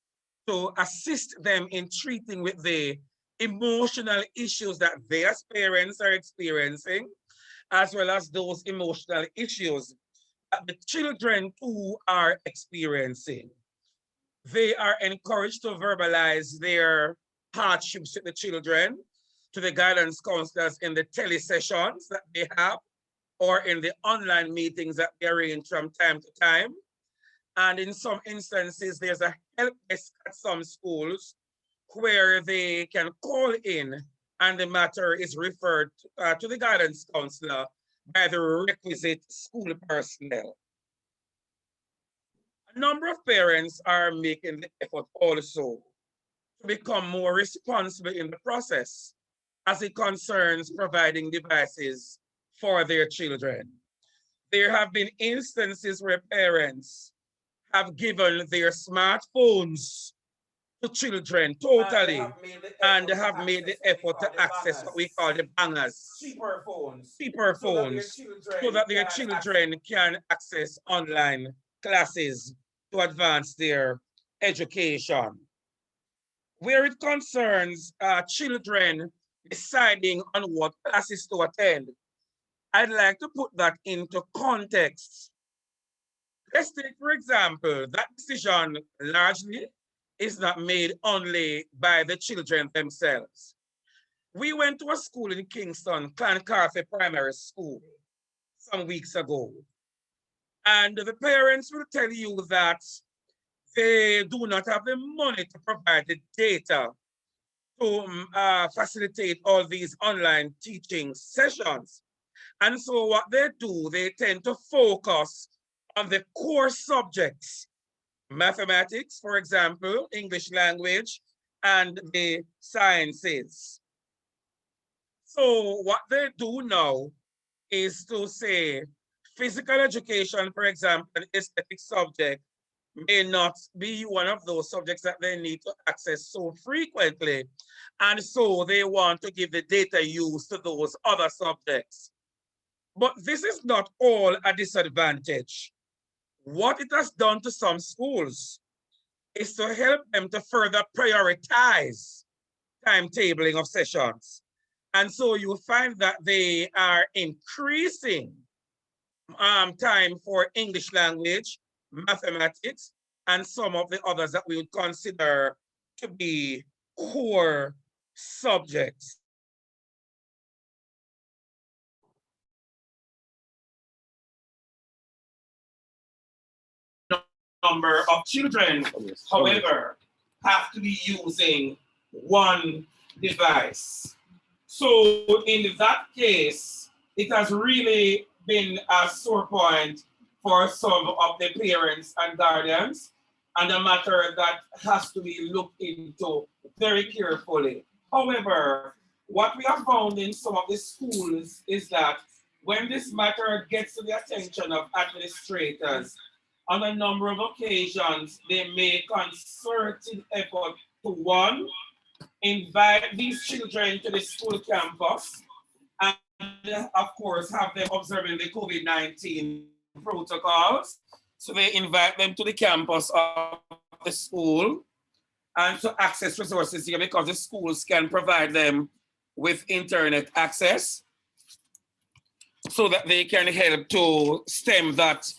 to assist them in treating with the emotional issues that they as parents are experiencing, as well as those emotional issues that the children too are experiencing. They are encouraged to verbalize their hardships with the children to the guidance counselors in the tele sessions that they have. or in the online meetings that they arrange from time to time. And in some instances, there's a help desk at some schools where they can call in and the matter is referred to the guidance counselor by the requisite school personnel. A number of parents are making the effort also to become more responsible in the process as it concerns providing devices for their children. There have been instances where parents have given their smartphones to children totally and have made the effort to access what we call the bangers, cheaper phones, so that their children can access online classes to advance their education. Where it concerns children deciding on what classes to attend, I'd like to put that into context. Let's take, for example, that decision largely is not made only by the children themselves. We went to a school in Kingston, Clancarthy Primary School, some weeks ago. And the parents will tell you that they do not have the money to provide the data to facilitate all these online teaching sessions. And so what they do, they tend to focus on the core subjects, mathematics, for example, English language, and the sciences. So what they do now is to say physical education, for example, an aesthetic subject, may not be one of those subjects that they need to access so frequently. And so they want to give the data use to those other subjects. But this is not all a disadvantage. What it has done to some schools is to help them to further prioritize timetabling of sessions. And so you find that they are increasing time for English language, mathematics, and some of the others that we would consider to be core subjects. Number of children, however, have to be using one device. So in that case, it has really been a sore point for some of the parents and guardians, and a matter that has to be looked into very carefully. However, what we have found in some of the schools is that when this matter gets to the attention of administrators, on a number of occasions, they make concerted effort to, one, invite these children to the school campus, and of course have them observing the COVID-19 protocols. So they invite them to the campus of the school and to access resources here because the schools can provide them with internet access so that they can help to stem that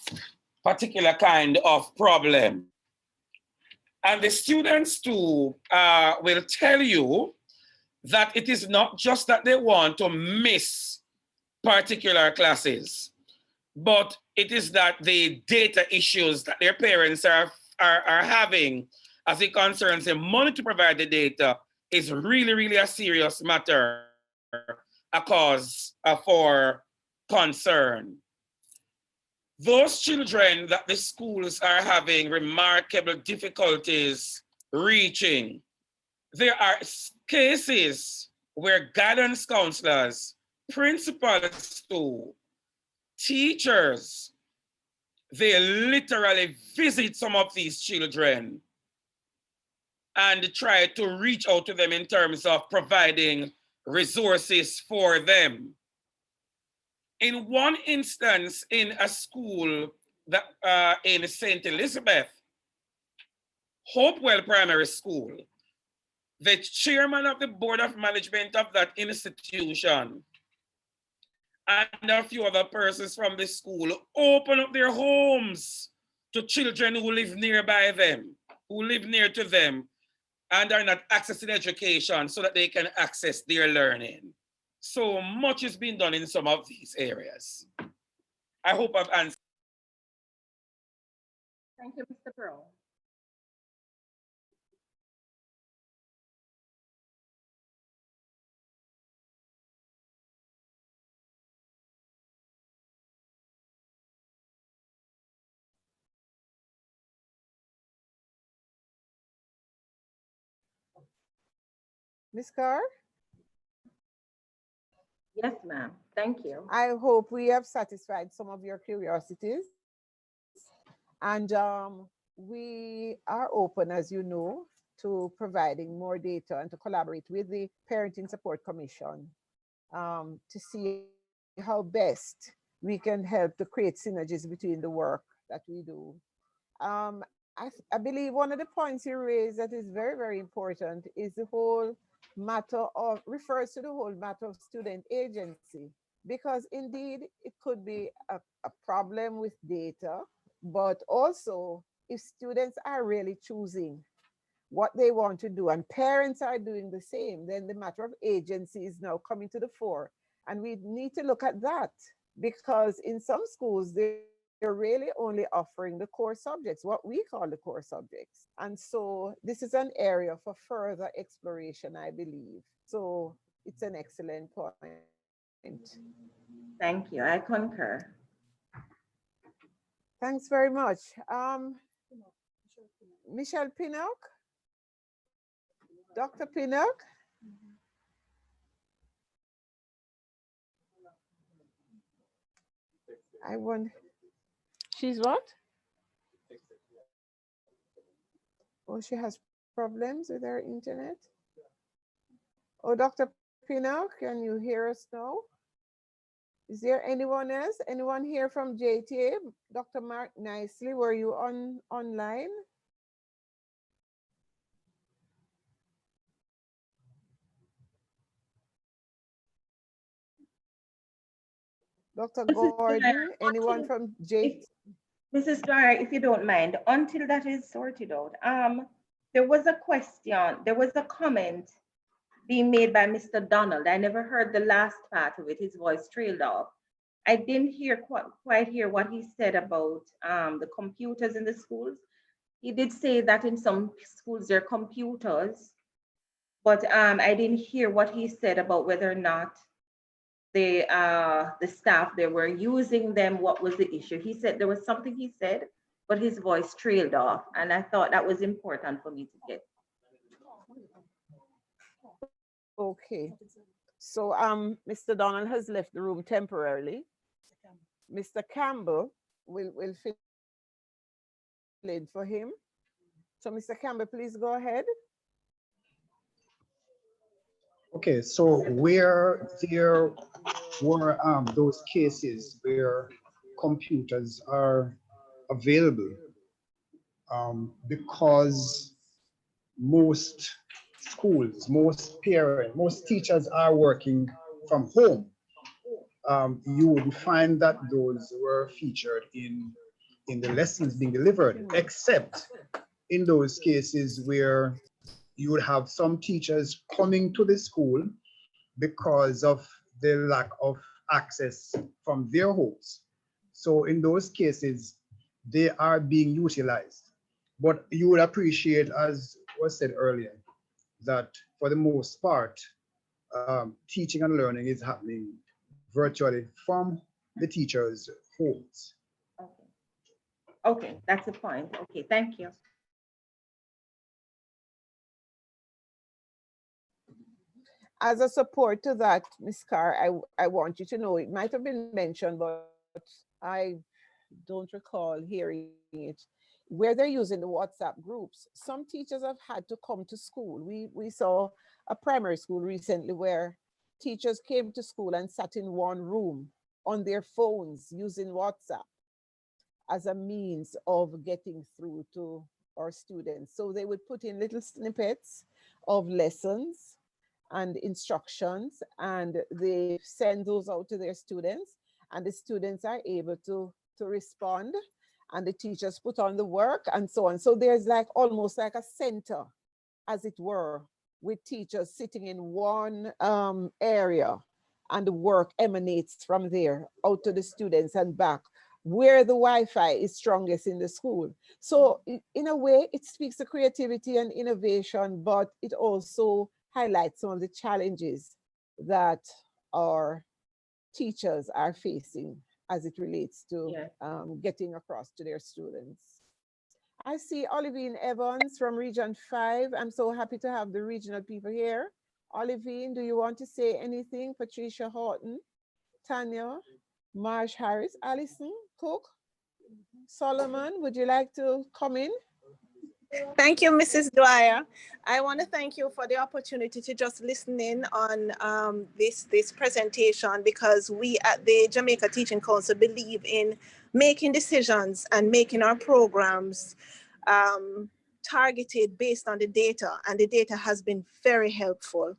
particular kind of problem. And the students too will tell you that it is not just that they want to miss particular classes, but it is that the data issues that their parents are having as it concerns the money to provide the data is really, really a serious matter, a cause for concern. Those children that the schools are having remarkable difficulties reaching, there are cases where guidance counselors, principals too, teachers, they literally visit some of these children and try to reach out to them in terms of providing resources for them. In one instance, in a school that in St. Elizabeth, Hopewell Primary School, the chairman of the board of management of that institution and a few other persons from the school open up their homes to children who live nearby them, who live near to them, and are not accessing education so that they can access their learning. So much is being done in some of these areas. I hope I've answered. Thank you, Mr. Pearl. Ms. Carr? Yes, ma'am. Thank you. I hope we have satisfied some of your curiosities. And we are open, as you know, to providing more data and to collaborate with the Parenting Support Commission to see how best we can help to create synergies between the work that we do. I believe one of the points you raised that is very, very important is the whole matter of, refers to the whole matter of student agency, because indeed it could be a problem with data, but also if students are really choosing what they want to do and parents are doing the same, then the matter of agency is now coming to the fore. And we need to look at that, because in some schools, they're really only offering the core subjects, what we call the core subjects. And so this is an area for further exploration, I believe. So it's an excellent point. Thank you. I concur. Thanks very much. Michelle Pinnock? Dr. Pinnock? I wonder, she's what? Oh, she has problems with her internet? Oh, Dr. Pinnock, can you hear us now? Is there anyone else? Anyone here from JTA? Dr. Mark Nicely, were you online? Dr. Gordon, anyone from JTA? Mrs. Dwyer, if you don't mind, until that is sorted out, there was a question, there was a comment being made by Mr. Donald. I never heard the last part of it. His voice trailed off. I didn't hear quite hear what he said about the computers in the schools. He did say that in some schools there are computers, but I didn't hear what he said about whether or not the staff, they were using them. What was the issue? He said there was something he said, but his voice trailed off, and I thought that was important for me to get. Okay. So Mr. Donald has left the room temporarily. Mr. Campbell will fill in for him. So Mr. Campbell, please go ahead. Okay, so where there were those cases where computers are available, because most schools, most parents, most teachers are working from home, you would find that those were featured in the lessons being delivered, except in those cases where you would have some teachers coming to the school because of the lack of access from their homes. So in those cases, they are being utilized. But you would appreciate, as was said earlier, that for the most part, teaching and learning is happening virtually from the teachers' homes. Okay, that's the point. Okay, thank you. As a support to that, Ms. Carr, I want you to know, it might have been mentioned, but I don't recall hearing it, where they're using the WhatsApp groups. Some teachers have had to come to school. We saw a primary school recently where teachers came to school and sat in one room on their phones using WhatsApp as a means of getting through to our students. So they would put in little snippets of lessons and instructions, and they send those out to their students, and the students are able to respond, and the teachers put on the work and so on. So there's like almost like a center, as it were, with teachers sitting in one area, and the work emanates from there out to the students and back. where the Wi-Fi is strongest in the school. So in a way, it speaks to creativity and innovation, but it also highlights some of the challenges that our teachers are facing as it relates to getting across to their students. I see Olivine Evans from Region 5. I'm so happy to have the regional people here. Olivine, do you want to say anything? Patricia Horton, Tanya, Marsh Harris, Allison, Cook, Solomon, would you like to come in? Thank you, Mrs. Dwyer. I want to thank you for the opportunity to just listen in on this presentation, because we at the Jamaica Teaching Council believe in making decisions and making our programs targeted based on the data, and the data has been very helpful.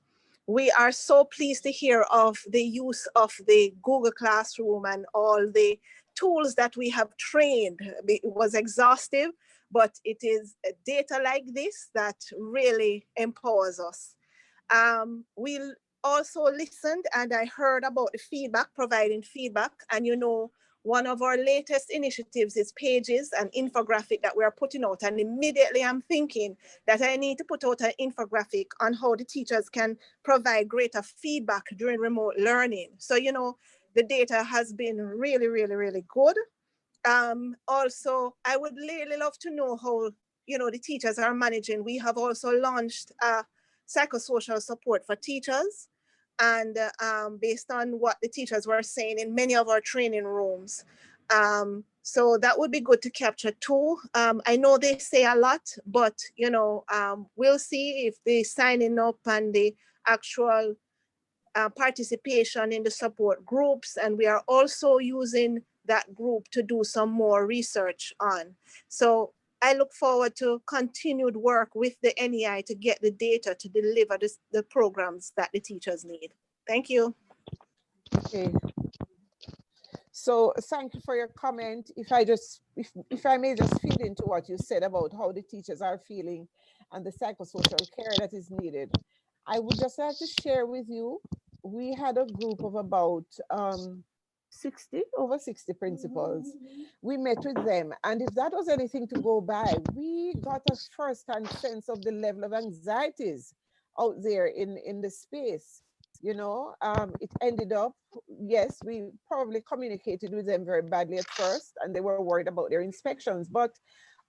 We are so pleased to hear of the use of the Google Classroom and all the tools that we have trained. It was exhaustive, but it is data like this that really empowers us. We also listened, and I heard about the feedback, providing feedback. And one of our latest initiatives is pages and infographic that we are putting out. And immediately I'm thinking that I need to put out an infographic on how the teachers can provide greater feedback during remote learning. So, the data has been really, really, really good. Also, I would really love to know how, the teachers are managing. We have also launched psychosocial support for teachers, and based on what the teachers were saying in many of our training rooms. So that would be good to capture too. I know they say a lot, but, we'll see if the signing up and the actual participation in the support groups, and we are also using that group to do some more research on. So I look forward to continued work with the NEI to get the data to deliver the programs that the teachers need. Thank you. Okay. So thank you for your comment. If I may just feed into what you said about how the teachers are feeling and the psychosocial care that is needed, I would just like to share with you, we had a group of about over 60 principals. We met with them, and if that was anything to go by, we got a first-hand sense of the level of anxieties out there in the space. It ended up, yes, we probably communicated with them very badly at first, and they were worried about their inspections, but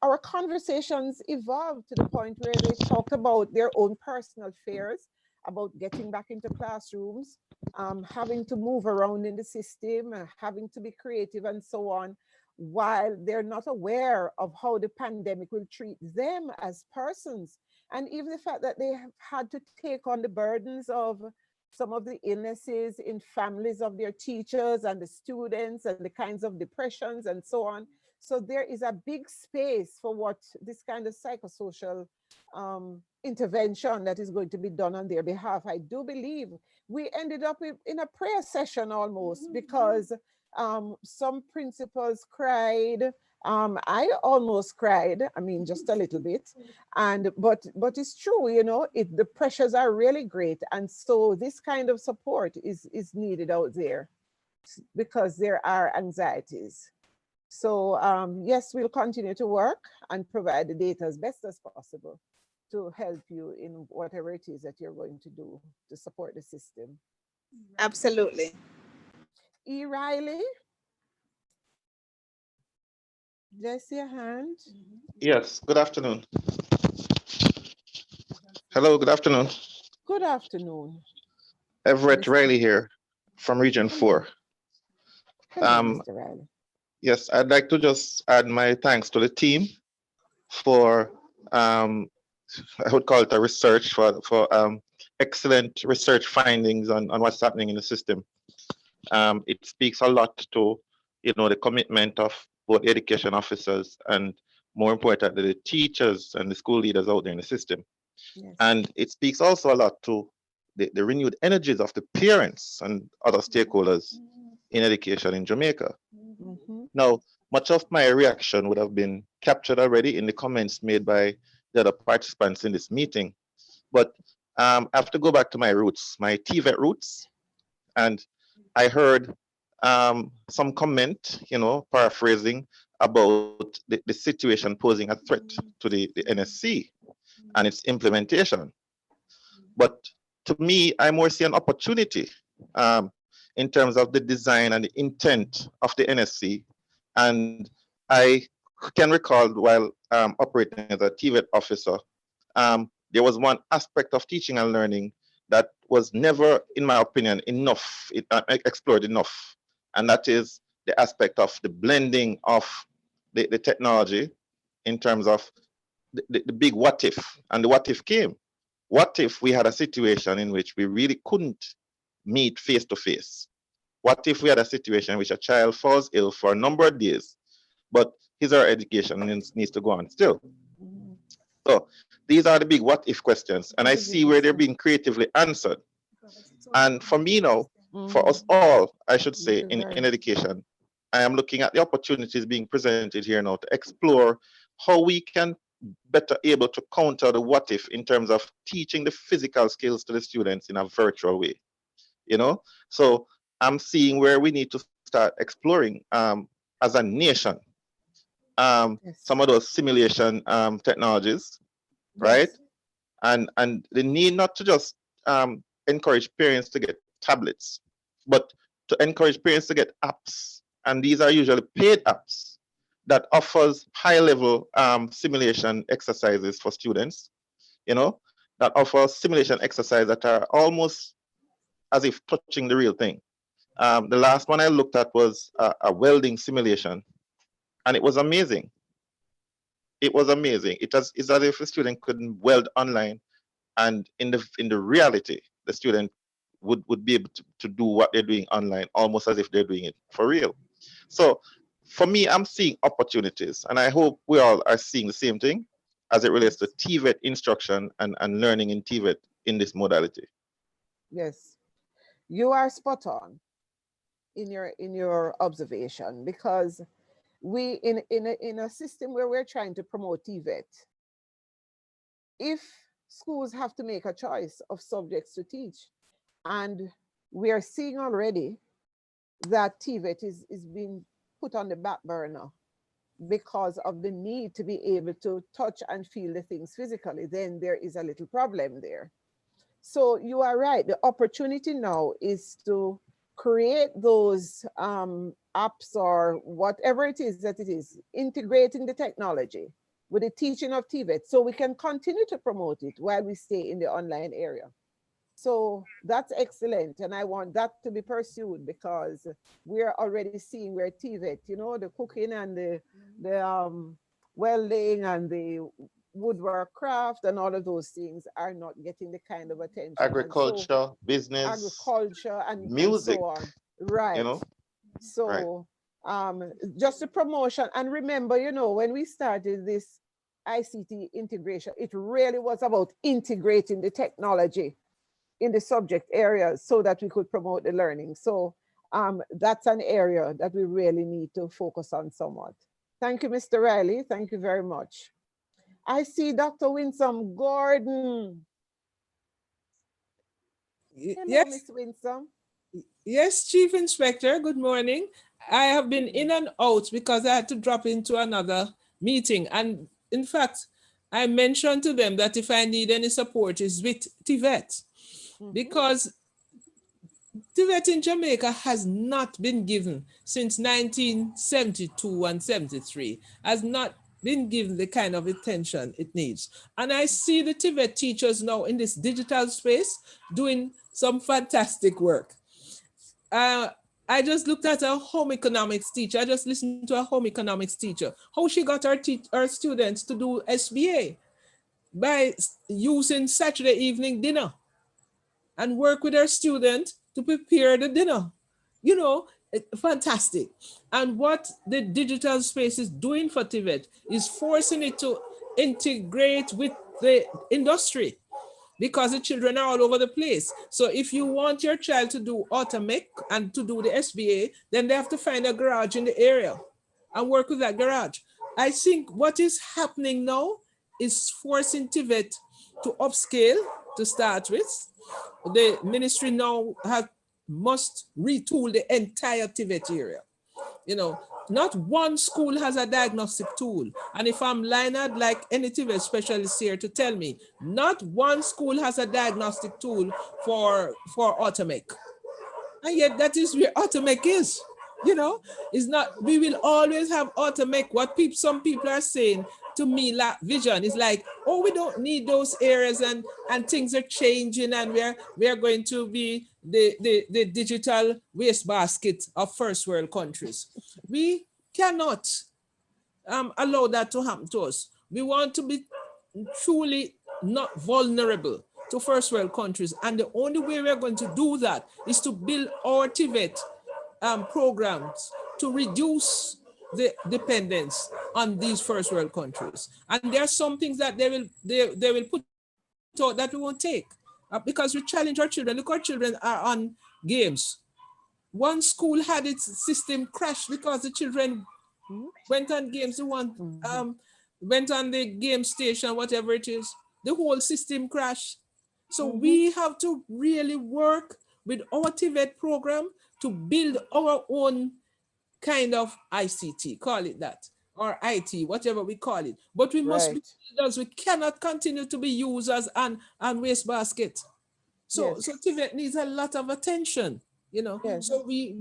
our conversations evolved to the point where they talked about their own personal fears about getting back into classrooms, having to move around in the system, having to be creative and so on, while they're not aware of how the pandemic will treat them as persons. And even the fact that they have had to take on the burdens of some of the illnesses in families of their teachers and the students, and the kinds of depressions and so on. So there is a big space for what this kind of psychosocial intervention that is going to be done on their behalf. I do believe we ended up in a prayer session almost, because some principals cried. I almost cried, just a little bit. But it's true, the pressures are really great. And so this kind of support is needed out there, because there are anxieties. So yes, we'll continue to work and provide the data as best as possible to help you in whatever it is that you're going to do to support the system. Absolutely. E. Riley? Did I see a hand? Yes, good afternoon. Hello, good afternoon. Good afternoon. Everett Riley here from Region 4. Hello, Mr. Riley. Yes, I'd like to just add my thanks to the team for, I would call it a research, for excellent research findings on what's happening in the system. It speaks a lot to, the commitment of both education officers and, more importantly, the teachers and the school leaders out there in the system. Yes. And it speaks also a lot to the renewed energies of the parents and other stakeholders in education in Jamaica. Now, much of my reaction would have been captured already in the comments made by the other participants in this meeting. But I have to go back to my roots, my TVET roots. And I heard some comment, paraphrasing about the situation posing a threat to the NSC and its implementation. But to me, I more see an opportunity in terms of the design and the intent of the NSC. And I can recall while operating as a TVET officer, there was one aspect of teaching and learning that was never, in my opinion, explored enough. And that is the aspect of the blending of the technology in terms of the big what if. And the what if came. What if we had a situation in which we really couldn't meet face to face? What if we had a situation in which a child falls ill for a number of days, but his or her education needs to go on still? So these are the big what if questions, and I see where they're being creatively answered. And for me now, for us all, I should say, in education, I am looking at the opportunities being presented here now to explore how we can better able to counter the what if in terms of teaching the physical skills to the students in a virtual way. So I'm seeing where we need to start exploring as a nation some of those simulation technologies, right? And the need not to just encourage parents to get tablets, but to encourage parents to get apps. And these are usually paid apps that offers high-level simulation exercises for students, that offers simulation exercises that are almost as if touching the real thing. The last one I looked at was a welding simulation, and it was amazing. It was amazing. It's as if the student could weld online, and in the reality, the student would be able to do what they're doing online, almost as if they're doing it for real. So for me, I'm seeing opportunities, and I hope we all are seeing the same thing as it relates to TVET instruction and learning in TVET in this modality. Yes, you are spot on in your observation, because we in a system where we're trying to promote TVET, if schools have to make a choice of subjects to teach, and we are seeing already that TVET is being put on the back burner because of the need to be able to touch and feel the things physically, then there is a little problem there. So you are right. The opportunity now is to create those apps or whatever it is that it is, integrating the technology with the teaching of TVET so we can continue to promote it while we stay in the online area. So that's excellent. And I want that to be pursued, because we're already seeing where TVET, the cooking and the welding and the woodwork craft and all of those things are not getting the kind of attention. Agriculture, business, agriculture and music, and so on. Right. So just the promotion. And remember, when we started this ICT integration, it really was about integrating the technology in the subject areas so that we could promote the learning. So that's an area that we really need to focus on somewhat. Thank you, Mr. Riley. Thank you very much. I see Dr. Winsome Gordon. Hello, yes, Ms. Winsome. Yes, Chief Inspector, good morning. I have been in and out because I had to drop into another meeting. And in fact, I mentioned to them that if I need any support is with TVET, because TVET in Jamaica has not been given since 1972 and 73, has not been given the kind of attention it needs. And I see the TVET teachers now in this digital space doing some fantastic work. I just looked at a home economics teacher. I just listened to a home economics teacher, how she got her students to do SBA by using Saturday evening dinner and work with her student to prepare the dinner. Fantastic. And what the digital space is doing for TVET is forcing it to integrate with the industry, because the children are all over the place. So if you want your child to do automech and to do the SBA, then they have to find a garage in the area and work with that garage. I think what is happening now is forcing TVET to upscale to start with. The ministry now have must retool the entire TVET area. You know, not one school has a diagnostic tool. And if I'm lying, I'd like any TVET specialist here to tell me, not one school has a diagnostic tool for automake. And yet that is where automake is. You know, it's not, we will always have automake. What some people are saying to me, like vision, is like, oh, we don't need those areas, and things are changing, and we are going to be the digital wastebasket of first world countries. We cannot allow that to happen to us. We want to be truly not vulnerable to first world countries. And the only way we're going to do that is to build our TVET programs to reduce the dependence on these first world countries. And there are some things that they will put out that we won't take because we challenge our children. Look, our children are on games. One school had its system crashed because the children went on games. The one went on the game station, whatever it is. The whole system crashed. So we have to really work with our TVET program to build our own kind of ICT, call it that, or IT, whatever we call it. But we must be leaders. We cannot continue to be users and wastebasket. So TVET needs a lot of attention, you know. So we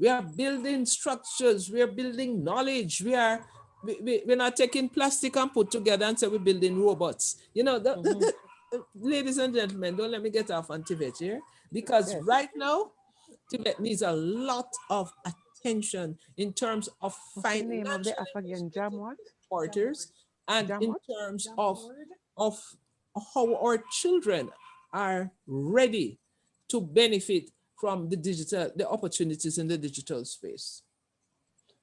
are building structures, we are building knowledge, we're not taking plastic and put together and say we're building robots. You know, ladies and gentlemen, don't let me get off on TVET here, because right now, TVET needs a lot of attention in terms of financial supporters and in terms of how our children are ready to benefit from the opportunities in the digital space.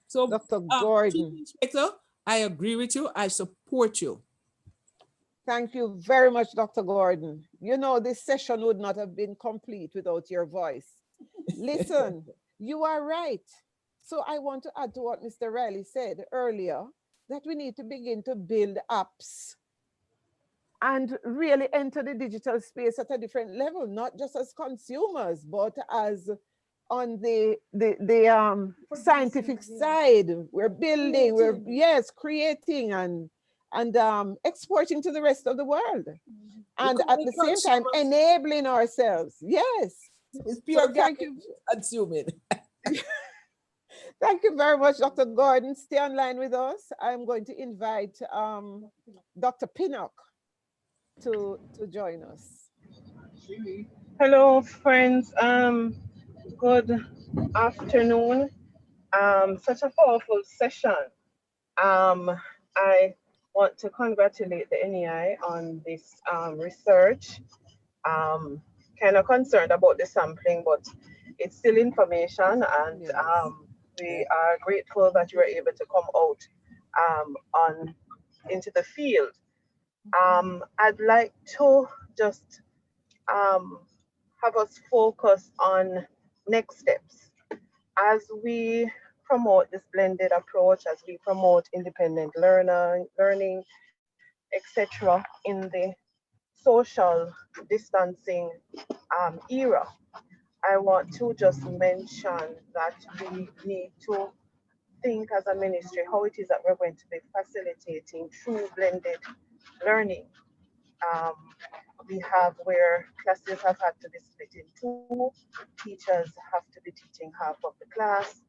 So, Dr. Gordon, Inspector, I agree with you. I support you. Thank you very much, Dr. Gordon. You know, this session would not have been complete without your voice. Listen, you are right. So I want to add to what Mr. Riley said earlier, that we need to begin to build apps and really enter the digital space at a different level, not just as consumers, but as on the scientific side. We're building, creating and exporting to the rest of the world. And at the same time, enabling ourselves. Yes. It's pure thank you. Consuming. Thank you very much, Dr. Gordon. Stay online with us. I'm going to invite Dr. Pinnock to join us. Hello, friends. Good afternoon. Such a powerful session. I want to congratulate the NEI on this research. Kind of concerned about the sampling, but it's still information, and we are grateful that you were able to come out into the field. I'd like to just have us focus on next steps as we promote this blended approach, as we promote independent learning, etc. in the social distancing era. I want to just mention that we need to think as a ministry how it is that we're going to be facilitating true blended learning. We have where classes have had to be split in two, teachers have to be teaching half of the class,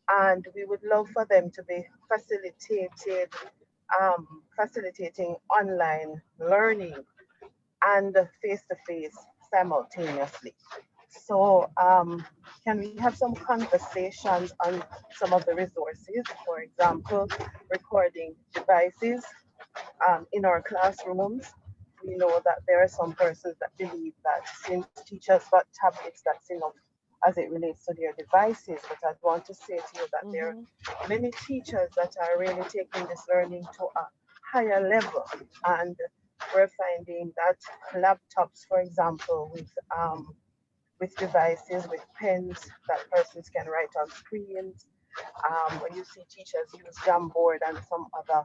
and we would love for them to be facilitating online learning and face-to-face simultaneously. So can we have some conversations on some of the resources, for example, recording devices in our classrooms? We know that there are some persons that believe that since teachers got tablets, that's enough as it relates to their devices. But I want to say to you that there are many teachers that are really taking this learning to a higher level. And we're finding that laptops, for example, with devices, with pens that persons can write on screens. When you see teachers use Jamboard and some other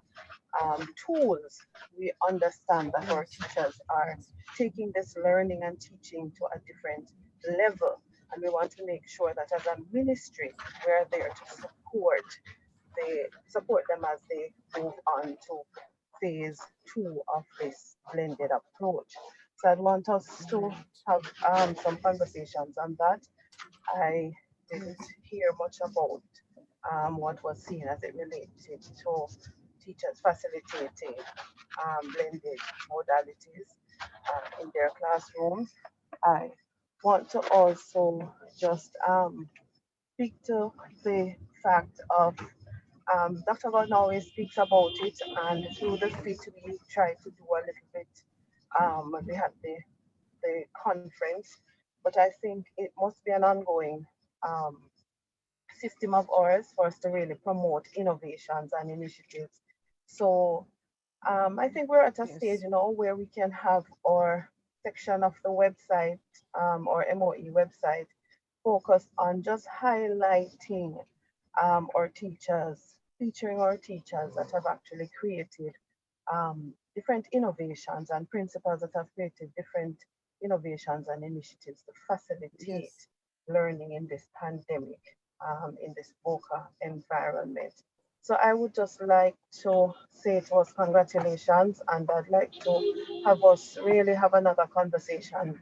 tools, we understand that our teachers are taking this learning and teaching to a different level. And we want to make sure that as a ministry, we're there to support them as they move on to phase 2 of this blended approach. So I'd want us to have some conversations on that. I didn't hear much about what was seen as it related to teachers facilitating blended modalities in their classrooms. I want to also just speak to the fact of Dr. Gordon always speaks about it, and through the fit we try to do a little bit when we had the conference, but I think it must be an ongoing system of ours for us to really promote innovations and initiatives. So I think we're at a stage now where we can have our section of the website or MOE website focused on just highlighting our teachers, featuring our teachers that have actually created different innovations and principals that have created different innovations and initiatives to facilitate learning in this pandemic, in this VUCA environment. So I would just like to say to us congratulations, and I'd like to have us really have another conversation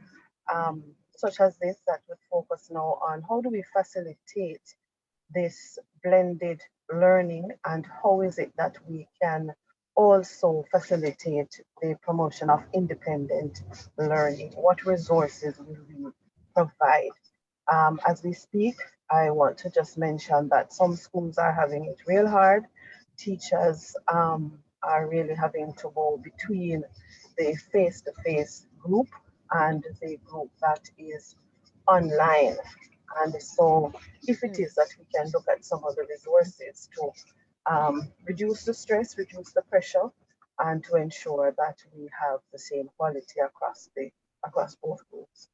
such as this that would focus now on how do we facilitate this blended learning, and how is it that we can also facilitate the promotion of independent learning? What resources will we provide? As we speak, I want to just mention that some schools are having it real hard. Teachers are really having to go between the face-to-face group and the group that is online. And so if it is that we can look at some of the resources to reduce the stress, reduce the pressure, and to ensure that we have the same quality across both groups.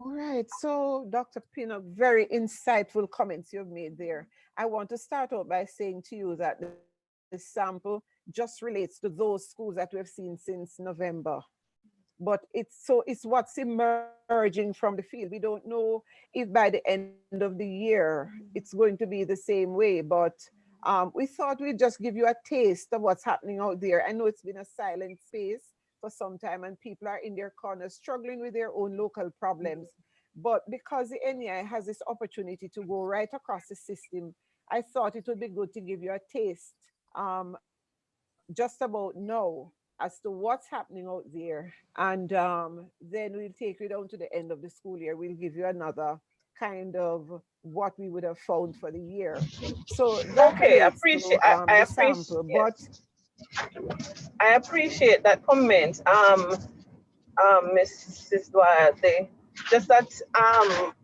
All right, so Dr. Pinnock, very insightful comments you've made there. I want to start out by saying to you that the sample just relates to those schools that we've seen since November. But it's what's emerging from the field. We don't know if by the end of the year it's going to be the same way, but we thought we'd just give you a taste of what's happening out there. I know it's been a silent space for some time and people are in their corners struggling with their own local problems. But because the NEI has this opportunity to go right across the system, I thought it would be good to give you a taste just about now as to what's happening out there. And then we'll take you down to the end of the school year. We'll give you another kind of what we would have found for the year. So that okay, relates to the sample, but I appreciate that comment, Mrs. Duarte. Just that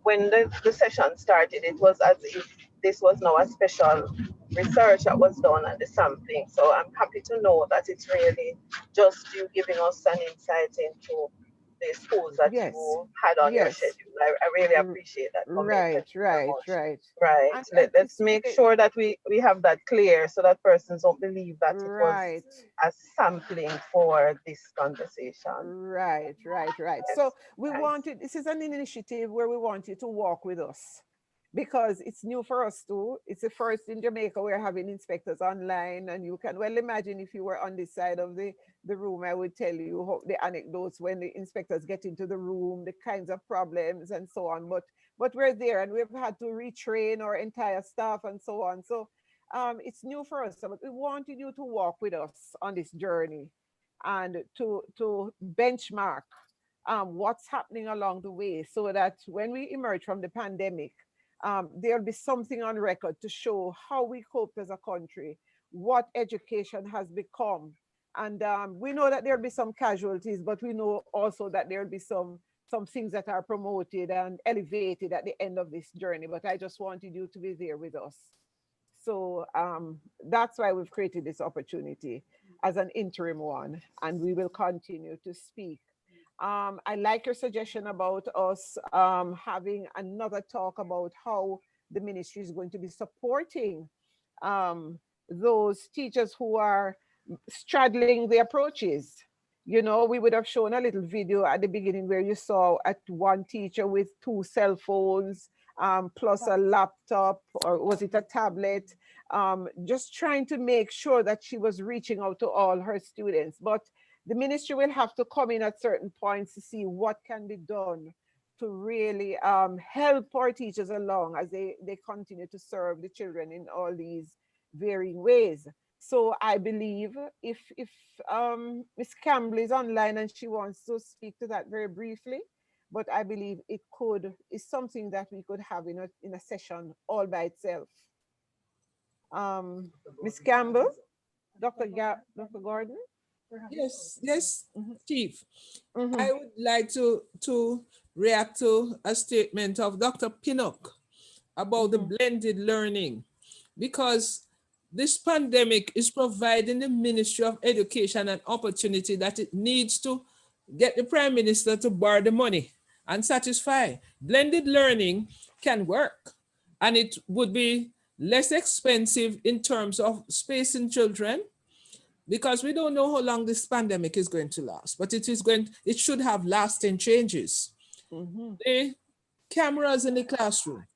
when the session started, it was as if this was now a special research that was done at the sampling. So I'm happy to know that it's really just you giving us an insight into the schools that you had on your schedule. I really appreciate that comment. Right. Let's make sure that we have that clear so that persons don't believe that it was a sampling for this conversation. Right. So we wanted, this is an initiative where we want you to walk with us because it's new for us too. It's the first in Jamaica we're having inspectors online, and you can well imagine if you were on this side of the room, I would tell you the anecdotes when the inspectors get into the room, the kinds of problems and so on. But we're there and we've had to retrain our entire staff and so on. So it's new for us, but we wanted you to walk with us on this journey and to benchmark what's happening along the way so that when we emerge from the pandemic, there'll be something on record to show how we coped as a country, what education has become. And we know that there'll be some casualties, but we know also that there'll be some things that are promoted and elevated at the end of this journey. But I just wanted you to be there with us. So that's why we've created this opportunity as an interim one, and we will continue to speak. I like your suggestion about us having another talk about how the ministry is going to be supporting those teachers who are straddling the approaches. you know, we would have shown a little video at the beginning where you saw at one teacher with 2 cell phones, plus a laptop, or was it a tablet, just trying to make sure that she was reaching out to all her students. But the ministry will have to come in at certain points to see what can be done to really help our teachers along as they continue to serve the children in all these varying ways. So I believe if Miss Campbell is online and she wants to speak to that very briefly, but I believe it is something that we could have in a session all by itself. Miss Campbell, Dr. Gordon? Yes, yes, Chief. I would like to react to a statement of Dr. Pinnock about the blended learning, because this pandemic is providing the Ministry of Education an opportunity that it needs to get the Prime Minister to borrow the money and satisfy. Blended learning can work, and it would be less expensive in terms of spacing children, because we don't know how long this pandemic is going to last, but it should have lasting changes. The cameras in the classroom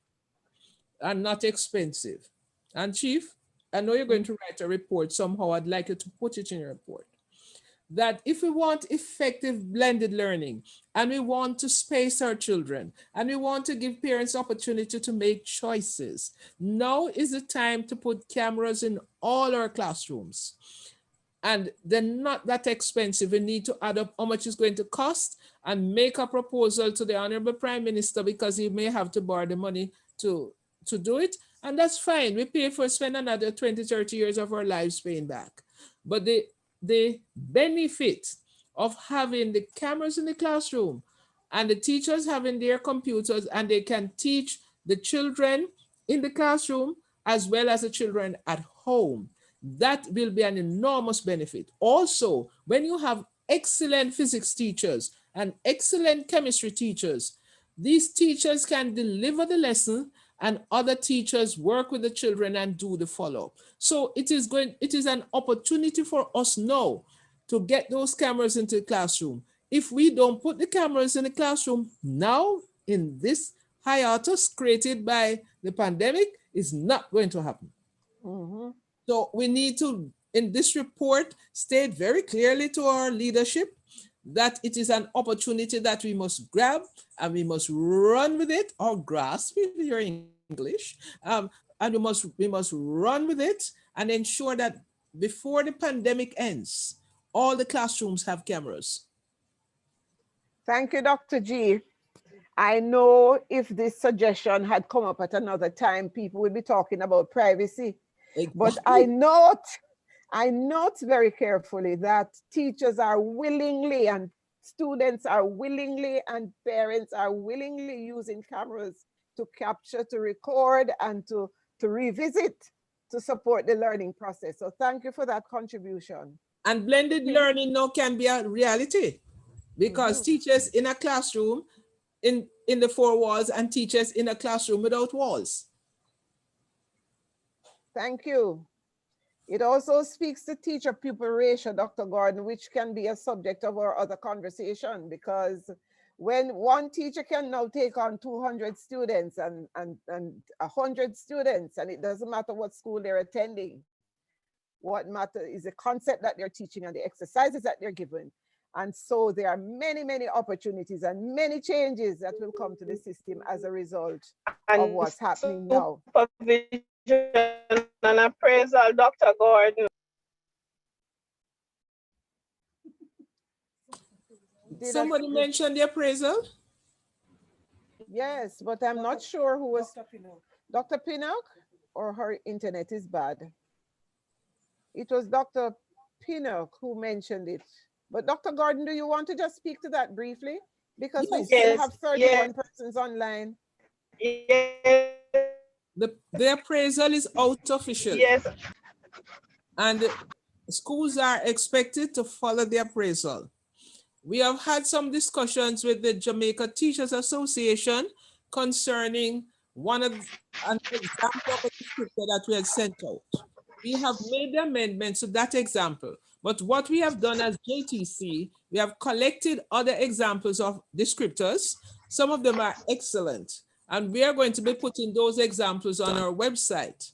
are not expensive. And Chief, I know you're going to write a report somehow. I'd like you to put it in your report. That if we want effective blended learning, and we want to space our children, and we want to give parents opportunity to make choices, now is the time to put cameras in all our classrooms. And they're not that expensive. We need to add up how much it's going to cost and make a proposal to the Honorable Prime Minister, because he may have to borrow the money to do it. And that's fine. We pay for spend another 20, 30 years of our lives paying back. But the benefit of having the cameras in the classroom and the teachers having their computers, and they can teach the children in the classroom as well as the children at home, that will be an enormous benefit. Also, when you have excellent physics teachers and excellent chemistry teachers, these teachers can deliver the lesson and other teachers work with the children and do the follow-up. So it is an opportunity for us now to get those cameras into the classroom. If we don't put the cameras in the classroom now, in this hiatus created by the pandemic, it's not going to happen. So we need to, in this report, state very clearly to our leadership that it is an opportunity that we must grab and we must run with it, or grasp if you're English, and we must run with it and ensure that before the pandemic ends, all the classrooms have cameras. Thank you, Dr. G. I know if this suggestion had come up at another time, people would be talking about privacy. Exactly. But I note very carefully that teachers are willingly, and students are willingly, and parents are willingly using cameras to capture, to record, and to revisit, to support the learning process. So thank you for that contribution. And blended learning now can be a reality, because teachers in a classroom in the 4 walls, and teachers in a classroom without walls. Thank you. It also speaks to teacher-pupil ratio, Dr. Gordon, which can be a subject of our other conversation, because when one teacher can now take on 200 students and 100 students, and it doesn't matter what school they're attending, what matters is the concept that they're teaching and the exercises that they're given. And so there are many, many opportunities and many changes that will come to the system as a result of what's happening now. And appraisal, Dr. Gordon. Somebody mentioned the appraisal? Yes, but I'm not sure who was Dr. Pinnock, or her internet is bad. It was Dr. Pinnock who mentioned it. But Dr. Gordon, do you want to just speak to that briefly? Because we still have 31 persons online. Yes. The appraisal is out officially. Yes. And schools are expected to follow the appraisal. We have had some discussions with the Jamaica Teachers Association concerning an example of a scripture that we had sent out. We have made the amendments to that example, But what we have done as JTC, we have collected other examples of descriptors. Some of them are excellent. And we are going to be putting those examples on our website.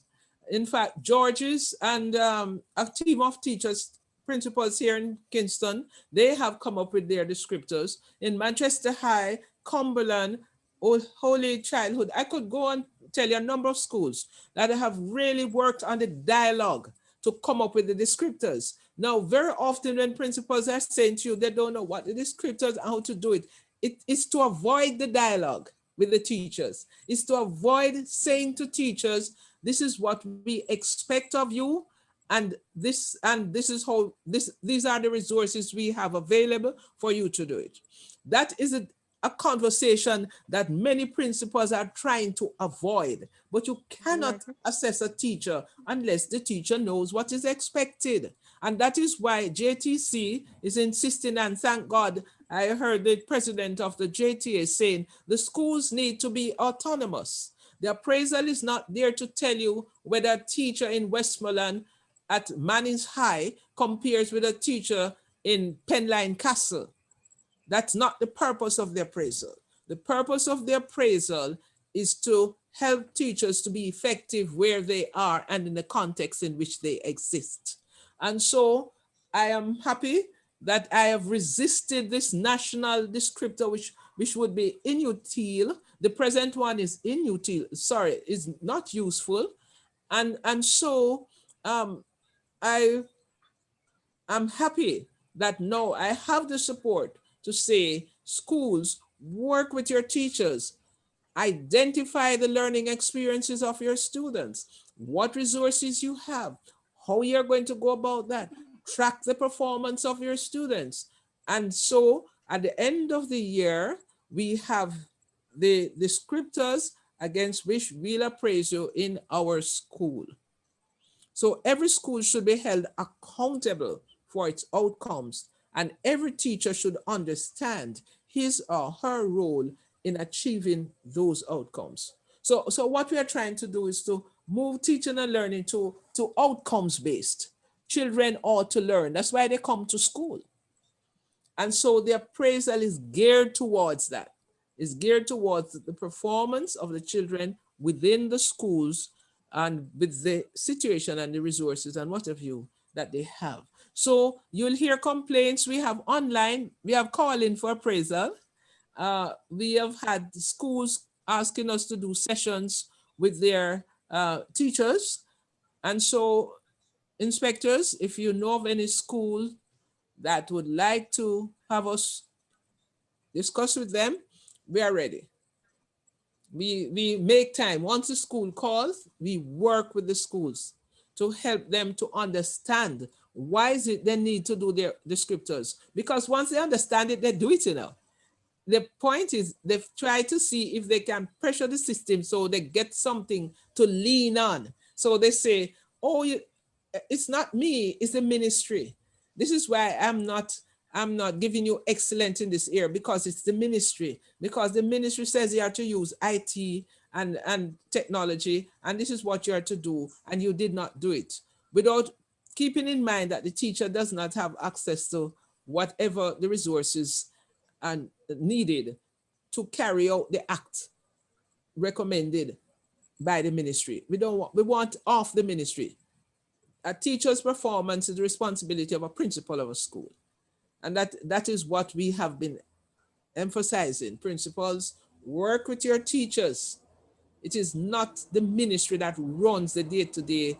In fact, George's and a team of teachers, principals here in Kingston, they have come up with their descriptors. In Manchester High, Cumberland, Holy Childhood, I could go and tell you a number of schools that have really worked on the dialogue to come up with the descriptors. Now, very often when principals are saying to you, they don't know what the descriptors and how to do it, it is to avoid the dialogue with the teachers. It's to avoid saying to teachers, this is what we expect of you, and this is how these are the resources we have available for you to do it. That is a conversation that many principals are trying to avoid, but you cannot assess a teacher unless the teacher knows what is expected. And that is why JTC is insisting, and thank God, I heard the president of the JTA saying the schools need to be autonomous. The appraisal is not there to tell you whether a teacher in Westmoreland at Manning's High compares with a teacher in Penline Castle. That's not the purpose of the appraisal. The purpose of the appraisal is to help teachers to be effective where they are and in the context in which they exist. And so I am happy that I have resisted this national descriptor, which would be inutile. The present one is inutile, sorry, is not useful. And so I am happy that now I have the support to say, schools, work with your teachers, identify the learning experiences of your students, what resources you have, how you're going to go about that, track the performance of your students. And so at the end of the year, we have the descriptors against which we'll appraise you in our school. So every school should be held accountable for its outcomes, and every teacher should understand his or her role in achieving those outcomes. So what we are trying to do is to move teaching and learning to outcomes based. Children ought to learn. That's why they come to school. And so the appraisal is geared towards that. It's geared towards the performance of the children within the schools and with the situation and the resources and what have you that they have. So you'll hear complaints. We have online, we have calling for appraisal. We have had schools asking us to do sessions with their teachers. And so inspectors, if you know of any school that would like to have us discuss with them, we are ready. We make time. Once the school calls, we work with the schools to help them to understand why is it they need to do their descriptors. Because once they understand it, they do it, you know. The point is they've tried to see if they can pressure the system so they get something to lean on. So they say, oh, it's not me, it's the ministry. This is why I'm not giving you excellent in this area, because it's the ministry. Because the ministry says you are to use IT and technology, and this is what you are to do, and you did not do it. Without keeping in mind that the teacher does not have access to whatever the resources and needed to carry out the act recommended by the ministry. We want off the ministry. A teacher's performance is the responsibility of a principal of a school. And that is what we have been emphasizing. Principals, work with your teachers. It is not the ministry that runs the day-to-day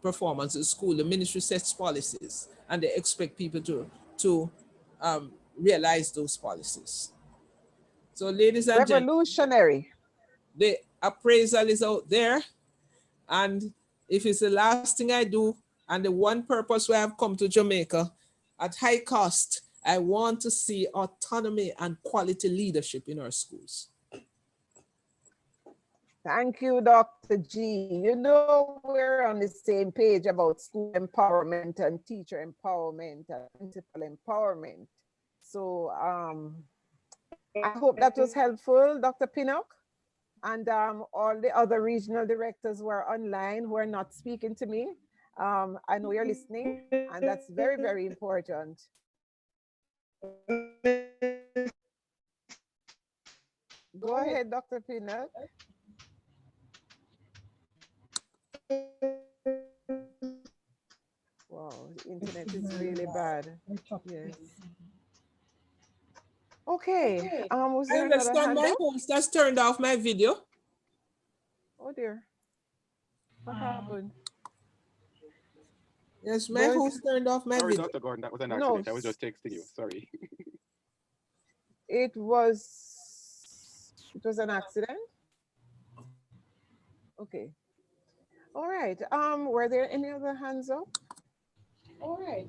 performance of school. The ministry sets policies and they expect people to realize those policies. So ladies and gentlemen, revolutionary. The appraisal is out there. And if it's the last thing I do and the one purpose where I've come to Jamaica at high cost, I want to see autonomy and quality leadership in our schools. Thank you, Dr. G. You know, we're on the same page about school empowerment and teacher empowerment and principal empowerment. So I hope that was helpful, Dr. Pinnock, and all the other regional directors who are online who are not speaking to me. I know you're listening, and that's very, very important. Go ahead, Dr. Peanut. Wow, the internet is really bad. Yes. Okay. Was I there another understand hand my up? host has turned off my video. Oh dear. What happened? Yes, my host turned off my Sorry, video. Dr. Gordon, that was an No, accident. I was just texting you. Sorry. it was an accident. Okay. All right. Were there any other hands up? All right.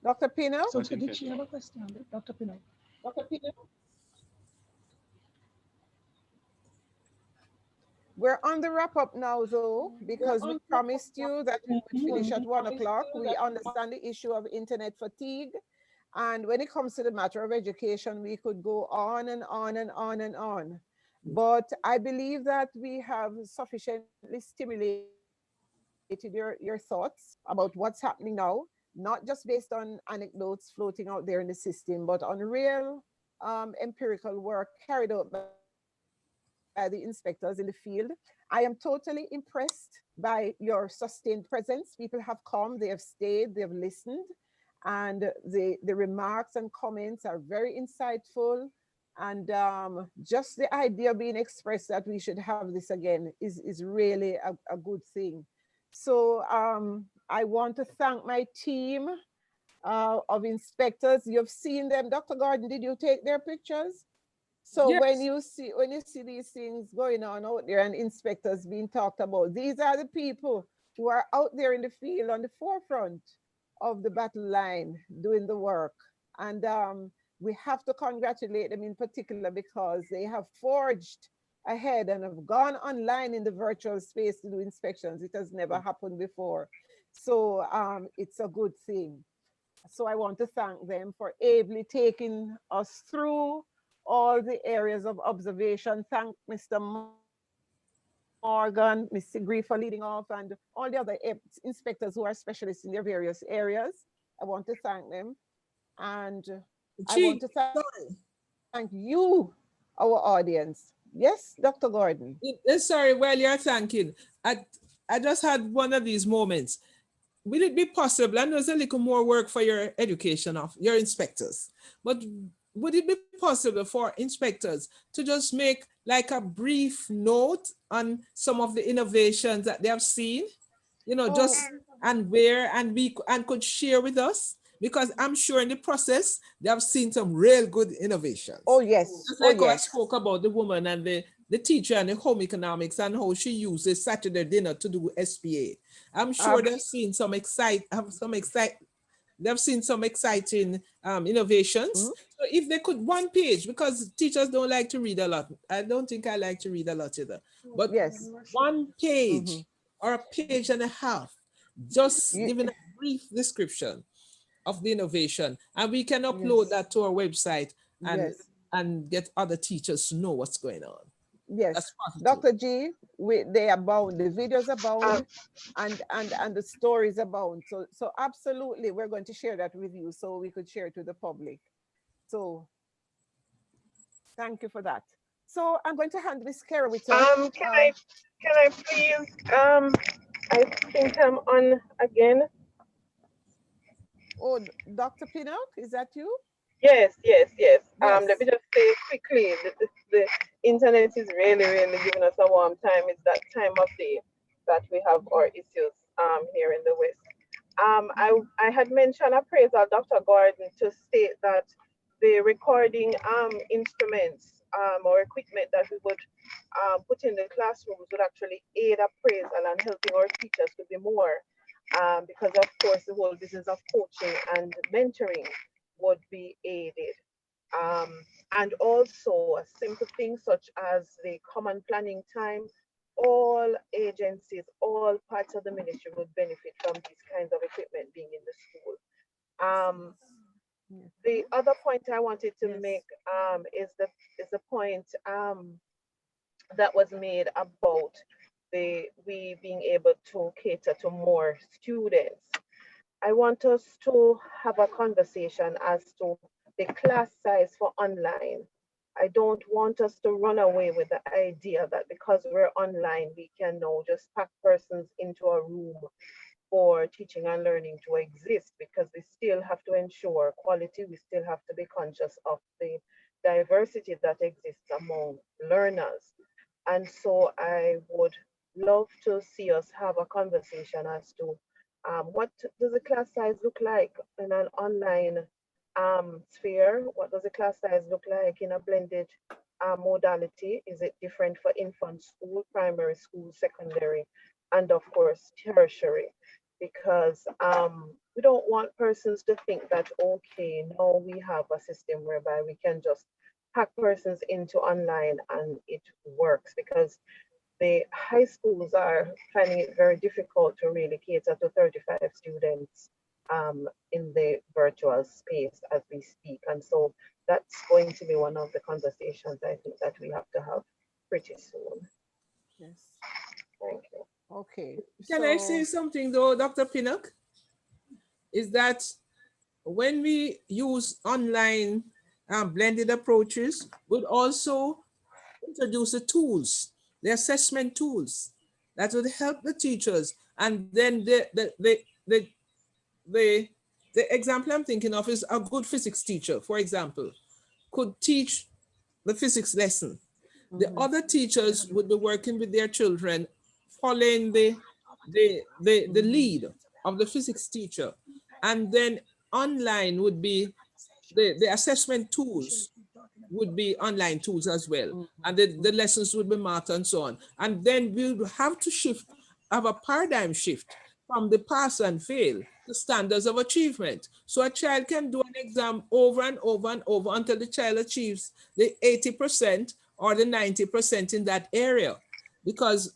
Dr. Pino? So did she have a question, Dr. Pino? Dr. Pino? We're on the wrap up now, though, because we promised you that we would finish at 1 o'clock. We understand the issue of internet fatigue. And when it comes to the matter of education, we could go on and on and on and on. But I believe that we have sufficiently stimulated your thoughts about what's happening now, not just based on anecdotes floating out there in the system, but on real empirical work carried out by the inspectors in the field. I am totally impressed by your sustained presence. People have come, they have stayed, they have listened, and the remarks and comments are very insightful. And just the idea being expressed that we should have this again is really a good thing. So I want to thank my team of inspectors. You've seen them. Dr. Gordon, did you take their pictures? So Yes. when you see these things going on out there and inspectors being talked about, these are the people who are out there in the field on the forefront of the battle line doing the work. And we have to congratulate them in particular because they have forged ahead and have gone online in the virtual space to do inspections. It has never happened before. So it's a good thing. So I want to thank them for ably taking us through all the areas of observation. Thank Mr. Morgan, Ms. Sigri for leading off, and all the other inspectors who are specialists in their various areas. I want to thank them. And I want to thank you, our audience. Yes, Dr. Gordon. Sorry, while you're thanking, I just had one of these moments. Will it be possible, I know there's a little more work for your education of your inspectors, but would it be possible for inspectors to just make like a brief note on some of the innovations that they have seen, you know, just and where, and we could share with us? Because I'm sure in the process, they have seen some real good innovations. Oh, yes. Just like I spoke about the woman and the teacher and the home economics and how she uses Saturday dinner to do SPA. I'm sure they've seen some exciting innovations. So if they could, one page, because teachers don't like to read a lot. I don't think I like to read a lot either. But one page or a page and a half, just giving a brief description of the innovation, and we can upload that to our website and get other teachers to know what's going on. Yes, Dr. G, they abound, the videos abound, and the stories abound. So absolutely, we're going to share that with you so we could share it to the public. So thank you for that. So I'm going to hand this care with can I please I think I'm on again. Oh, Dr. Pinnock, is that you? Yes. Let me just say quickly, the internet is really giving us a warm time. It's that time of day that we have our issues here in the West. I had mentioned appraisal, Dr. Gordon, to state that the recording instruments or equipment that we would put in the classrooms would actually aid appraisal and helping our teachers to be more, because of course the whole business of coaching and mentoring would be aided. And also a simple thing such as the common planning time, all agencies, all parts of the ministry would benefit from these kinds of equipment being in the school. The other point I wanted to make is the point that was made about we being able to cater to more students. I want us to have a conversation as to the class size for online. I don't want us to run away with the idea that because we're online, we can now just pack persons into a room for teaching and learning to exist, because we still have to ensure quality. We still have to be conscious of the diversity that exists among learners. And so I would love to see us have a conversation as to what does the class size look like in an online sphere? What does the class size look like in a blended modality? Is it different for infant school, primary school, secondary, and of course tertiary? Because we don't want persons to think that, okay, now we have a system whereby we can just pack persons into online and it works, because the high schools are finding it very difficult to really cater to 35 students in the virtual space as we speak. And so that's going to be one of the conversations I think that we have to have pretty soon. Yes. Thank you. Okay. Can I say something though, Dr. Pinnock? Is that when we use online blended approaches, we'll also introduce the tools, the assessment tools that would help the teachers. And then the example I'm thinking of is a good physics teacher, for example, could teach the physics lesson. The other teachers would be working with their children, following the lead of the physics teacher. And then online would be the assessment tools would be online tools as well. And the lessons would be marked and so on. And then we would have to have a paradigm shift from the pass and fail to standards of achievement. So a child can do an exam over and over and over until the child achieves the 80% or the 90% in that area. Because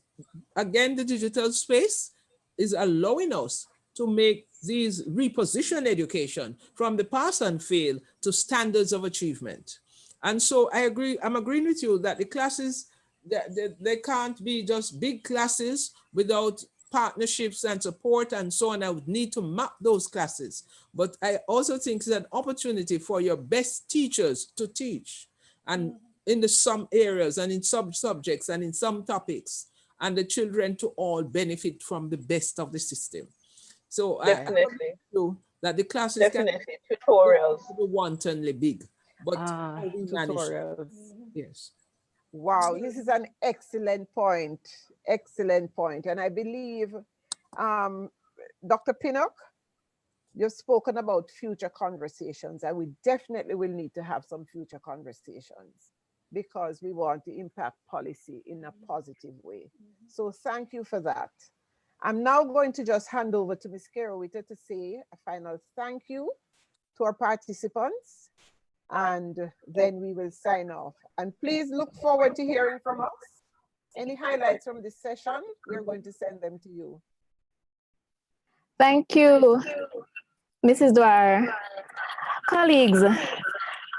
again, the digital space is allowing us to make these reposition education from the pass and fail to standards of achievement. And so I'm agreeing with you that the classes, they can't be just big classes without partnerships and support and so on. I would need to map those classes. But I also think it's an opportunity for your best teachers to teach, and in some areas and in some subjects and in some topics, and the children to all benefit from the best of the system. So definitely. I agree that the classes definitely tutorials can be wantonly big, but tutorials. Yes. Wow, this is an excellent point. Excellent point. And I believe, Dr. Pinnock, you've spoken about future conversations, and we definitely will need to have some future conversations because we want to impact policy in a positive way. So thank you for that. I'm now going to just hand over to Ms. Kerowita to say a final thank you to our participants, and then we will sign off. And please look forward to hearing from us. Any highlights from this session, we're going to send them to you. Thank you, Mrs. Dwyer. Colleagues,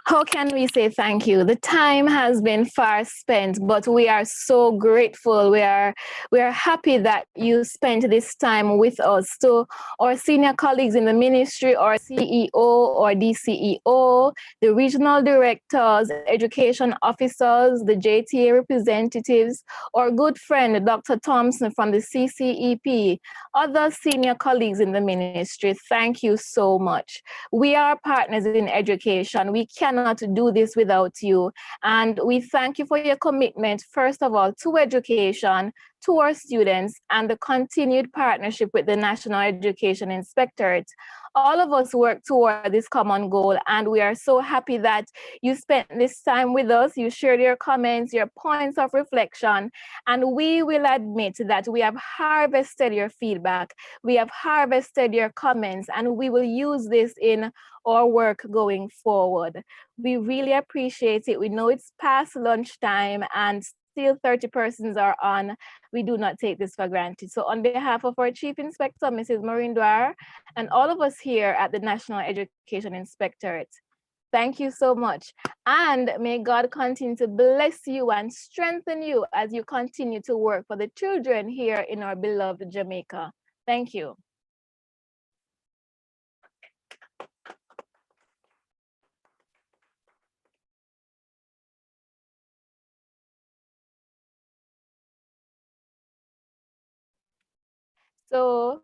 how can we say thank you? The time has been far spent, but we are so grateful. We are happy that you spent this time with us. To our senior colleagues in the ministry, our CEO or DCEO, the regional directors, education officers, the JTA representatives, our good friend, Dr. Thompson from the CCEP, other senior colleagues in the ministry, thank you so much. We are partners in education. We cannot do this without you. And we thank you for your commitment, first of all, to education, to our students, and the continued partnership with the National Education Inspectorate. All of us work toward this common goal, and we are so happy that you spent this time with us. You shared your comments, your points of reflection, and we will admit that we have harvested your feedback, we have harvested your comments, and we will use this in our work going forward. We really appreciate it. We know it's past lunchtime and still 30 persons are on. We do not take this for granted. So on behalf of our Chief Inspector, Mrs. Maureen Dwyer, and all of us here at the National Education Inspectorate, Thank you so much. And may God continue to bless you and strengthen you as you continue to work for the children here in our beloved Jamaica. Thank you. So